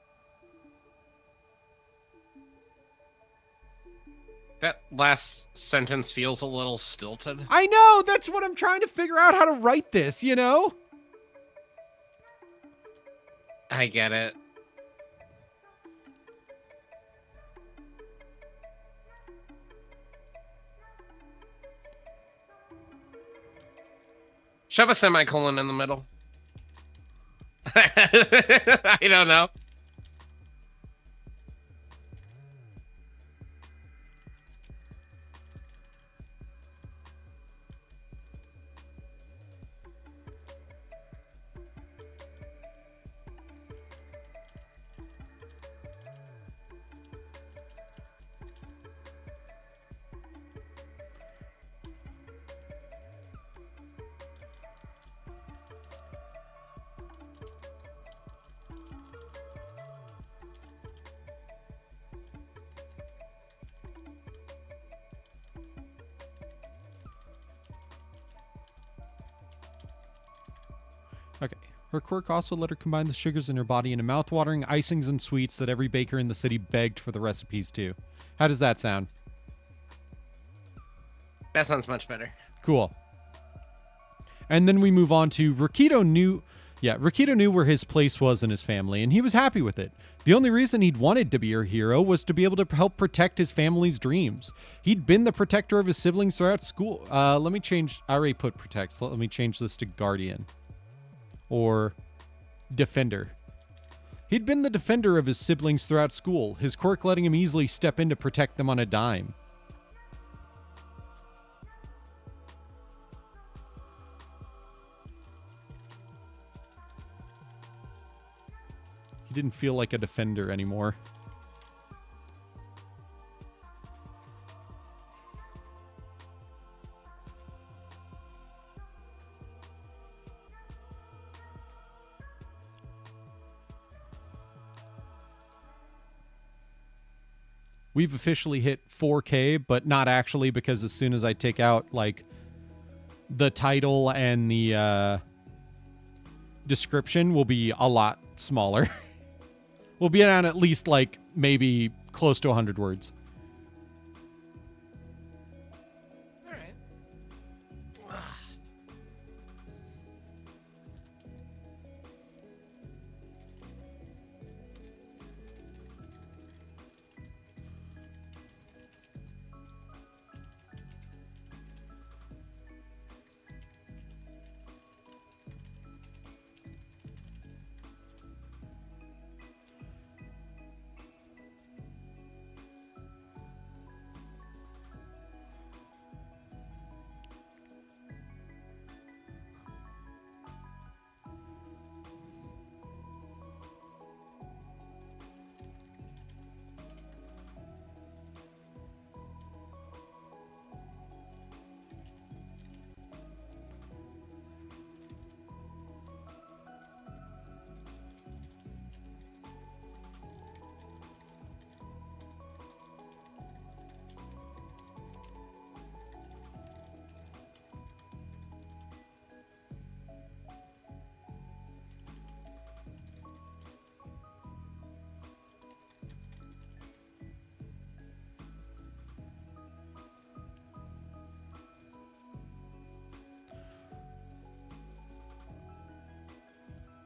C: That last sentence feels a little stilted.
A: I know! That's what I'm trying to figure out how to write this, you know?
C: I get it. Shove a semicolon in the middle. I don't know.
A: Okay. Her quirk also let her combine the sugars in her body into mouth-watering icings and sweets that every baker in the city begged for the recipes to. How does that sound?
C: That sounds much better.
A: Cool. And then we move on to Rikito knew where his place was in his family, and he was happy with it. The only reason he'd wanted to be her hero was to be able to help protect his family's dreams. He'd been the protector of his siblings throughout school. Let me change. I already put protect, so let me change this to guardian. Or defender. He'd been the defender of his siblings throughout school, his quirk letting him easily step in to protect them on a dime. He didn't feel like a defender anymore. We've officially hit 4K, but not actually, because as soon as I take out, like, the title and the description will be a lot smaller. We'll be on at least, like, maybe close to 100 words.
C: All right.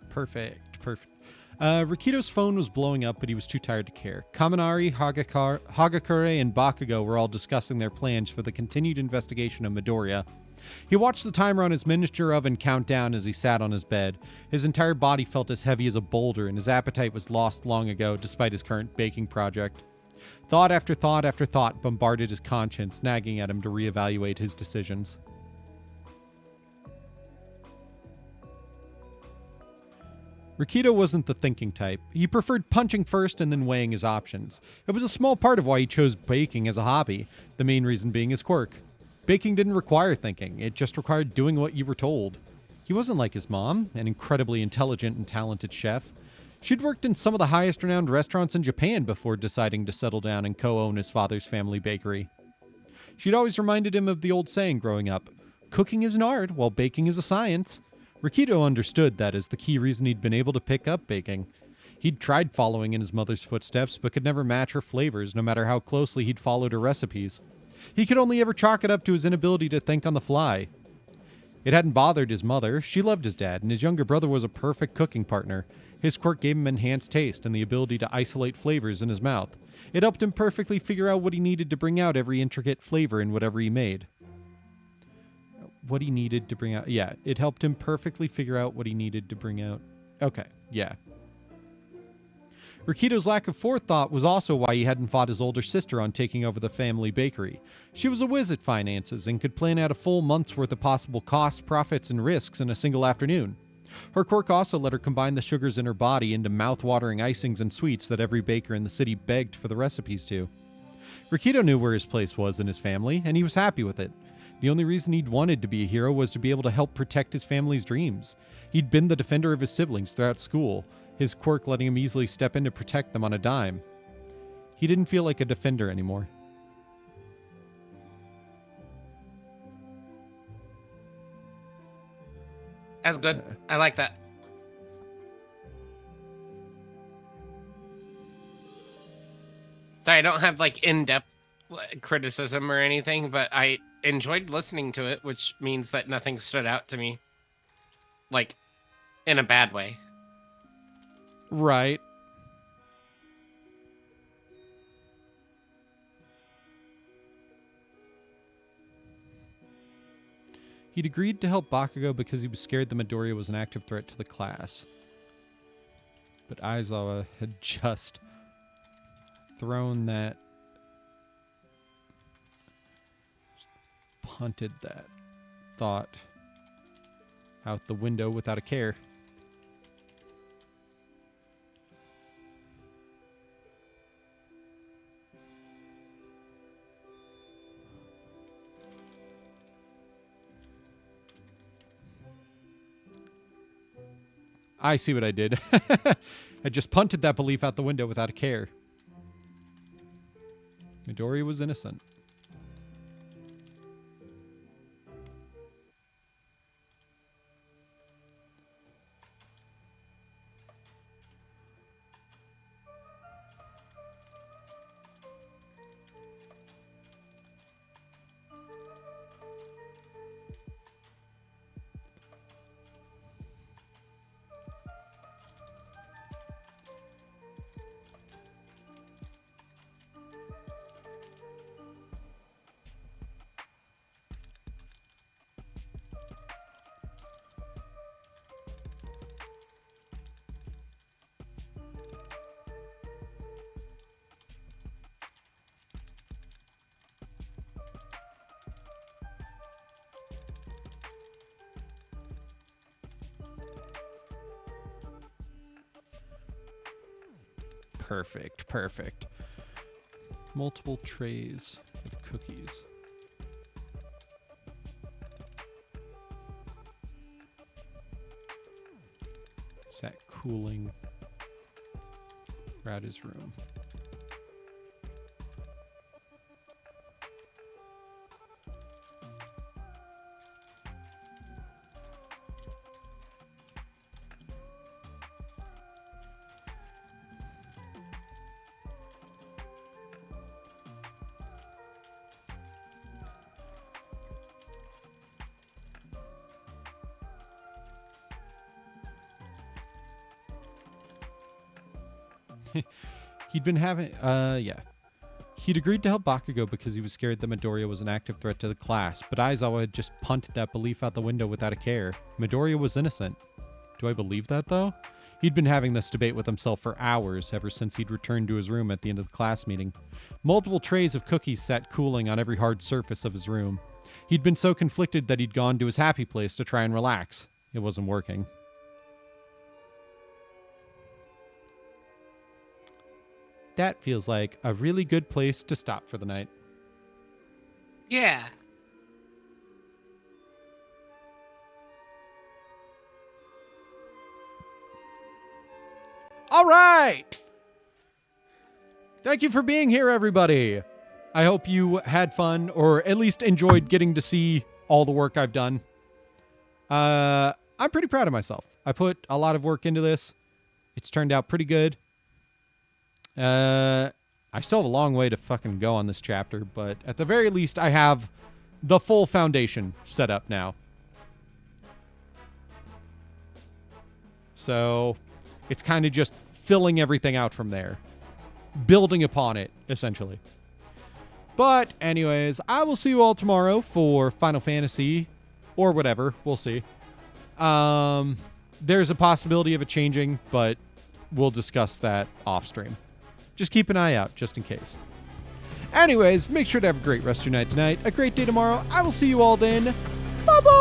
A: Perfect. Rikito's phone was blowing up, but he was too tired to care. Kaminari, Hagakure, and Bakugo were all discussing their plans for the continued investigation of Midoriya. He watched the timer on his miniature oven count down as he sat on his bed. His entire body felt as heavy as a boulder, and his appetite was lost long ago, despite his current baking project. Thought after thought after thought bombarded his conscience, nagging at him to reevaluate his decisions. Rikito wasn't the thinking type. He preferred punching first and then weighing his options. It was a small part of why he chose baking as a hobby, the main reason being his quirk. Baking didn't require thinking, it just required doing what you were told. He He wasn't like his mom, an incredibly intelligent and talented chef. She'd worked in some of the highest renowned restaurants in Japan before deciding to settle down and co-own his father's family bakery. She'd always reminded him of the old saying growing up, cooking is an art while baking is a science. Rikito understood that as the key reason he'd been able to pick up baking. He'd tried following in his mother's footsteps, but could never match her flavors, no matter how closely he'd followed her recipes. He could only ever chalk it up to his inability to think on the fly. It hadn't bothered his mother. She loved his dad, and his younger brother was a perfect cooking partner. His quirk gave him enhanced taste and the ability to isolate flavors in his mouth. It helped him perfectly figure out what he needed to bring out every intricate flavor in whatever he made. What he needed to bring out... Yeah, it helped him perfectly figure out what he needed to bring out... Okay, yeah. Rikito's lack of forethought was also why he hadn't fought his older sister on taking over the family bakery. She was a whiz at finances and could plan out a full month's worth of possible costs, profits, and risks in a single afternoon. Her quirk also let her combine the sugars in her body into mouth-watering icings and sweets that every baker in the city begged for the recipes to. Rikito knew where his place was in his family, and he was happy with it. The only reason he'd wanted to be a hero was to be able to help protect his family's dreams. He'd been the defender of his siblings throughout school, his quirk letting him easily step in to protect them on a dime. He didn't feel like a defender anymore.
C: That's good. I like that. Sorry, I don't have like in-depth criticism or anything, but I enjoyed listening to it, which means that nothing stood out to me, like, in a bad way.
A: Right. He'd agreed to help Bakugo because he was scared the Midoriya was an active threat to the class. But Aizawa had just thrown that... punted that thought out the window without a care. I see what I did. I just punted that belief out the window without a care. Midoriya was innocent. Perfect, perfect. Multiple trays of cookies. Sat cooling throughout his room. He'd been having, He'd agreed to help Bakugo because he was scared that Midoriya was an active threat to the class, but Aizawa had just punted that belief out the window without a care. Midoriya was innocent. Do I believe that, though? He'd been having this debate with himself for hours, ever since he'd returned to his room at the end of the class meeting. Multiple trays of cookies sat cooling on every hard surface of his room. He'd been so conflicted that he'd gone to his happy place to try and relax. It wasn't working. That feels like a really good place to stop for the night.
C: Yeah.
A: All right. Thank you for being here, everybody. I hope you had fun, or at least enjoyed getting to see all the work I've done. I'm pretty proud of myself. I put a lot of work into this. It's turned out pretty good. I still have a long way to fucking go on this chapter, but at the very least, I have the full foundation set up now. So it's kind of just filling everything out from there. Building upon it, essentially. But anyways, I will see you all tomorrow for Final Fantasy or whatever. We'll see. There's a possibility of it changing, but we'll discuss that off stream. Just keep an eye out, just in case. Anyways, make sure to have a great rest of your night tonight, a great day tomorrow. I will see you all then. Bye-bye!